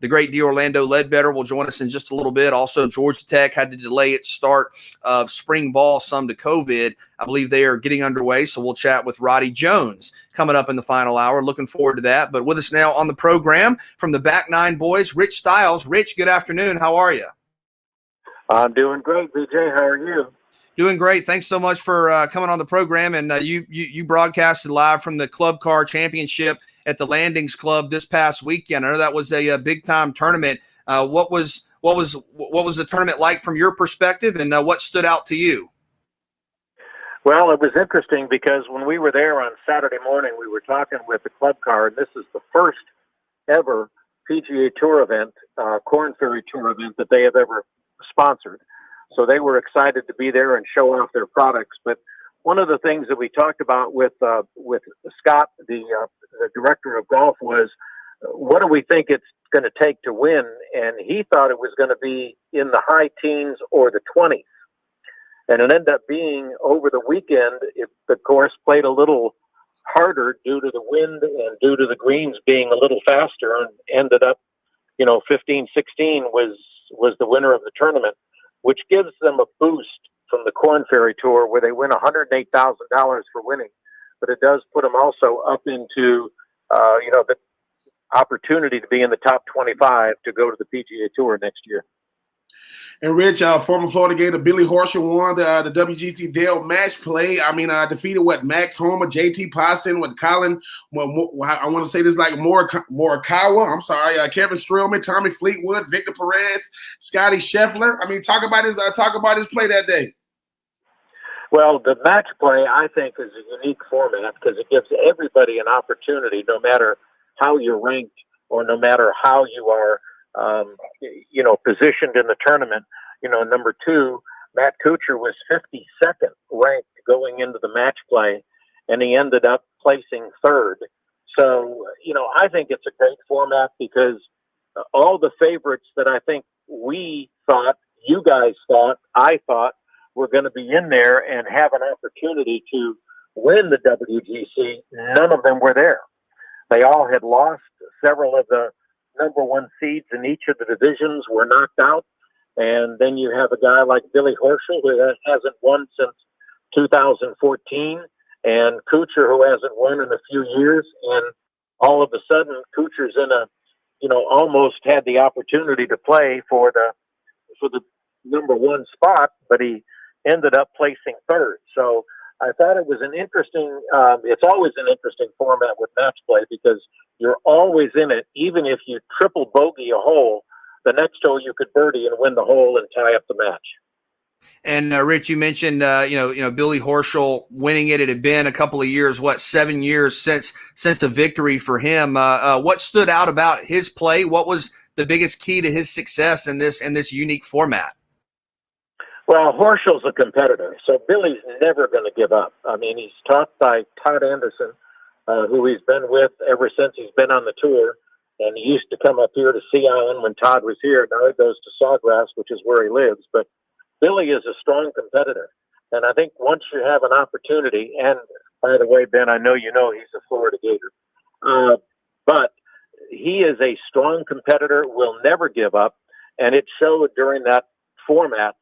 the great Orlando Ledbetter will join us in just a little bit. Also, Georgia Tech had to delay its start of spring ball some to COVID. I believe they are getting underway, so we'll chat with Roddy Jones coming up in the final hour. Looking forward to that. But with us now on the program from the Back Nine Boys, Rich Stiles. Rich, good afternoon. How are you? I'm doing great, BJ. How are you? Doing great. Thanks so much for coming on the program. And you broadcasted live from the Club Car Championship at the Landings Club this past weekend. I know that was a big time tournament. What was the tournament like from your perspective, and what stood out to you? Well, it was interesting because when we were there on Saturday morning, we were talking with the Club Car, and this is the first ever PGA Tour event, Corn Ferry Tour event that they have ever sponsored. So they were excited to be there and show off their products. But one of the things that we talked about with Scott, the director of golf, was what do we think it's going to take to win? And he thought it was going to be in the high teens or the 20s. And it ended up being over the weekend, the course played a little harder due to the wind and due to the greens being a little faster, and ended up, 15-16 was the winner of the tournament, which gives them a boost from the Corn Ferry Tour, where they win $108,000 for winning. But it does put them also up into, the opportunity to be in the top 25 to go to the PGA Tour next year. And Rich, former Florida Gator Billy Horschel won the WGC Dale match play. I mean, defeated Max Homa, JT Poston, Colin. I want to say this like Morikawa. I'm sorry, Kevin Streelman, Tommy Fleetwood, Victor Perez, Scotty Scheffler. I mean, talk about his play that day. Well, the match play, I think, is a unique format because it gives everybody an opportunity, no matter how you're ranked or no matter how you are, positioned in the tournament. Number 2, Matt Kuchar was 52nd ranked going into the match play, and he ended up placing 3rd. So, I think it's a great format because all the favorites that I think we thought, you guys thought, I thought were going to be in there and have an opportunity to win the WGC, none of them were there. They all had lost. Several of the number 1 seeds in each of the divisions were knocked out. And then you have a guy like Billy Horschel, who hasn't won since 2014, and Kuchar, who hasn't won in a few years. And all of a sudden, Kuchar's almost had the opportunity to play for the number 1 spot, but he ended up placing 3rd. So I thought it was an interesting, it's always an interesting format with match play because you're always in it. Even if you triple bogey a hole, the next hole you could birdie and win the hole and tie up the match. And Rich, you mentioned, Billy Horschel winning it. It had been a couple of years, 7 years since the victory for him. What stood out about his play? What was the biggest key to his success in this unique format? Well, Horschel's a competitor, so Billy's never going to give up. I mean, he's taught by Todd Anderson, who he's been with ever since he's been on the tour. And he used to come up here to Sea Island when Todd was here. Now he goes to Sawgrass, which is where he lives. But Billy is a strong competitor. And I think once you have an opportunity, and by the way, Ben, I know he's a Florida Gator. But he is a strong competitor, will never give up. And it showed during that format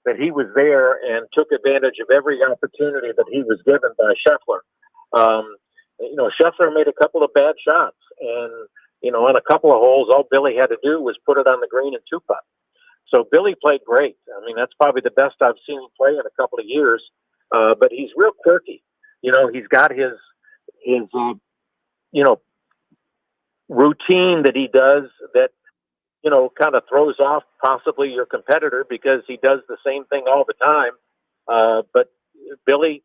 that he was there and took advantage of every opportunity that he was given by Scheffler. Scheffler made a couple of bad shots, and on a couple of holes, all Billy had to do was put it on the green and 2-putt. So Billy played great. I mean, that's probably the best I've seen him play in a couple of years. But he's real quirky. He's got his routine that he does that kind of throws off possibly your competitor because he does the same thing all the time. But Billy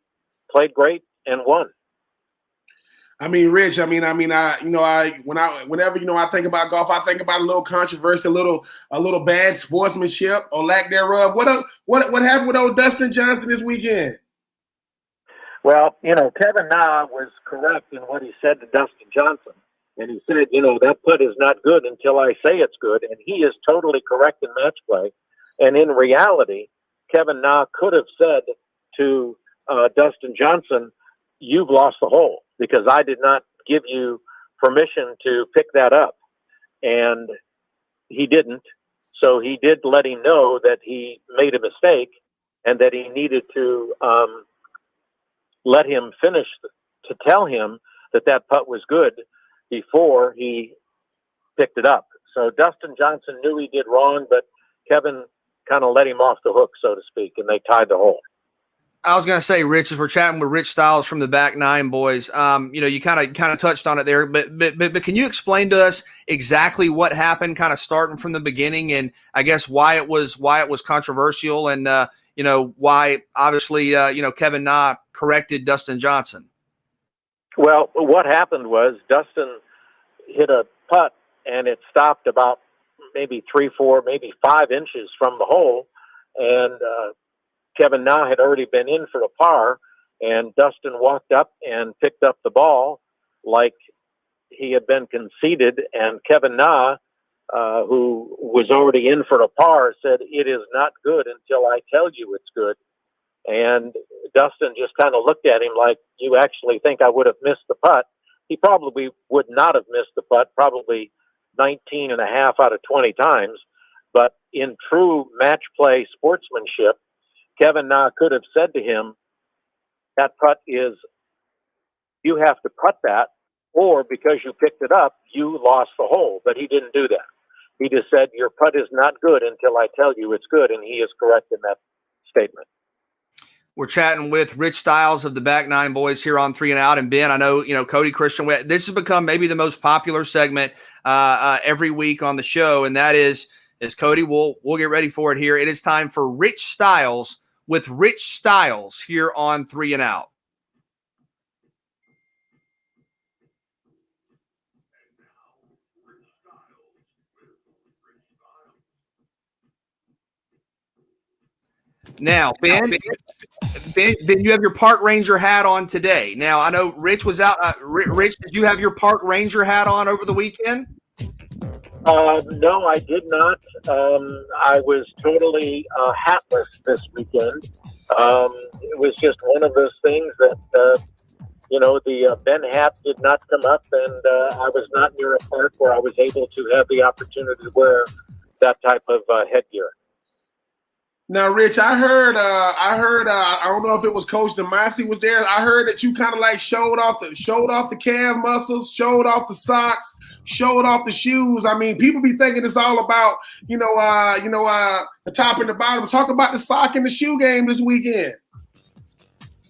played great and won. I mean, Rich. Whenever I think about golf, I think about a little controversy, a little bad sportsmanship or lack thereof. What happened with old Dustin Johnson this weekend? Well, Kevin Na was correct in what he said to Dustin Johnson. And he said, that putt is not good until I say it's good. And he is totally correct in match play. And in reality, Kevin Na could have said to Dustin Johnson, you've lost the hole because I did not give you permission to pick that up. And he didn't. So he did let him know that he made a mistake and that he needed to let him finish, to tell him that putt was good before he picked it up. So Dustin Johnson knew he did wrong, but Kevin kind of let him off the hook, so to speak, and they tied the hole. I was going to say, Rich, as we're chatting with Rich Styles from the Back Nine Boys, you kind of touched on it there, but can you explain to us exactly what happened, kind of starting from the beginning, and I guess why it was controversial, and why obviously Kevin Na corrected Dustin Johnson? Well, what happened was Dustin hit a putt and it stopped about maybe 3, 4, maybe 5 inches from the hole, and Kevin Na had already been in for a par, and Dustin walked up and picked up the ball like he had been conceded, and Kevin Na, who was already in for a par, said, it is not good until I tell you it's good. And Dustin just kind of looked at him like, you actually think I would have missed the putt? He probably would not have missed the putt, probably 19 and a half out of 20 times. But in true match play sportsmanship, Kevin Na could have said to him, that putt is, you have to putt that, or because you picked it up, you lost the hole. But he didn't do that. He just said, your putt is not good until I tell you it's good. And he is correct in that statement. We're chatting with Rich Styles of the Back Nine Boys here on 3 and Out. And Ben, I know, Cody Christian, this has become maybe the most popular segment every week on the show. And that is Cody, we'll get ready for it here. It is time for Rich Styles with Rich Styles here on 3 and Out. Now, Ben, you have your park ranger hat on today. Now, I know Rich was out. Rich, did you have your park ranger hat on over the weekend? No, I did not. I was totally hatless this weekend. It was just one of those things that, the Ben hat did not come up, and I was not near a park where I was able to have the opportunity to wear that type of headgear. Now, Rich, I heard, I don't know if it was Coach DeMasi was there. I heard that you kind of like showed off the calf muscles, showed off the socks, showed off the shoes. I mean, people be thinking it's all about, the top and the bottom. Talk about the sock and the shoe game this weekend.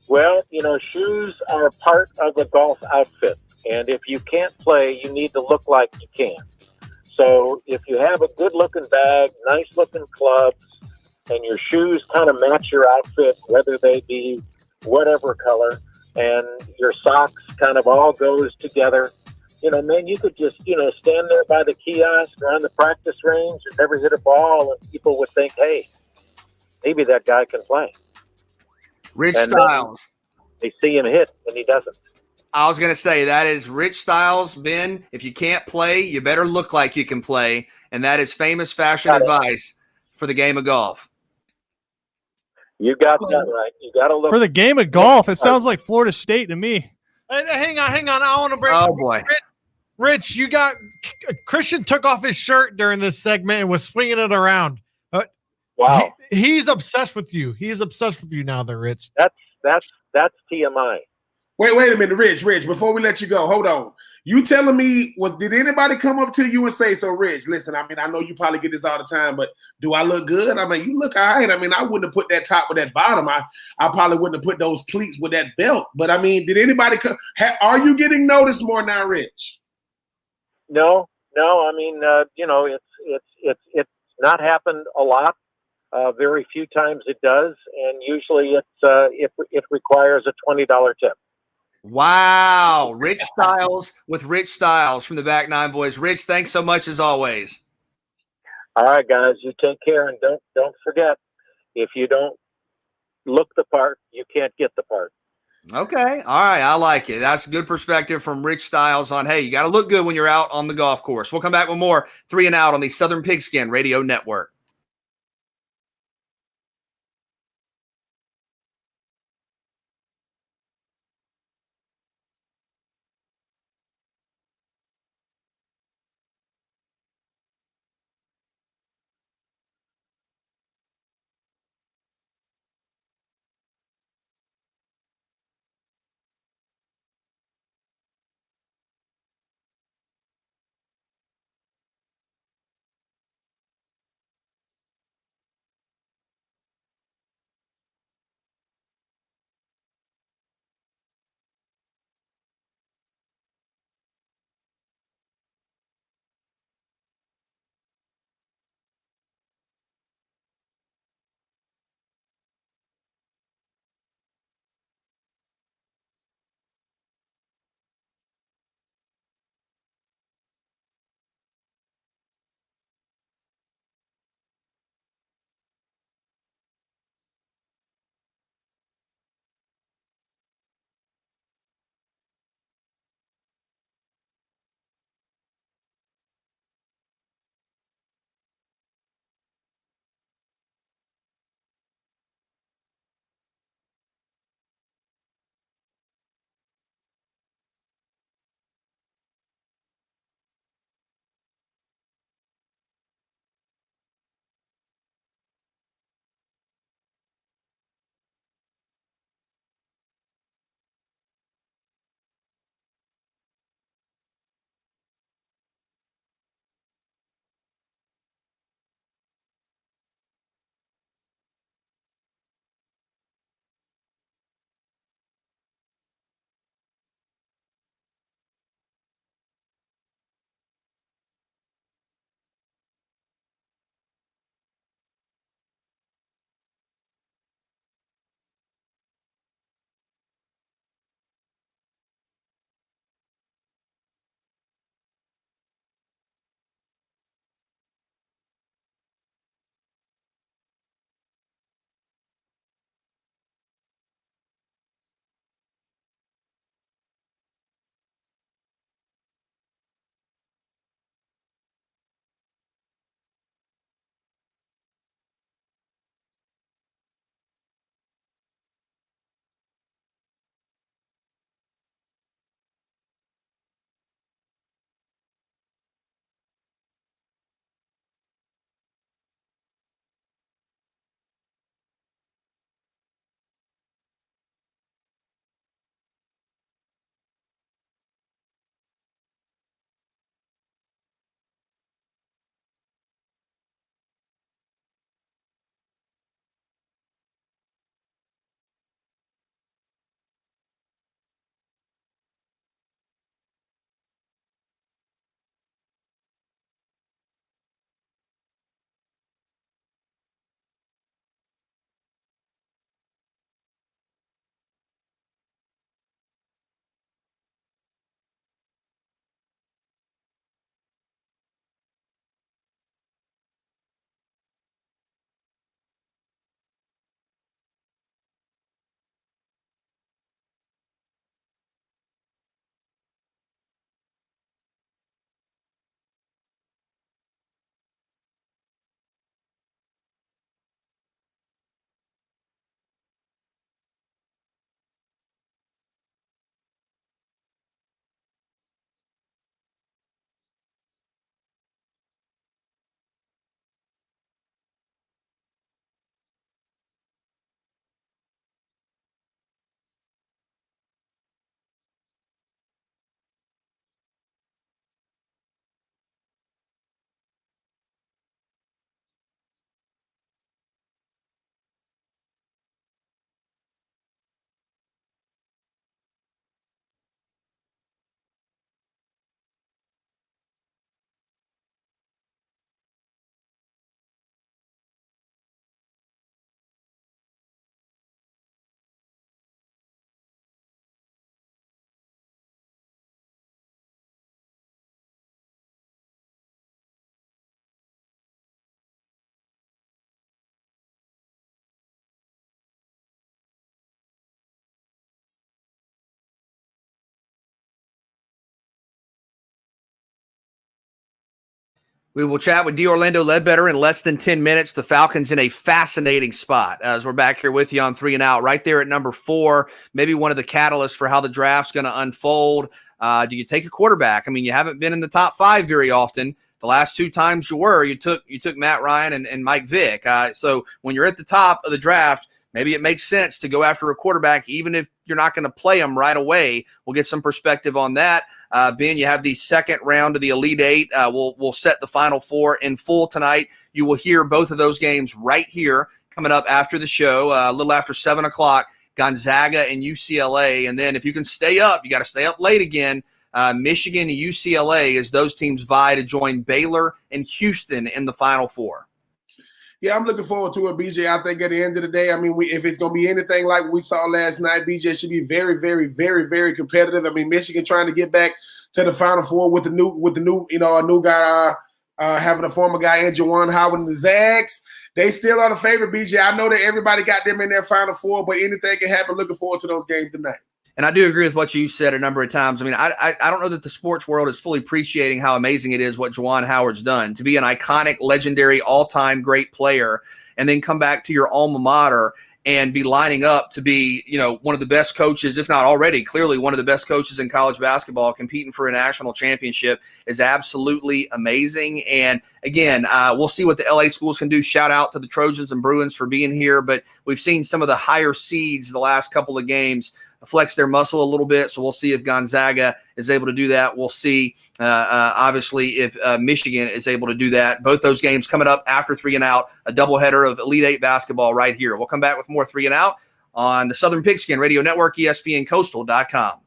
Well, shoes are part of the golf outfit. And if you can't play, you need to look like you can. So if you have a good looking bag, nice looking clubs, and your shoes kind of match your outfit, whether they be whatever color, and your socks kind of all goes together, man, you could just, stand there by the kiosk or on the practice range and never hit a ball, and people would think, hey, maybe that guy can play. Rich and Styles. They see him hit, and he doesn't. I was going to say, that is Rich Styles. Ben, if you can't play, you better look like you can play, and that is famous fashion advice for the game of golf. You got that right. You got to look for the game of golf. It sounds like Florida State to me. Hang on. I want to break. Oh boy, Rich, you got Christian took off his shirt during this segment and was swinging it around. Wow, he's obsessed with you. He's obsessed with you now, there, Rich. That's TMI. Wait a minute, Rich. Before we let you go, hold on. You telling me, did anybody come up to you and say, so Rich, listen, I mean, I know you probably get this all the time, but do I look good? I mean, you look all right. I mean, I wouldn't have put that top with that bottom. I probably wouldn't have put those pleats with that belt. But I mean, did anybody come? Are you getting noticed more now, Rich? No. I mean, it's not happened a lot. Very few times it does. And usually it requires a $20 tip. Wow. Rich Styles with Rich Styles from the Back Nine Boys. Rich, thanks so much as always. All right, guys, you take care, and don't forget, if you don't look the part, you can't get the part. Okay. All right. I like it. That's a good perspective from Rich Styles on, hey, you got to look good when you're out on the golf course. We'll come back with more 3 and Out on the Southern Pigskin Radio Network. We will chat with D. Orlando Ledbetter in less than 10 minutes. The Falcons in a fascinating spot as we're back here with you on 3 and Out, right there at number 4. Maybe one of the catalysts for how the draft's going to unfold. Do you take a quarterback? I mean, you haven't been in the top 5 very often. The last 2 times you took Matt Ryan and Mike Vick. So when you're at the top of the draft, maybe it makes sense to go after a quarterback, even if you're not going to play them right away. We'll get some perspective on that. Ben, you have the second round of the Elite Eight. We'll set the Final Four in full tonight. You will hear both of those games right here coming up after the show, a little after 7 o'clock, Gonzaga and UCLA. And then if you can stay up, you got to stay up late again. Michigan and UCLA as those teams vie to join Baylor and Houston in the Final Four. Yeah, I'm looking forward to it, BJ. I think at the end of the day, I mean, if it's going to be anything like we saw last night, BJ should be very, very, very, very competitive. I mean, Michigan trying to get back to the Final Four with the new, a new guy having a former guy in Juwan Howard and the Zags. They still are the favorite, BJ. I know that everybody got them in their Final Four, but anything can happen. Looking forward to those games tonight. And I do agree with what you said a number of times. I mean, I don't know that the sports world is fully appreciating how amazing it is what Juwan Howard's done to be an iconic, legendary, all-time great player, and then come back to your alma mater and be lining up to be, one of the best coaches, if not already, clearly one of the best coaches in college basketball, competing for a national championship is absolutely amazing. And again, we'll see what the LA schools can do. Shout out to the Trojans and Bruins for being here, but we've seen some of the higher seeds the last couple of games flex their muscle a little bit. So we'll see if Gonzaga is able to do that. We'll see, obviously, if Michigan is able to do that. Both those games coming up after 3 and Out, a doubleheader of Elite Eight basketball right here. We'll come back with more 3 and Out on the Southern Pigskin Radio Network, ESPNCoastal.com.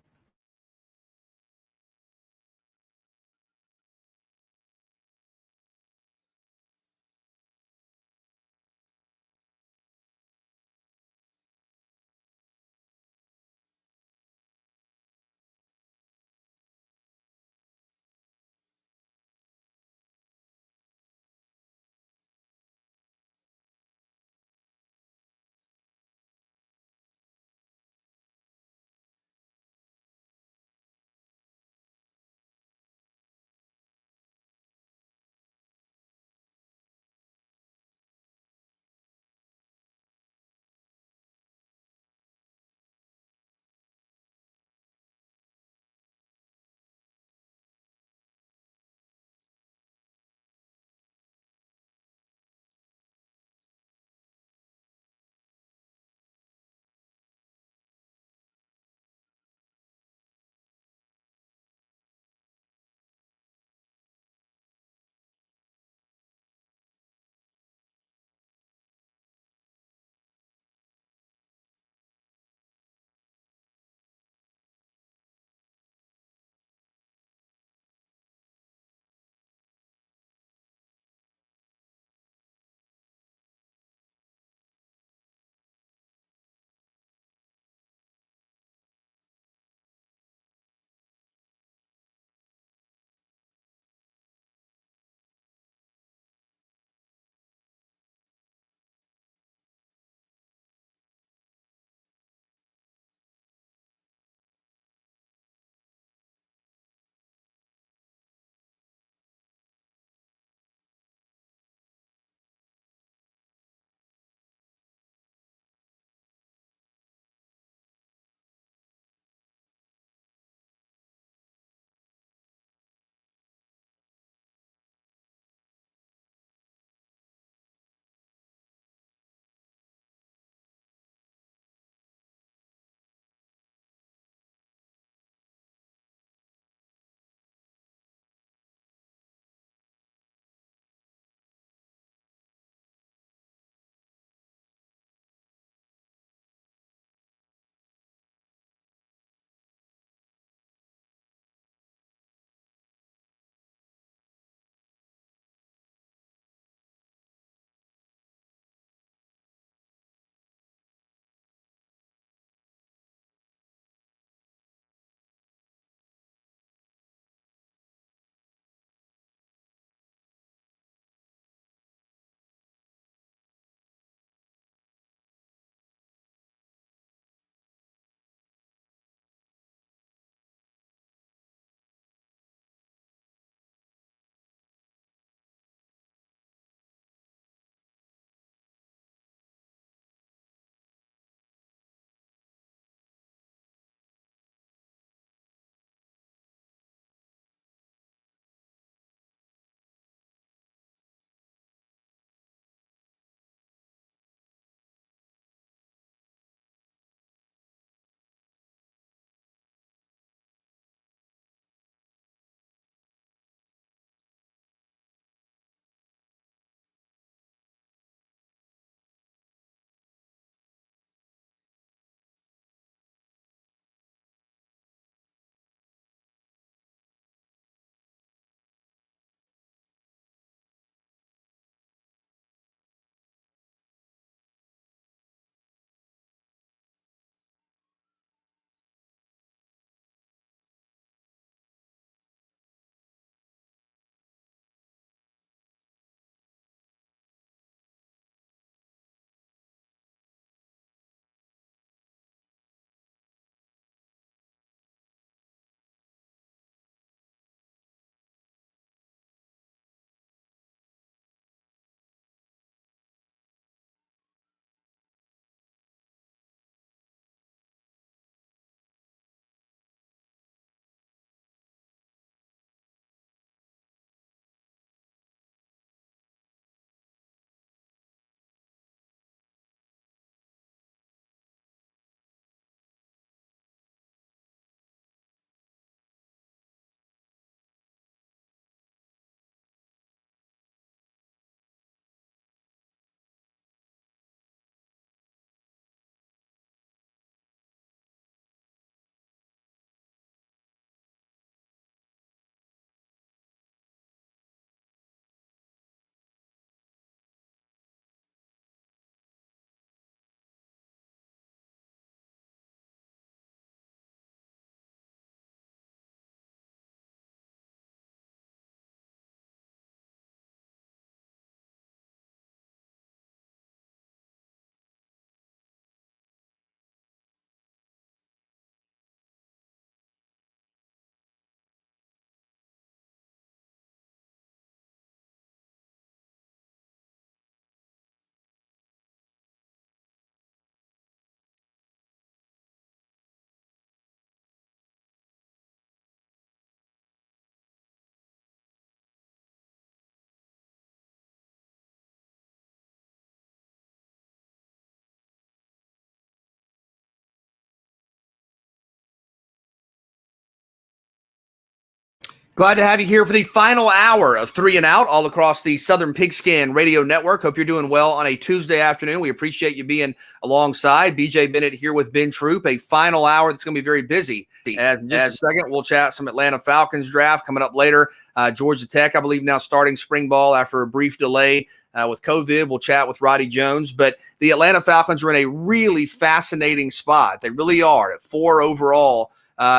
Glad to have you here for the final hour of 3 and Out all across the Southern Pigskin Radio Network. Hope you're doing well on a Tuesday afternoon. We appreciate you being alongside. BJ Bennett here with Ben Troop, a final hour that's going to be very busy. And in just a second, we'll chat some Atlanta Falcons draft coming up later. Georgia Tech, I believe, now starting spring ball after a brief delay with COVID. We'll chat with Roddy Jones. But the Atlanta Falcons are in a really fascinating spot. They really are at 4 overall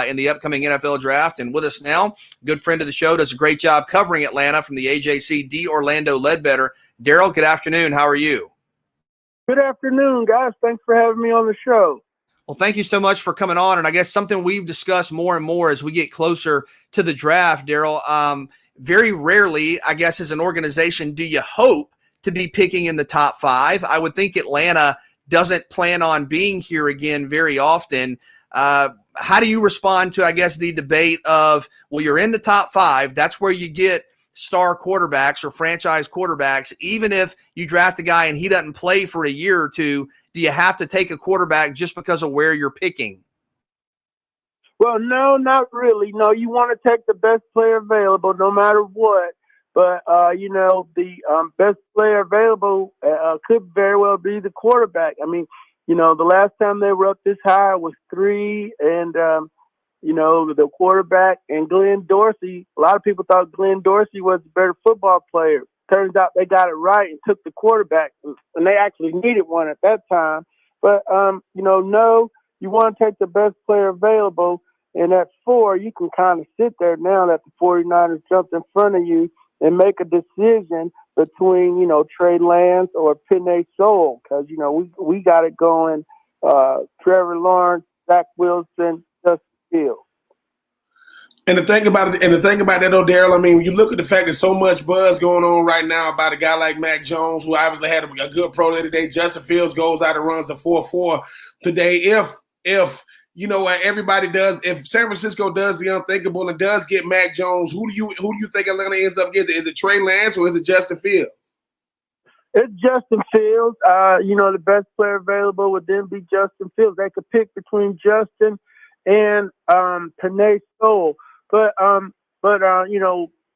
in the upcoming NFL draft. And with us now, good friend of the show, does a great job covering Atlanta from the AJC, D. Orlando Ledbetter. Daryl, good afternoon. How are you? Good afternoon, guys. Thanks for having me on the show. Well, thank you so much for coming on. And I guess something we've discussed more and more as we get closer to the draft, Daryl, very rarely, I guess, as an organization, do you hope to be picking in the top 5? I would think Atlanta doesn't plan on being here again very often. How do you respond to, I guess, the debate of, well, you're in the top 5. That's where you get star quarterbacks or franchise quarterbacks. Even if you draft a guy and he doesn't play for a year or two, do you have to take a quarterback just because of where you're picking? Well, no, not really. No, you want to take the best player available no matter what. But, the best player available could very well be the quarterback. I mean, the last time they were up this high was 3, and, the quarterback and Glenn Dorsey, a lot of people thought Glenn Dorsey was a better football player. Turns out they got it right and took the quarterback, and they actually needed one at that time. But, no, you want to take the best player available, and at 4, you can kind of sit there now that the 49ers jumped in front of you and make a decision between, Trey Lance or Penei Sewell, because, we got it going, Trevor Lawrence, Zach Wilson, Justin Fields. And the thing about that, though, Daryl, I mean, when you look at the fact there's so much buzz going on right now about a guy like Mac Jones, who obviously had a good pro day today. Justin Fields goes out and runs a 4.4 today. If everybody does, if San Francisco does the unthinkable and does get Mac Jones, who do you think Atlanta ends up getting? Is it Trey Lance or is it Justin Fields? It's Justin Fields. The best player available would then be Justin Fields. They could pick between Justin and Penei Sewell. But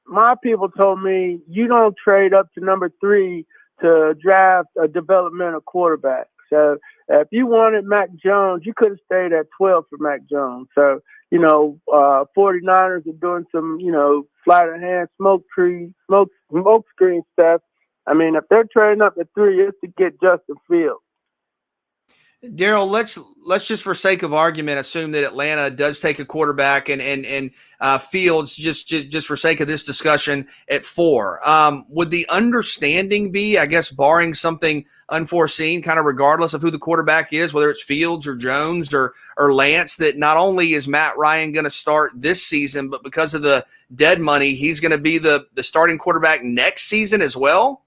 my people told me you don't trade up to number 3 to draft a developmental quarterback. So if you wanted Mac Jones, you could have stayed at 12 for Mac Jones. So, 49ers are doing some, sleight of hand, smoke screen stuff. I mean, if they're trading up at 3, it's to get Justin Fields. Daryl, let's just for sake of argument assume that Atlanta does take a quarterback and Fields just for sake of this discussion at 4. Would the understanding be, I guess, barring something unforeseen, kind of regardless of who the quarterback is, whether it's Fields or Jones or Lance, that not only is Matt Ryan going to start this season, but because of the dead money, he's going to be the starting quarterback next season as well?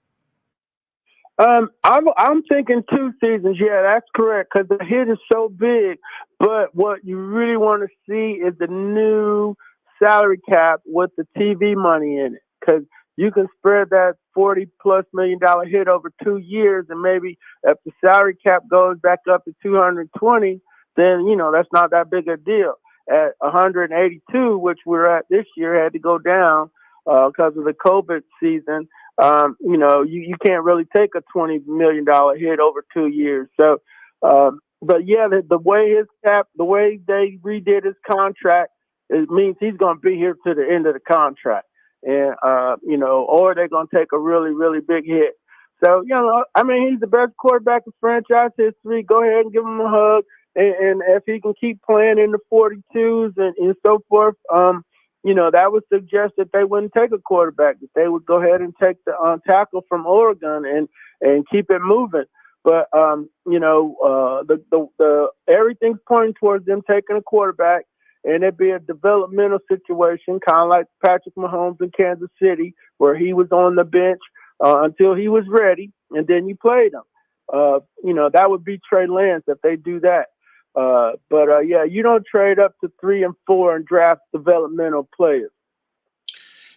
I'm thinking 2 seasons. Yeah, that's correct, because the hit is so big. But what you really want to see is the new salary cap with the TV money in it, because you can spread that $40+ million hit over 2 years, and maybe if the salary cap goes back up to 220, then that's not that big a deal. At 182, which we're at this year, had to go down because of the COVID season. You can't really take a $20 million hit over 2 years. So, but yeah, the way they redid his contract, it means he's going to be here to the end of the contract, and or they're going to take a really, really big hit. So, he's the best quarterback in franchise history. Go ahead and give him a hug, and if he can keep playing in the 42s and so forth, that would suggest that they wouldn't take a quarterback, that they would go ahead and take the tackle from Oregon and keep it moving. But, the everything's pointing towards them taking a quarterback, and it'd be a developmental situation, kind of like Patrick Mahomes in Kansas City, where he was on the bench until he was ready, and then you played him. That would be Trey Lance if they do that. You don't trade up to 3 and 4 and draft developmental players.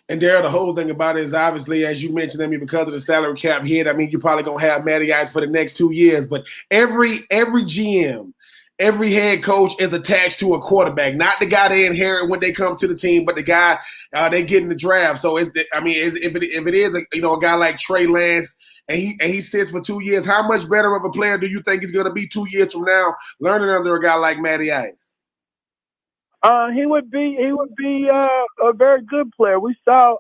And Daryl, the whole thing about it is obviously, as you mentioned, because of the salary cap hit, you're probably going to have Matty Ice for the next 2 years. But every GM, every head coach is attached to a quarterback, not the guy they inherit when they come to the team, but the guy they get in the draft. So if it is a guy like Trey Lance and he sits for 2 years, how much better of a player do you think he's going to be 2 years from now, learning under a guy like Matty Ice? He would be a very good player. We saw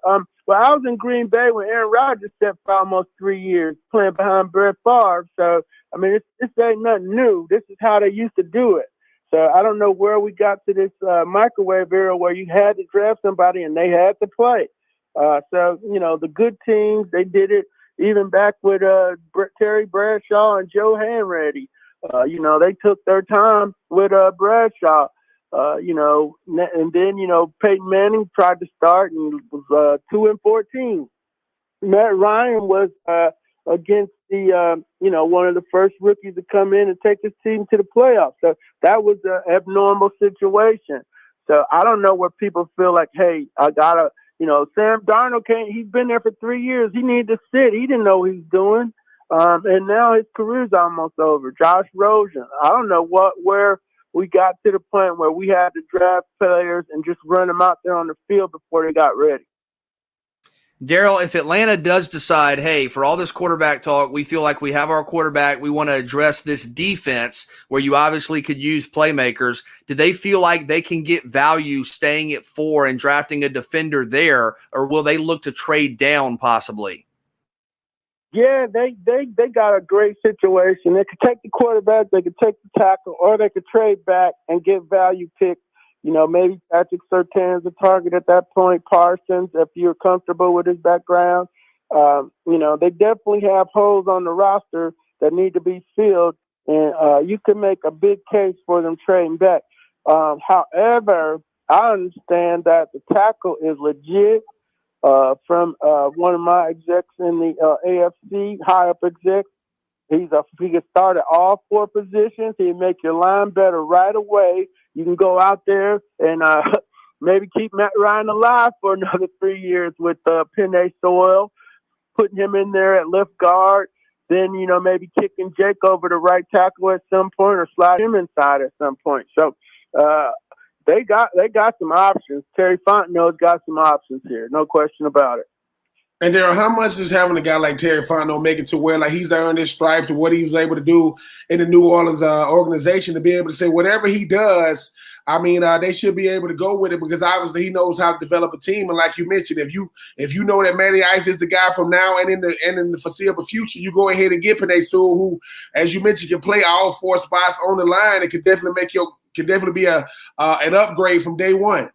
well, I was in Green Bay when Aaron Rodgers sat for almost 3 years playing behind Brett Favre. So I mean, this ain't nothing new. This is how they used to do it. So I don't know where we got to this microwave era where you had to draft somebody and they had to play. So the good teams, they did it even back with Terry Bradshaw and Joe Hanratty. They took their time with Bradshaw. And then Peyton Manning tried to start and was 2-14. Matt Ryan was against the one of the first rookies to come in and take his team to the playoffs. So that was an abnormal situation. So I don't know where people feel like, hey, I gotta, Sam Darnold can't. He's been there for 3 years. He needed to sit. He didn't know what he's doing, and now his career's almost over. Josh Rosen. I don't know where we got to the point where we had to draft players and just run them out there on the field before they got ready. Daryl, if Atlanta does decide, hey, for all this quarterback talk, we feel like we have our quarterback, we want to address this defense where you obviously could use playmakers, do they feel like they can get value staying at 4 and drafting a defender there, or will they look to trade down possibly? Yeah, they got a great situation. They could take the quarterback, they could take the tackle, or they could trade back and get value picks. Maybe Patrick Surtain's a target at that point, Parsons, if you're comfortable with his background. They definitely have holes on the roster that need to be filled, and you can make a big case for them trading back. However, I understand that the tackle is legit from one of my execs in the AFC, high-up exec. He can start at all 4 positions. He'll make your line better right away. You can go out there and maybe keep Matt Ryan alive for another 3 years with Penei Sewell, putting him in there at left guard. Then, maybe kicking Jake over to right tackle at some point or slide him inside at some point. So they got some options. Terry Fontenot's got some options here. No question about it. And Daryl, how much is having a guy like Terry Fontenot make it to where like he's earned his stripes and what he was able to do in the New Orleans organization to be able to say whatever he does, they should be able to go with it because obviously he knows how to develop a team. And like you mentioned, if you know that Matty Ice is the guy from now and in the foreseeable future, you go ahead and get Penei Sewell, who, as you mentioned, can play all 4 spots on the line. It could definitely be an upgrade from day one.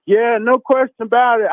Yeah, no question about it.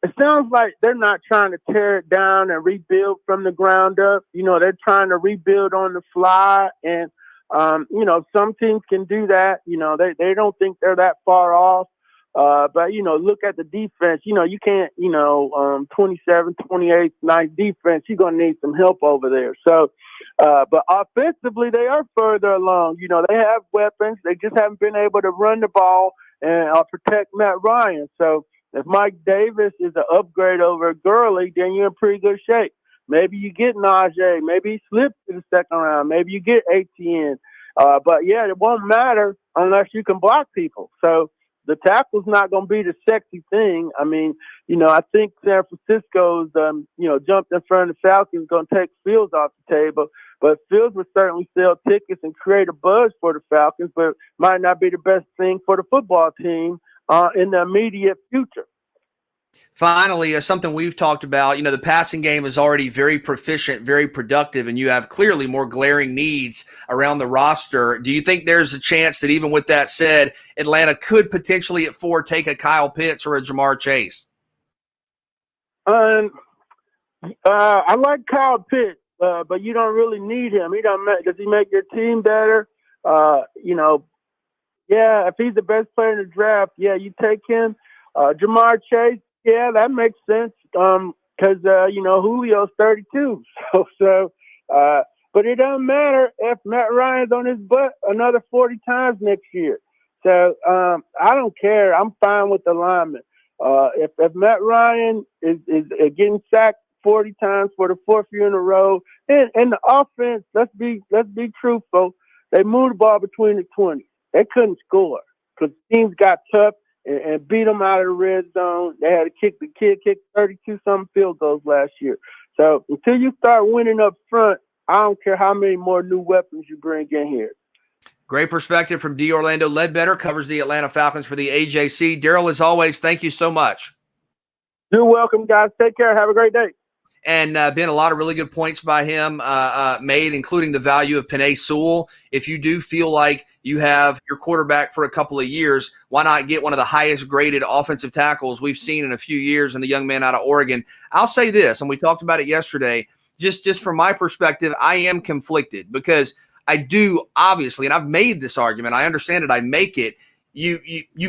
It sounds like they're not trying to tear it down and rebuild from the ground up. They're trying to rebuild on the fly. And, some teams can do that. They don't think they're that far off. But, look at the defense. You can't, 27, 28, nice defense. You're going to need some help over there. So, but offensively, they are further along. They have weapons. They just haven't been able to run the ball and protect Matt Ryan. So if Mike Davis is an upgrade over Gurley, then you're in pretty good shape. Maybe you get Najee. Maybe he slips to the second round. Maybe you get ATN. But, yeah, it won't matter unless you can block people. So the tackle's not going to be the sexy thing. I think San Francisco's, jumped in front of the Falcons going to take Fields off the table. But Fields would certainly sell tickets and create a buzz for the Falcons, but might not be the best thing for the football team in the immediate future. Finally, something we've talked about, the passing game is already very proficient, very productive, and you have clearly more glaring needs around the roster. Do you think there's a chance that even with that said, Atlanta could potentially at 4 take a Kyle Pitts or a Jamar Chase? I like Kyle Pitts. But you don't really need him. Does he make your team better? Yeah, if he's the best player in the draft, yeah, you take him. Jamar Chase, yeah, that makes sense because, Julio's 32. But it doesn't matter if Matt Ryan's on his butt another 40 times next year. So I don't care. I'm fine with the lineman. If Matt Ryan is getting sacked 40 times for the 4th year in a row. And the offense, let's be truthful. They moved the ball between the 20. They couldn't score because teams got tough and beat them out of the red zone. They had to kick 32-something field goals last year. So until you start winning up front, I don't care how many more new weapons you bring in here. Great perspective from D. Orlando Ledbetter, covers the Atlanta Falcons for the AJC. Daryl, as always, thank you so much. You're welcome, guys. Take care. Have a great day. And been a lot of really good points by him made, including the value of Penei Sewell. If you do feel like you have your quarterback for a couple of years, why not get one of the highest graded offensive tackles we've seen in a few years in the young man out of Oregon? I'll say this, and we talked about it yesterday, just from my perspective, I am conflicted because I do, obviously, and I've made this argument, I understand it, I make it, you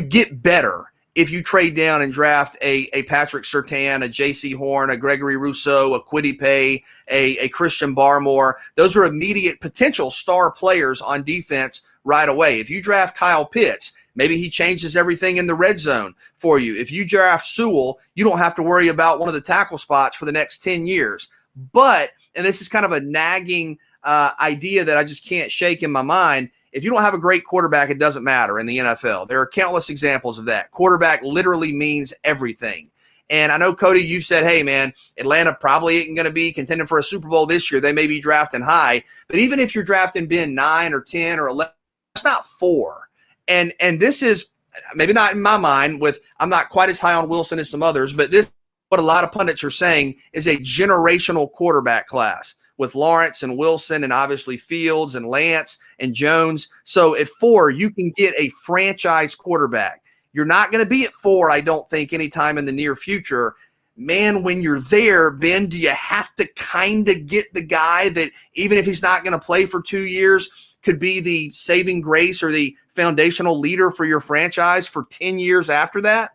get better if you trade down and draft a Patrick Surtain, a J.C. Horn, a Gregory Rousseau, a Kwity Paye, a Christian Barmore. Those are immediate potential star players on defense right away. If you draft Kyle Pitts, maybe he changes everything in the red zone for you. If you draft Sewell, you don't have to worry about one of the tackle spots for the next 10 years. But, and this is kind of a nagging idea that I just can't shake in my mind, if you don't have a great quarterback, it doesn't matter in the NFL. There are countless examples of that. Quarterback literally means everything. And I know, Cody, you said, hey, man, Atlanta probably isn't going to be contending for a Super Bowl this year. They may be drafting high. But even if you're drafting Ben 9 or 10 or 11, that's not 4. And this is maybe not in my mind with I'm not quite as high on Wilson as some others, but this what a lot of pundits are saying is a generational quarterback class, with Lawrence and Wilson and obviously Fields and Lance and Jones. So at 4, you can get a franchise quarterback. You're not going to be at 4, I don't think, anytime in the near future. Man, when you're there, Ben, do you have to kind of get the guy that, even if he's not going to play for 2 years, could be the saving grace or the foundational leader for your franchise for 10 years after that?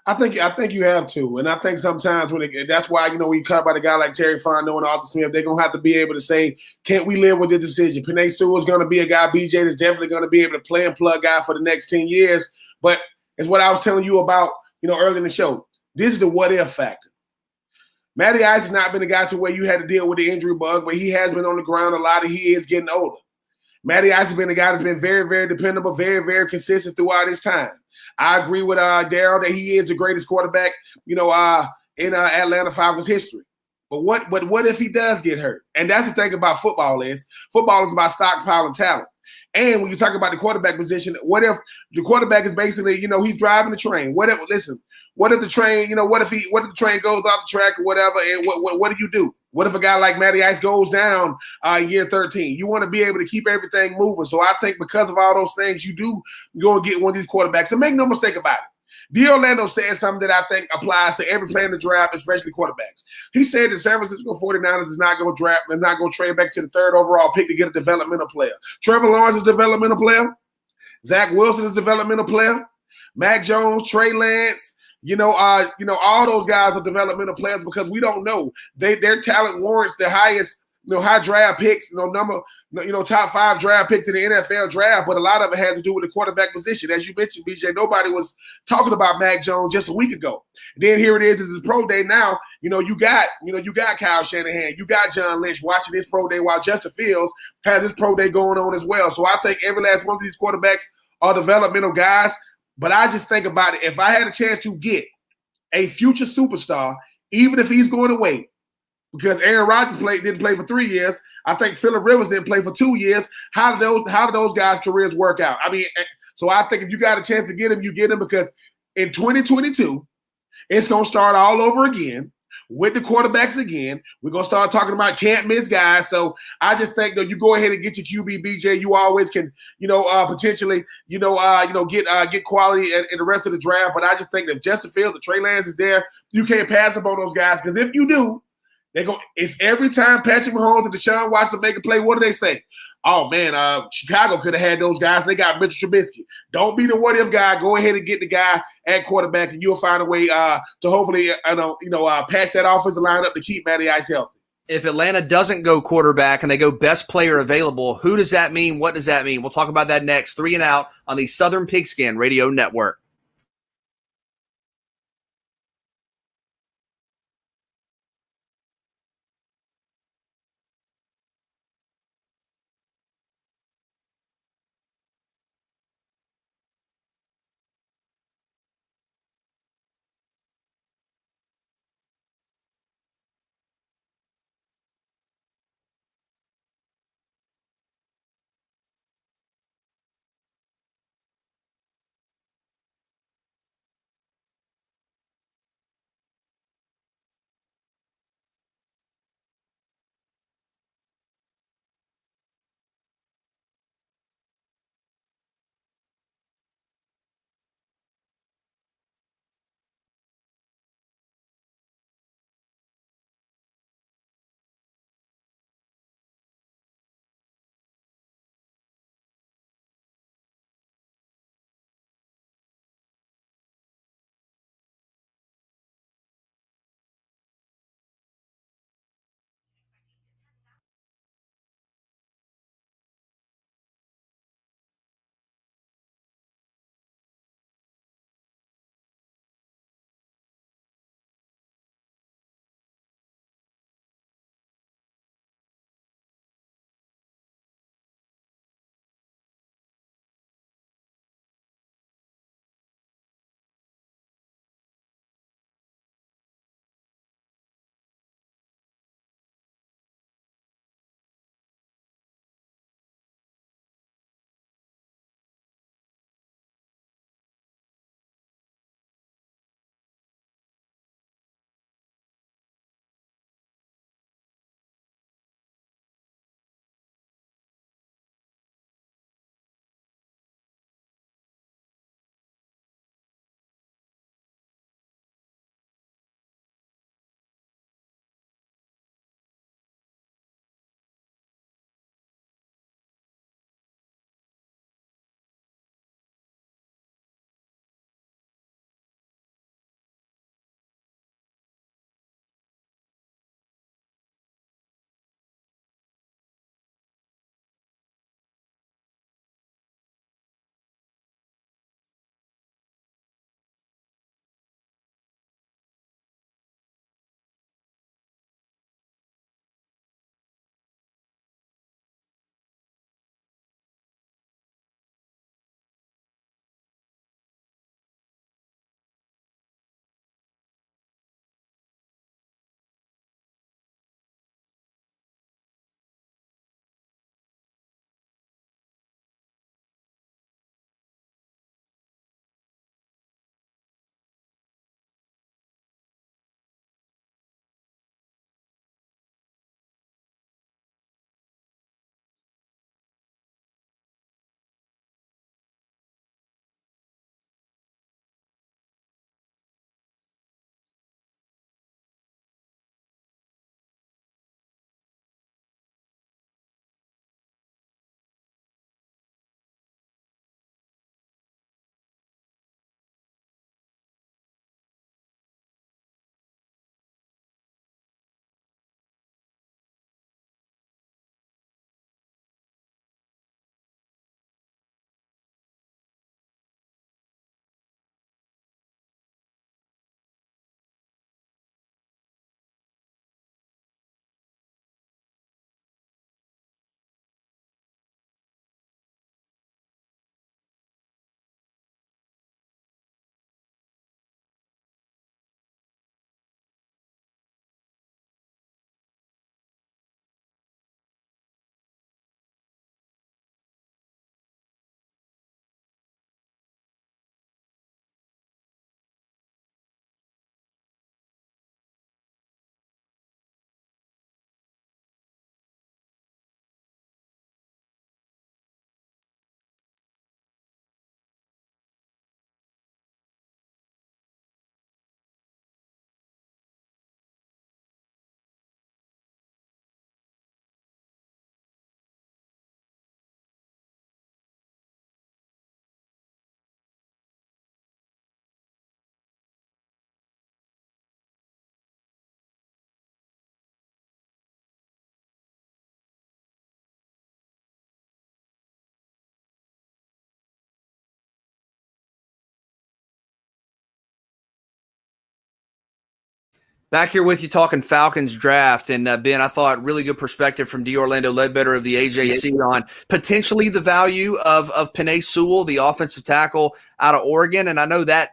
I think you have to, and I think sometimes that's why when you cut by a guy like Terry Fontenot and Arthur Smith, they're gonna have to be able to say, "Can't we live with this decision?" Penei Sewell is going to be a guy. BJ is definitely going to be able to play and plug guy for the next 10 years. But it's what I was telling you about, early in the show. This is the what if factor. Matty Ice has not been a guy to where you had to deal with the injury bug, but he has been on the ground a lot, and he is getting older. Matty Ice has been a guy that's been very, very dependable, very, very consistent throughout his time. I agree with Daryl that he is the greatest quarterback, in Atlanta Falcons history. But what if he does get hurt? And that's the thing about football is about stockpiling talent. And when you talk about the quarterback position, what if the quarterback is basically, he's driving the train? What if the train, what if the train goes off the track or whatever? And what do you do? What if a guy like Matty Ice goes down year 13? You want to be able to keep everything moving. So I think because of all those things, you do go and get one of these quarterbacks. And make no mistake about it. D. Orlando said something that I think applies to every player in the draft, especially quarterbacks. He said the San Francisco 49ers is not going to draft and not going to trade back to the 3rd overall pick to get a developmental player. Trevor Lawrence is a developmental player. Zach Wilson is a developmental player. Mac Jones, Trey Lance, all those guys are developmental players because we don't know. Their talent warrants the highest, high draft picks, top 5 draft picks in the NFL draft, but a lot of it has to do with the quarterback position. As you mentioned, BJ, nobody was talking about Mac Jones just a week ago. Then here it is, it's his pro day now. You got Kyle Shanahan, you got John Lynch watching his pro day while Justin Fields has his pro day going on as well. So I think every last one of these quarterbacks are developmental guys. But I just think about it. If I had a chance to get a future superstar, even if he's going away, because Aaron Rodgers didn't play for 3 years, I think Phillip Rivers didn't play for 2 years. How do those guys' careers work out? I mean, so I think if you got a chance to get him, you get him because in 2022, it's going to start all over again with the quarterbacks again. We're going to start talking about can't miss guys. So I just think that you go ahead and get your QB, BJ. You always can, potentially, get quality in the rest of the draft. But I just think that if Justin Fields, the Trey Lance is there, you can't pass up on those guys. Because if you do, it's every time Patrick Mahomes and Deshaun Watson make a play, what do they say? Oh, man, Chicago could have had those guys. They got Mitchell Trubisky. Don't be the what-if guy. Go ahead and get the guy at quarterback, and you'll find a way to hopefully, patch that offensive line up to keep Matty Ice healthy. If Atlanta doesn't go quarterback and they go best player available, who does that mean? What does that mean? We'll talk about that next. 3 and Out on the Southern Pigskin Radio Network. Back here with you talking Falcons draft. And Ben, I thought really good perspective from D. Orlando Ledbetter of the AJC on potentially the value of Penei Sewell, the offensive tackle out of Oregon. And I know that,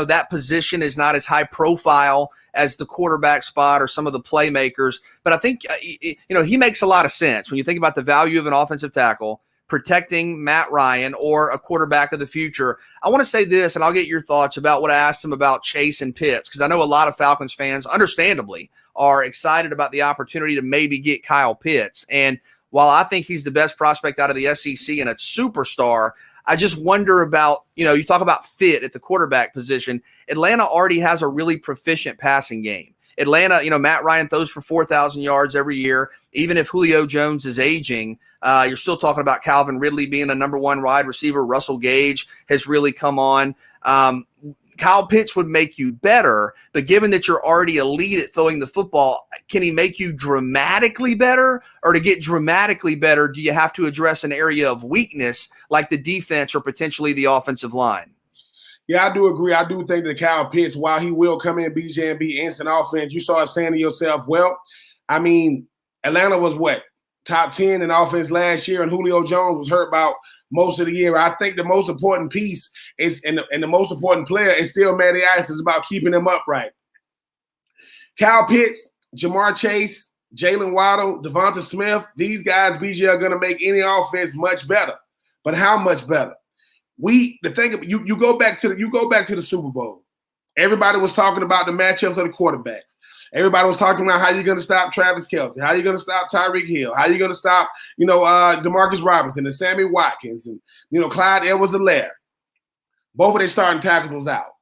that position is not as high profile as the quarterback spot or some of the playmakers. But I think, he makes a lot of sense when you think about the value of an offensive tackle, protecting Matt Ryan or a quarterback of the future. I want to say this, and I'll get your thoughts about what I asked him about Chase and Pitts, because I know a lot of Falcons fans, understandably, are excited about the opportunity to maybe get Kyle Pitts. And while I think he's the best prospect out of the SEC and a superstar, I just wonder about, you talk about fit at the quarterback position. Atlanta already has a really proficient passing game. Atlanta, Matt Ryan throws for 4,000 yards every year. Even if Julio Jones is aging, you're still talking about Calvin Ridley being a number one wide receiver. Russell Gage has really come on. Kyle Pitts would make you better, but given that you're already elite at throwing the football, can he make you dramatically better? Or to get dramatically better, do you have to address an area of weakness like the defense or potentially the offensive line? Yeah, I do agree. I do think that Kyle Pitts, while he will come in, BJ, and be instant offense, you started saying to yourself, well, I mean, Atlanta was what? Top 10 in offense last year, and Julio Jones was hurt about most of the year. I think the most important piece is, and the most important player is still Matty Ice. It's about keeping him upright. Kyle Pitts, Jamar Chase, Jalen Waddle, Devonta Smith, these guys, BJ, are going to make any offense much better. But how much better? You go back to the Super Bowl. Everybody was talking about the matchups of the quarterbacks. Everybody was talking about how you're going to stop Travis Kelce, how you're going to stop Tyreek Hill, how you're going to stop, Demarcus Robinson and Sammy Watkins and, Clyde Edwards-Helaire. Both of their starting tackles was out.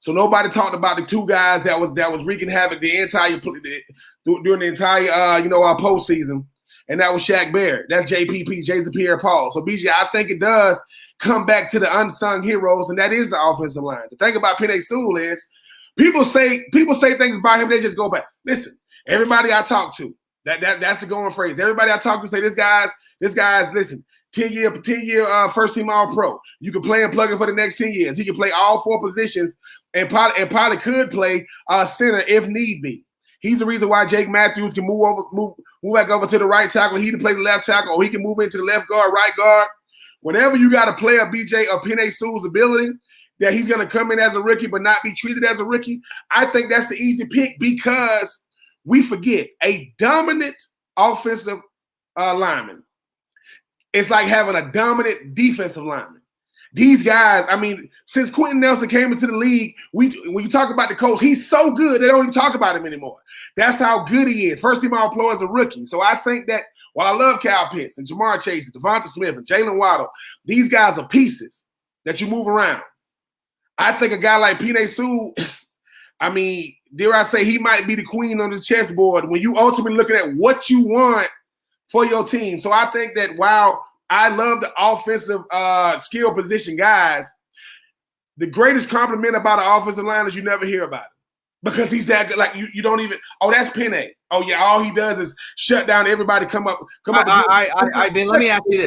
So nobody talked about the two guys that was wreaking havoc during the entire postseason, and that was Shaq Barrett. That's JPP, Jason Pierre-Paul. So, BJ, I think it does come back to the unsung heroes, and that is the offensive line. The thing about Penei Sewell is people say things about him, they just go back. Listen, everybody I talk to, that's the going phrase. Everybody I talk to say this guy's 10-year first team All-Pro. You can play and plug him for the next 10 years. He can play all four positions and probably could play center if need be. He's the reason why Jake Matthews can move back over to the right tackle. He can play the left tackle, or he can move into the left guard, right guard. Whenever you got a player, BJ, of Penei Sewell's ability, that he's going to come in as a rookie but not be treated as a rookie, I think that's the easy pick, because we forget a dominant offensive lineman. It's like having a dominant defensive lineman. These guys, I mean, since Quentin Nelson came into the league, when you talk about the coach, he's so good they don't even talk about him anymore. That's how good he is. First team All-Pro as a rookie. So I think that while I love Kyle Pitts and Jamar Chase and Devonta Smith and Jalen Waddle, these guys are pieces that you move around. I think a guy like Penei Sewell, I mean, dare I say, he might be the queen on the chessboard when you ultimately looking at what you want for your team. So I think that while I love the offensive skill position guys, the greatest compliment about an offensive line is you never hear about it. Because he's that good. Like, you don't even, that's Penei. Oh, yeah, all he does is shut down everybody, come up. Ben, let me ask you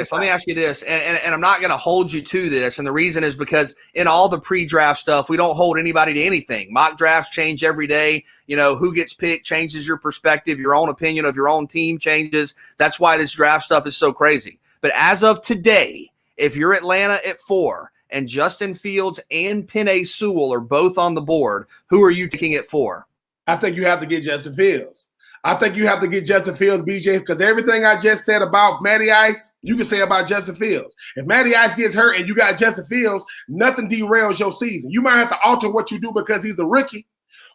this. And I'm not going to hold you to this. And the reason is because in all the pre-draft stuff, we don't hold anybody to anything. Mock drafts change every day. Who gets picked changes your perspective. Your own opinion of your own team changes. That's why this draft stuff is so crazy. But as of today, if you're Atlanta at 4 and Justin Fields and Penei Sewell are both on the board, who are you taking at 4? I think you have to get Justin Fields. I think you have to get Justin Fields, BJ, because everything I just said about Matty Ice, you can say about Justin Fields. If Matty Ice gets hurt and you got Justin Fields, nothing derails your season. You might have to alter what you do because he's a rookie,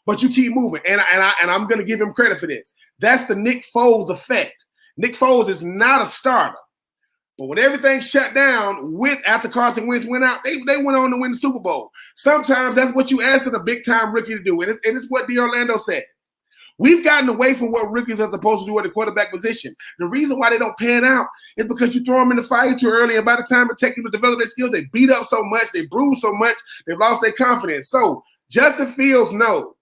but you keep moving. And I'm going to give him credit for this. That's the Nick Foles effect. Nick Foles is not a starter. But when everything shut down, after Carson Wentz went out, they went on to win the Super Bowl. Sometimes that's what you ask a big-time rookie to do, and it's what D. Orlando said. We've gotten away from what rookies are supposed to do at the quarterback position. The reason why they don't pan out is because you throw them in the fire too early, and by the time it takes them to develop their skills, they beat up so much, they bruise so much, they've lost their confidence. So Justin Fields knows.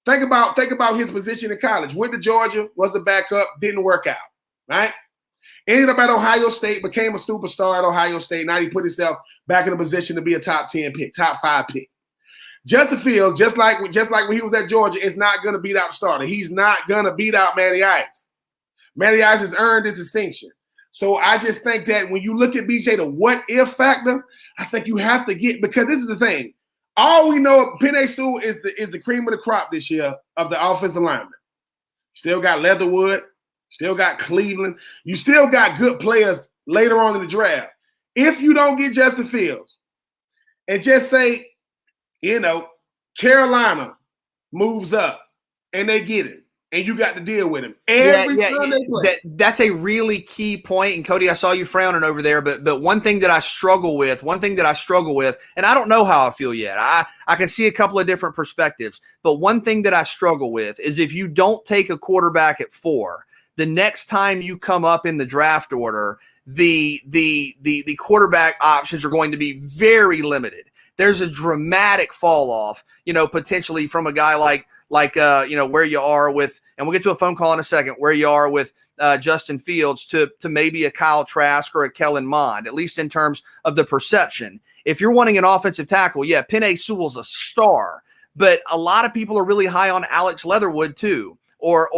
Think about his position in college. Went to Georgia, was a backup, didn't work out, right? Ended up at Ohio State, became a superstar at Ohio State. Now he put himself back in a position to be a top 10 pick, top 5 pick. Justin Fields, just like when he was at Georgia, is not going to beat out the starter. He's not going to beat out Matty Ice. Matty Ice has earned this distinction. So I just think that when you look at BJ, the what if factor, I think you have to get, because this is the thing. All we know, Penei Sewell is the cream of the crop this year of the offensive lineman. Still got Leatherwood, still got Cleveland. You still got good players later on in the draft. If you don't get Justin Fields and just say, Carolina moves up and they get him, and you got to deal with him every time they play. That's a really key point. And Cody, I saw you frowning over there, but one thing that I struggle with, and I don't know how I feel yet. I can see a couple of different perspectives, but one thing that I struggle with is if you don't take a quarterback at 4, the next time you come up in the draft order, the quarterback options are going to be very limited. There's a dramatic fall off, potentially from a guy like where you are with, and we'll get to a phone call in a second, where you are with Justin Fields to maybe a Kyle Trask or a Kellen Mond, at least in terms of the perception. If you're wanting an offensive tackle, yeah, Penei Sewell's a star, but a lot of people are really high on Alex Leatherwood too, or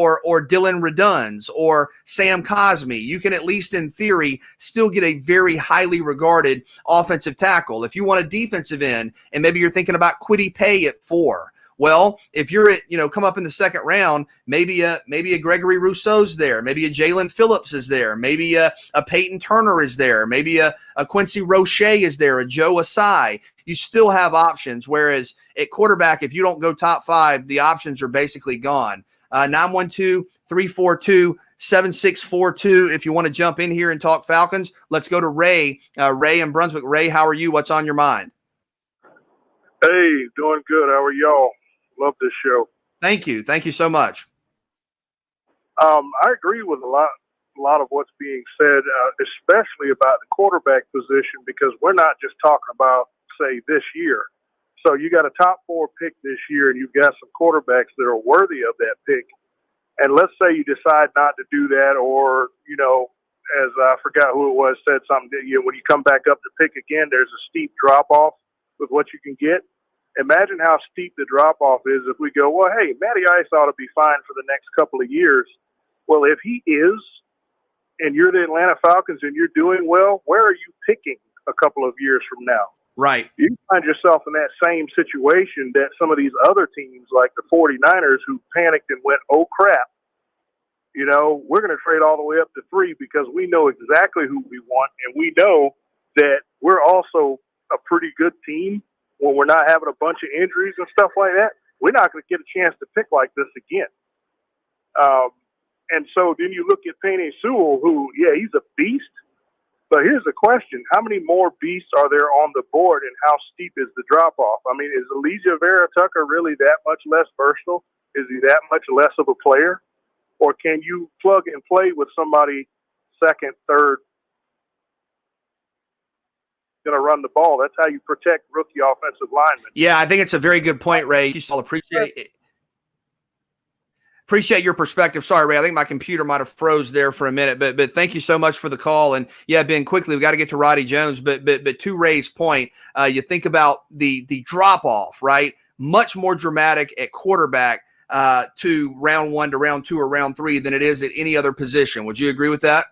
Dylan Reduns or Sam Cosmi. You can, at least in theory, still get a very highly regarded offensive tackle. If you want a defensive end, and maybe you're thinking about Kwity Paye at 4, well, if you're at, come up in the second round, maybe a Gregory Rousseau's there, maybe a Jalen Phillips is there, maybe a Peyton Turner is there, maybe a Quincy Roche is there, a Joe Asai. You still have options, whereas at quarterback, if you don't go top 5, the options are basically gone. 912-342-7642. If you want to jump in here and talk Falcons, let's go to Ray. Ray in Brunswick. Ray, how are you? What's on your mind? Hey, doing good. How are y'all? Love this show. Thank you. Thank you so much. I agree with a lot of what's being said, especially about the quarterback position, because we're not just talking about, say, this year. So you got a top 4 pick this year, and you've got some quarterbacks that are worthy of that pick. And let's say you decide not to do that, or, as I forgot who it was, said something, when you come back up to pick again, there's a steep drop-off with what you can get. Imagine how steep the drop-off is if we go, well, hey, Matty Ice ought to be fine for the next couple of years. Well, if he is, and you're the Atlanta Falcons and you're doing well, where are you picking a couple of years from now? Right. You find yourself in that same situation that some of these other teams, like the 49ers, who panicked and went, oh, crap, we're going to trade all the way up to 3 because we know exactly who we want, and we know that we're also a pretty good team when we're not having a bunch of injuries and stuff like that. We're not going to get a chance to pick like this again. And so then you look at Penei Sewell, who, yeah, he's a beast. But here's the question. How many more beasts are there on the board, and how steep is the drop-off? I mean, is Elijah Vera-Tucker really that much less versatile? Is he that much less of a player? Or can you plug and play with somebody second, third, going to run the ball? That's how you protect rookie offensive linemen. Yeah, I think it's a very good point, Ray. I'll appreciate your perspective. Sorry, Ray. I think my computer might have froze there for a minute, but thank you so much for the call. And yeah, Ben, quickly, we got to get to Roddy Jones, but to Ray's point, you think about the drop off, right? Much more dramatic at quarterback to round 1 to round 2 or round 3 than it is at any other position. Would you agree with that?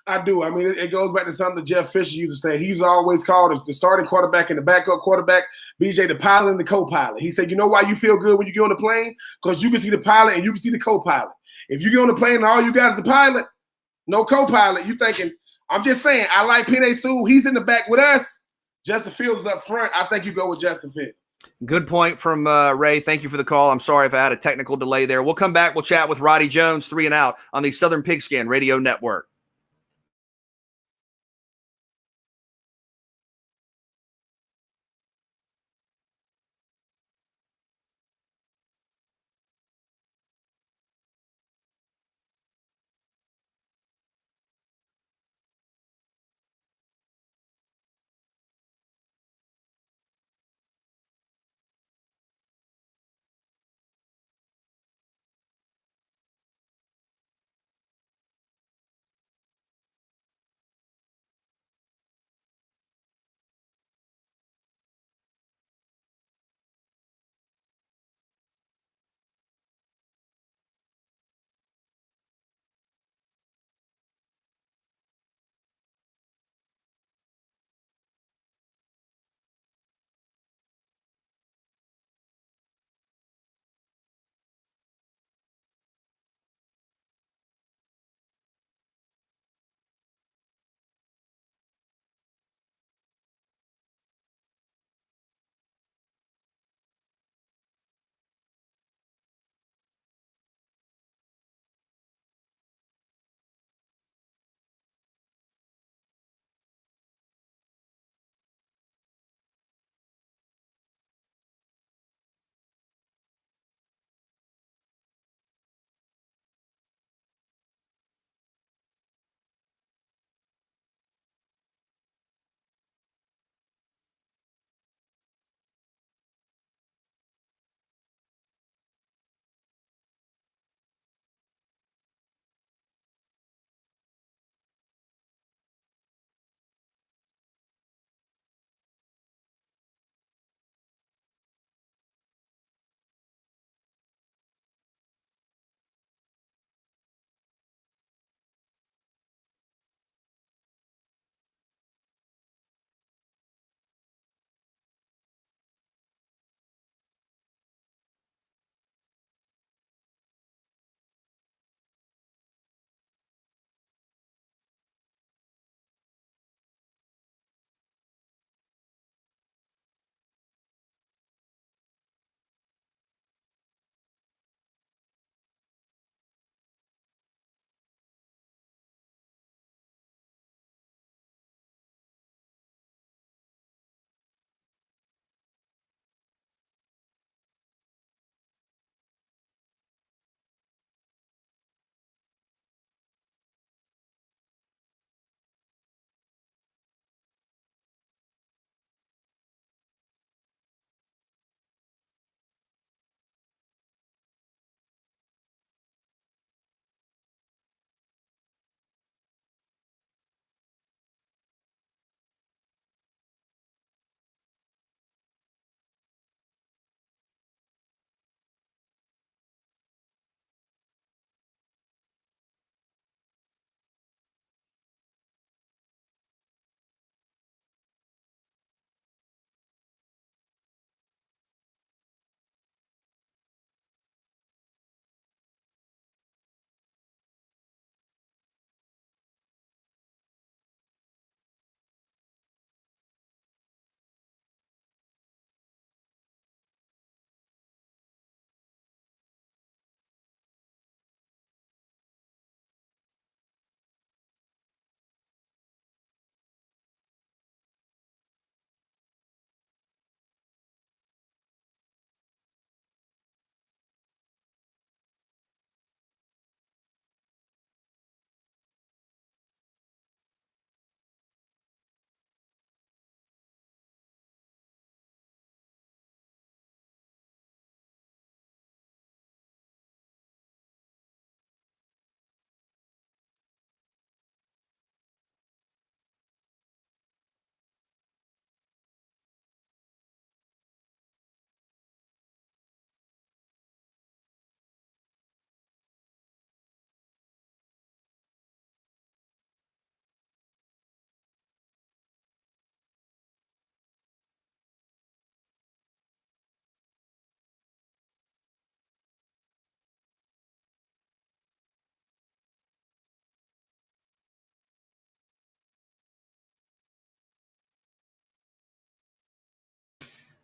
I do. I mean, it goes back to something that Jeff Fisher used to say. He's always called the starting quarterback and the backup quarterback, BJ, the pilot and the co-pilot. He said, you know why you feel good when you get on the plane? Because you can see the pilot and you can see the co-pilot. If you get on the plane and all you got is the pilot, no co-pilot, you thinking, I'm just saying, I like Penei Sewell. He's in the back with us. Justin Fields is up front. I think you go with Justin Fields. Good point from Ray. Thank you for the call. I'm sorry if I had a technical delay there. We'll come back. We'll chat with Roddy Jones, 3 and Out, on the Southern Pigskin Radio Network.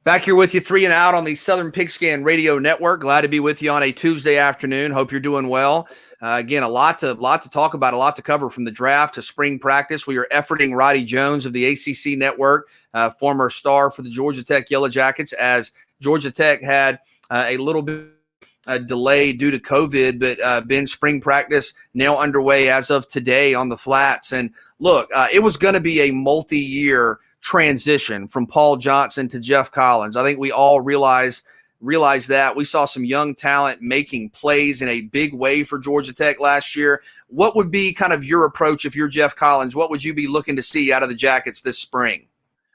Back here with you, 3 and Out on the Southern Pigskin Radio Network. Glad to be with you on a Tuesday afternoon. Hope you're doing well. Again, a lot to talk about, a lot to cover from the draft to spring practice. We are efforting Roddy Jones of the ACC Network, former star for the Georgia Tech Yellow Jackets, as Georgia Tech had a little bit delay due to COVID, but been spring practice now underway as of today on the flats. And look, it was going to be a multi-year transition from Paul Johnson to Jeff Collins. I think we all realize that. We saw some young talent making plays in a big way for Georgia Tech last year. What would be kind of your approach if you're Jeff Collins? What would you be looking to see out of the Jackets this spring?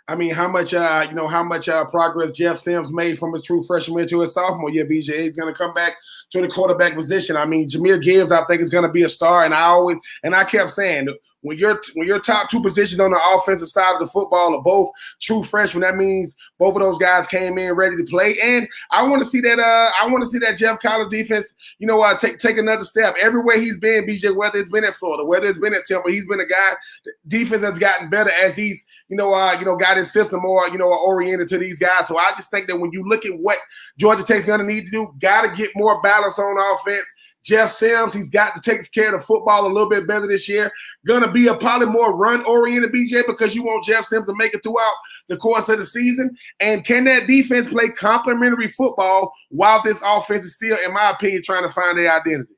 I mean, how much progress Jeff Sims made from his true freshman year to his sophomore year, BJ. He's going to come back to the quarterback position. I mean, Jahmyr Gibbs, I think, is going to be a star. And I kept saying, when your top two positions on the offensive side of the football are both true freshmen, that means both of those guys came in ready to play. And I want to see that. I want to see that Jeff Collins defense, take another step. Everywhere he's been, BJ, whether it's been at Florida, whether it's been at Temple, he's been a guy. Defense has gotten better as he's got his system more oriented to these guys. So I just think that when you look at what Georgia Tech's going to need to do, got to get more balance on offense. Jeff Sims, he's got to take care of the football a little bit better this year. Going to be a probably more run-oriented, BJ, because you want Jeff Sims to make it throughout the course of the season. And can that defense play complementary football while this offense is still, in my opinion, trying to find their identity?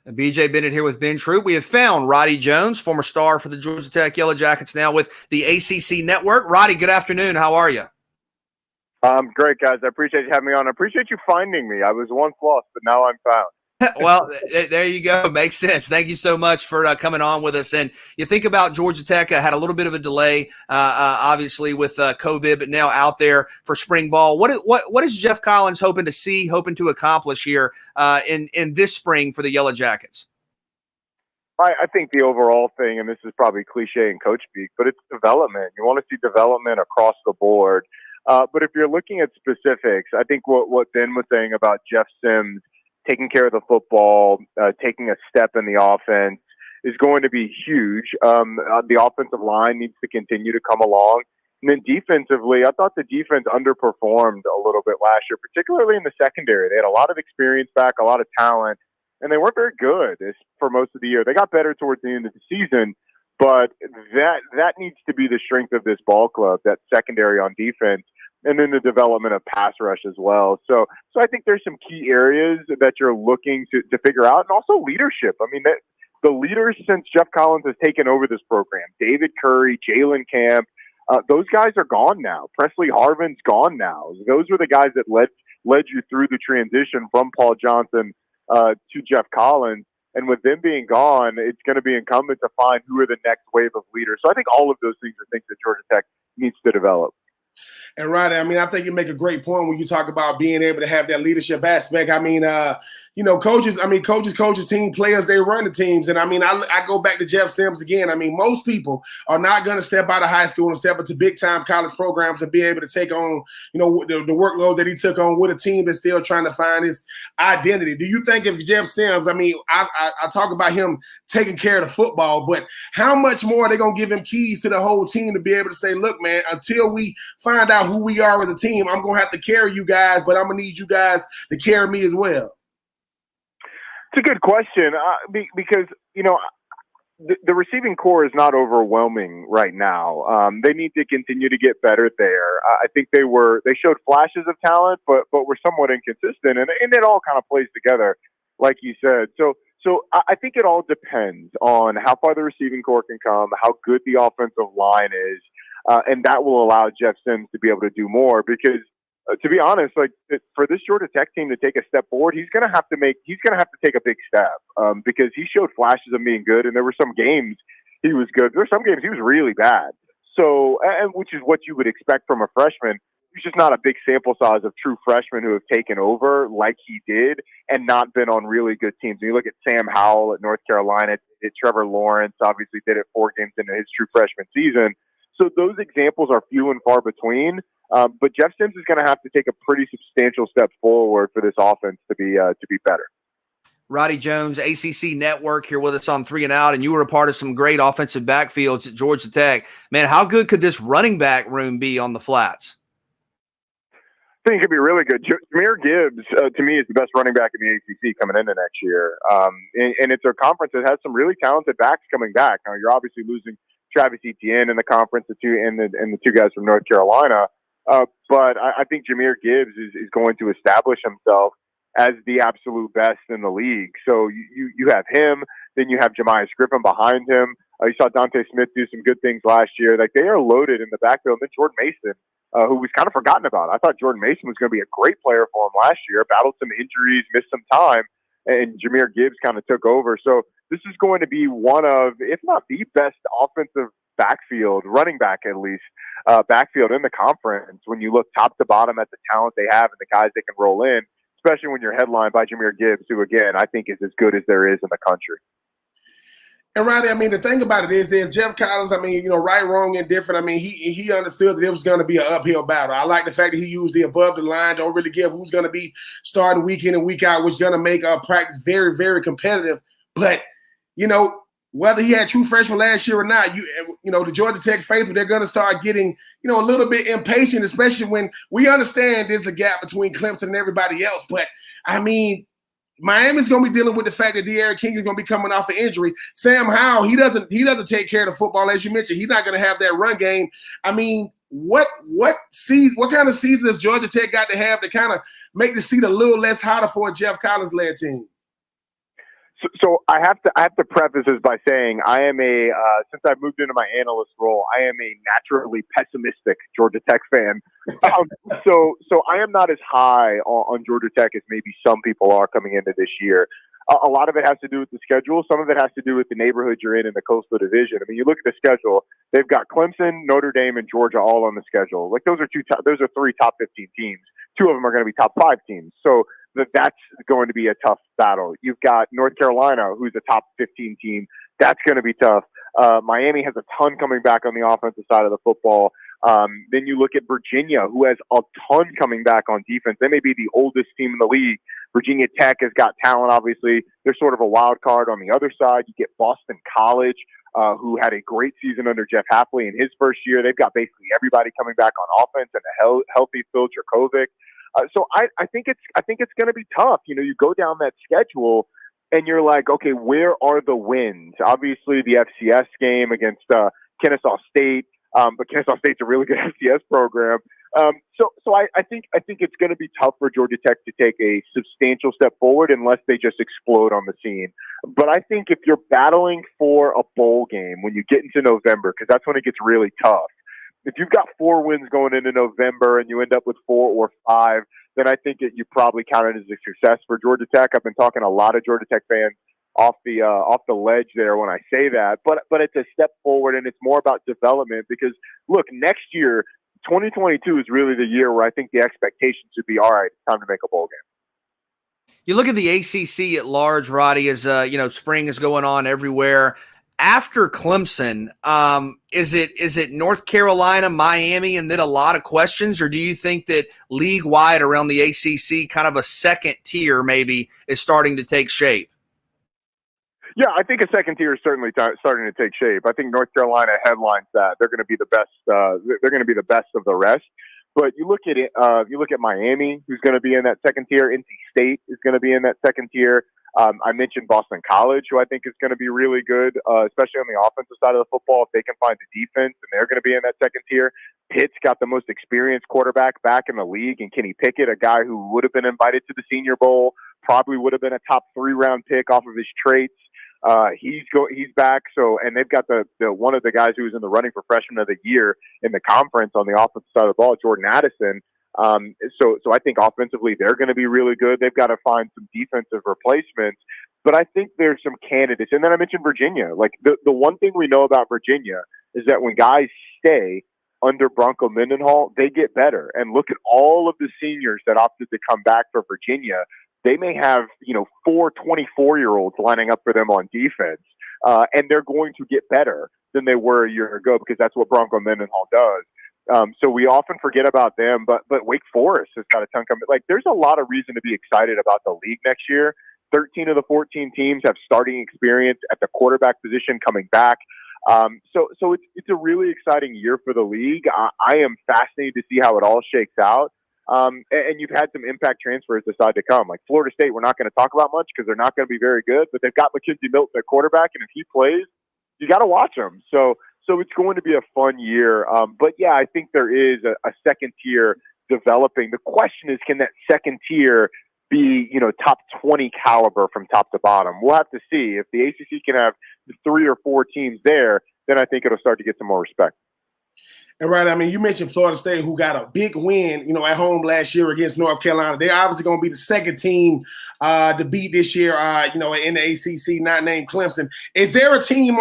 BJ Bennett here with Ben Troop. We have found Roddy Jones, former star for the Georgia Tech Yellow Jackets, now with the ACC Network. Roddy, good afternoon. How are you? Great, guys. I appreciate you having me on. I appreciate you finding me. I was once lost, but now I'm found. Well, there you go. Makes sense. Thank you so much for coming on with us. And you think about Georgia Tech had a little bit of a delay, obviously with COVID, but now out there for spring ball. What is Jeff Collins hoping to accomplish here in this spring for the Yellow Jackets? I think the overall thing, and this is probably cliche and coach speak, but it's development. You want to see development across the board. But if you're looking at specifics, I think what Ben was saying about Jeff Sims taking care of the football, taking a step in the offense is going to be huge. The offensive line needs to continue to come along. And then defensively, I thought the defense underperformed a little bit last year, particularly in the secondary. They had a lot of experience back, a lot of talent, and they weren't very good for most of the year. They got better towards the end of the season, but that needs to be the strength of this ball club, that secondary on defense. And then the development of pass rush as well. So I think there's some key areas that you're looking to figure out, and also leadership. I mean, the leaders since Jeff Collins has taken over this program, David Curry, Jalen Camp, those guys are gone now. Presley Harvin's gone now. Those were the guys that led you through the transition from Paul Johnson to Jeff Collins. And with them being gone, it's going to be incumbent to find who are the next wave of leaders. So I think all of those things are things that Georgia Tech needs to develop. And Roddy, I mean, I think you make a great point when you talk about being able to have that leadership aspect. I mean, coaches, team players, they run the teams. And I mean, I go back to Jeff Sims again. I mean, most people are not going to step out of high school and step into big time college programs and be able to take on, the workload that he took on with a team that's still trying to find his identity. Do you think if Jeff Sims, I mean, I talk about him taking care of the football, but how much more are they going to give him keys to the whole team to be able to say, look, man, until we find out who we are as a team, I'm going to have to carry you guys, but I'm going to need you guys to carry me as well? It's a good question because, the receiving core is not overwhelming right now. They need to continue to get better there. I think they showed flashes of talent, but were somewhat inconsistent, and it all kind of plays together, like you said. So I think it all depends on how far the receiving core can come, how good the offensive line is, and that will allow Jeff Sims to be able to do more because, to be honest, for this Georgia Tech team to take a step forward, he's going to have to take a big step because he showed flashes of being good, and there were some games he was good. There were some games he was really bad. So, and which is what you would expect from a freshman. There's just not a big sample size of true freshmen who have taken over like he did and not been on really good teams. And you look at Sam Howell at North Carolina, Trevor Lawrence obviously did it 4 games into his true freshman season. So those examples are few and far between. But Jeff Sims is going to have to take a pretty substantial step forward for this offense to be better. Roddy Jones, ACC Network, here with us on 3 and Out, and you were a part of some great offensive backfields at Georgia Tech. Man, how good could this running back room be on the flats? I think it could be really good. Jahmyr Gibbs, to me, is the best running back in the ACC coming into next year. And it's a conference that has some really talented backs coming back. Now, you're obviously losing Travis Etienne in the conference, the two guys from North Carolina. But I think Jahmyr Gibbs is going to establish himself as the absolute best in the league. So you have him, then you have Jemias Griffin behind him. You saw Dante Smith do some good things last year. Like, they are loaded in the backfield. And then Jordan Mason, who was kind of forgotten about. I thought Jordan Mason was going to be a great player for him last year, battled some injuries, missed some time, and Jahmyr Gibbs kind of took over. So this is going to be one of, if not the best offensive backfield, running back at least, backfield in the conference when you look top to bottom at the talent they have and the guys they can roll in, especially when you're headlined by Jahmyr Gibbs, who, again, I think is as good as there is in the country. And Ronnie, I mean, the thing about it is Jeff Collins, I mean, right, wrong, and different. I mean, he understood that it was going to be an uphill battle. I like the fact that he used the above the line, don't really give who's going to be starting week in and week out, which is going to make practice very, very competitive. But, whether he had true freshmen last year or not, the Georgia Tech faithful, they're going to start getting, a little bit impatient, especially when we understand there's a gap between Clemson and everybody else. But, I mean, Miami's going to be dealing with the fact that De'Aaron King is going to be coming off an injury. Sam Howell, he doesn't take care of the football, as you mentioned. He's not going to have that run game. I mean, what kind of season has Georgia Tech got to have to kind of make the seat a little less hotter for a Jeff Collins-led team? So I have to preface this by saying I am since I've moved into my analyst role, I am a naturally pessimistic Georgia Tech fan. So I am not as high on Georgia Tech as maybe some people are coming into this year. A lot of it has to do with the schedule. Some of it has to do with the neighborhood you're in the Coastal Division. I mean, you look at the schedule; they've got Clemson, Notre Dame, and Georgia all on the schedule. Like, those are three top 15 teams. Two of them are going to be top 5 teams. So that's going to be a tough battle. You've got North Carolina, who's a top 15 team. That's going to be tough. Miami has a ton coming back on the offensive side of the football. Then you look at Virginia, who has a ton coming back on defense. They may be the oldest team in the league. Virginia Tech has got talent, obviously. They're sort of a wild card on the other side. You get Boston College, who had a great season under Jeff Hafley in his first year. They've got basically everybody coming back on offense and a healthy Phil Jurkovec. So I think it's going to be tough. You go down that schedule and you're like, okay, where are the wins? Obviously, the FCS game against Kennesaw State, but Kennesaw State's a really good FCS program. So I think it's going to be tough for Georgia Tech to take a substantial step forward unless they just explode on the scene. But I think if you're battling for a bowl game when you get into November, because that's when it gets really tough. If you've got 4 wins going into November and you end up with 4 or 5, then I think that you probably count it as a success for Georgia Tech. I've been talking to a lot of Georgia Tech fans off the ledge there when I say that, but it's a step forward and it's more about development because look, next year, 2022 is really the year where I think the expectations should be, all right, it's time to make a bowl game. You look at the ACC at large, Roddy, as spring is going on everywhere. After Clemson, is it North Carolina, Miami, and then a lot of questions, or do you think that league-wide around the ACC, kind of a second tier maybe, is starting to take shape? Yeah, I think a second tier is certainly starting to take shape. I think North Carolina headlines that they're going to be the best. They're going to be the best of the rest. But you look at it. You look at Miami, who's going to be in that second tier. NC State is going to be in that second tier. I mentioned Boston College, who I think is going to be really good, especially on the offensive side of the football. If they can find the defense, and they're going to be in that second tier. Pitt's got the most experienced quarterback back in the league, and Kenny Pickett, a guy who would have been invited to the Senior Bowl, probably would have been a top 3-round pick off of his traits. He's back. So, and they've got the one of the guys who was in the running for freshman of the year in the conference on the offensive side of the ball, Jordan Addison. So I think offensively they're going to be really good. They've got to find some defensive replacements, but I think there's some candidates. And then I mentioned Virginia. Like the one thing we know about Virginia is that when guys stay under Bronco Mendenhall, they get better. And look at all of the seniors that opted to come back for Virginia. They may have, 4 24-year-olds lining up for them on defense, and they're going to get better than they were a year ago because that's what Bronco Mendenhall does. So we often forget about them, but Wake Forest has got a ton coming. Like, there's a lot of reason to be excited about the league next year. 13 of the 14 teams have starting experience at the quarterback position coming back. So it's a really exciting year for the league. I am fascinated to see how it all shakes out. And you've had some impact transfers decide to come. Like Florida State, we're not going to talk about much because they're not going to be very good, but they've got McKenzie Milton at quarterback, and if he plays, you got to watch him. So it's going to be a fun year. But yeah, I think there is a second tier developing. The question is, can that second tier be, top 20 caliber from top to bottom? We'll have to see. If the ACC can have 3 or 4 teams there, then I think it'll start to get some more respect. And right, I mean, you mentioned Florida State, who got a big win, at home last year against North Carolina. They're obviously going to be the second team to beat this year, in the ACC, not named Clemson. Is there a team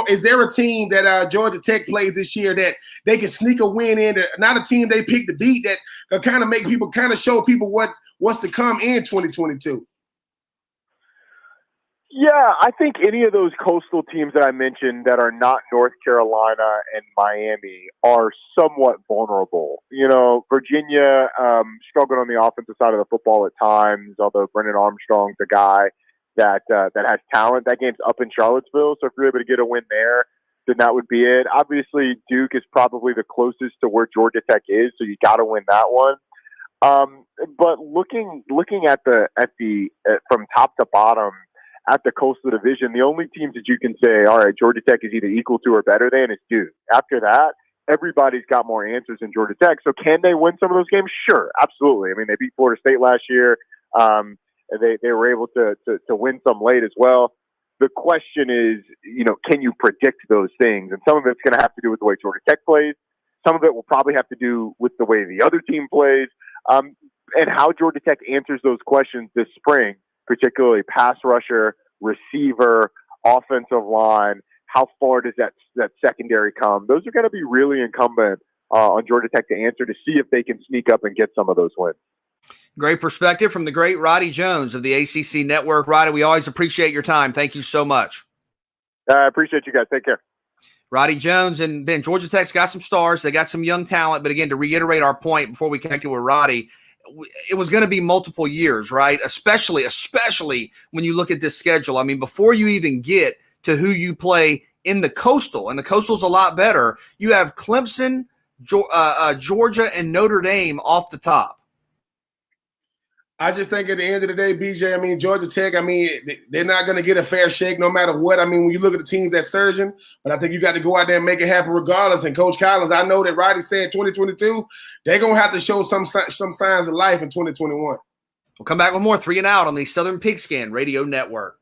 that Georgia Tech plays this year that they can sneak a win in? Not a team they pick to beat that can kind of make people, kind of show people what's to come in 2022. Yeah, I think any of those coastal teams that I mentioned that are not North Carolina and Miami are somewhat vulnerable. Virginia struggled on the offensive side of the football at times, although Brennan Armstrong's a guy that has talent. That game's up in Charlottesville, so if you're able to get a win there, then that would be it. Obviously, Duke is probably the closest to where Georgia Tech is, so you got to win that one. But looking at from top to bottom, at the Coastal Division, the only teams that you can say, all right, Georgia Tech is either equal to or better than is Duke. After that, everybody's got more answers than Georgia Tech. So can they win some of those games? Sure, absolutely. I mean, they beat Florida State last year. They were able to win some late as well. The question is, can you predict those things? And some of it's going to have to do with the way Georgia Tech plays. Some of it will probably have to do with the way the other team plays, and how Georgia Tech answers those questions this spring, particularly pass rusher, receiver, offensive line. How far does that secondary come? Those are going to be really incumbent on Georgia Tech to answer, to see if they can sneak up and get some of those wins. Great perspective from the great Roddy Jones of the ACC Network. Roddy, we always appreciate your time. Thank you so much. I appreciate you guys. Take care. Roddy Jones. And Ben, Georgia Tech's got some stars. They got some young talent. But again, to reiterate our point before we connected with Roddy, it was going to be multiple years, right? Especially when you look at this schedule. I mean, before you even get to who you play in the Coastal, and the Coastal's a lot better, you have Clemson, Georgia, and Notre Dame off the top. I just think at the end of the day, BJ, I mean, Georgia Tech, I mean, they're not going to get a fair shake no matter what. I mean, when you look at the teams that's surging, but I think you got to go out there and make it happen regardless. And Coach Collins, I know that Roddy said 2022, they're going to have to show some signs of life in 2021. We'll come back with more 3 and Out on the Southern Pigskin Radio Network.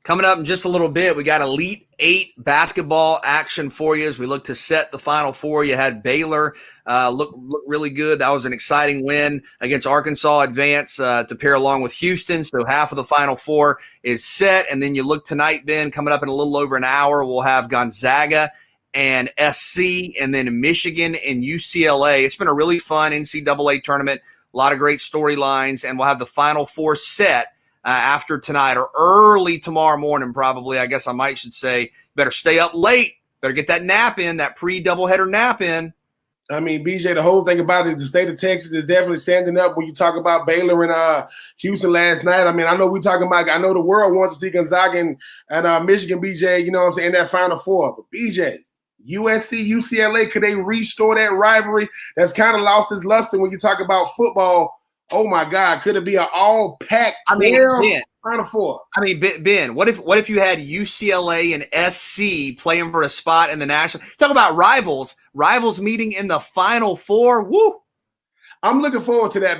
Coming up in just a little bit, we got Elite Eight basketball action for you as we look to set the Final Four. You had Baylor look really good. That was an exciting win against Arkansas, advance to pair along with Houston. So half of the Final Four is set. And then you look tonight, Ben, coming up in a little over an hour, we'll have Gonzaga and SC, and then Michigan and UCLA. It's been a really fun NCAA tournament, a lot of great storylines, and we'll have the Final Four set after tonight or early tomorrow morning, probably. I guess I should say, better stay up late. Better get that nap in, that pre-doubleheader nap in. I mean, BJ, the whole thing about it, the state of Texas is definitely standing up when you talk about Baylor and Houston last night. I mean, I know I know the world wants to see Gonzaga and Michigan, BJ, you know what I'm saying, in that Final Four. But BJ, USC, UCLA, could they restore that rivalry that's kind of lost its luster when you talk about football? Oh my God, could it be an all-packed Final Four? I mean, Ben, what if you had UCLA and SC playing for a spot in the national? Talk about rivals meeting in the Final Four. Woo! I'm looking forward to that,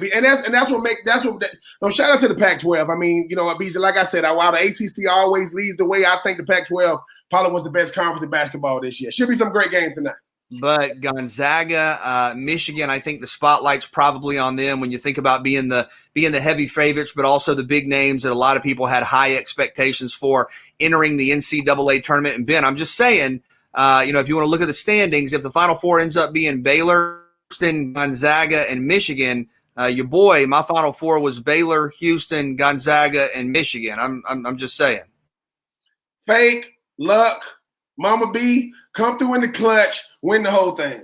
shout out to the Pac-12. I mean, you know, BJ, like I said, while the ACC always leads the way, I think the Pac-12 probably was the best conference in basketball this year. Should be some great games tonight. But Gonzaga, Michigan, I think the spotlight's probably on them when you think about being the heavy favorites, but also the big names that a lot of people had high expectations for entering the NCAA tournament. And Ben, I'm just saying, if you want to look at the standings, if the Final Four ends up being Baylor, Houston, Gonzaga, and Michigan, your boy, my Final Four was Baylor, Houston, Gonzaga, and Michigan. I'm just saying. Fake, luck, Mama B, come through in the clutch, win the whole thing.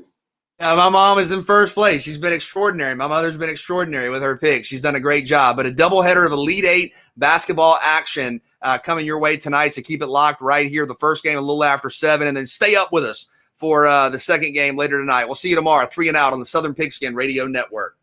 My mom is in first place. She's been extraordinary. My mother's been extraordinary with her picks. She's done a great job. But a doubleheader of Elite Eight basketball action coming your way tonight. So keep it locked right here. The first game a little after 7, and then stay up with us for the second game later tonight. We'll see you tomorrow, 3 and Out on the Southern Pigskin Radio Network.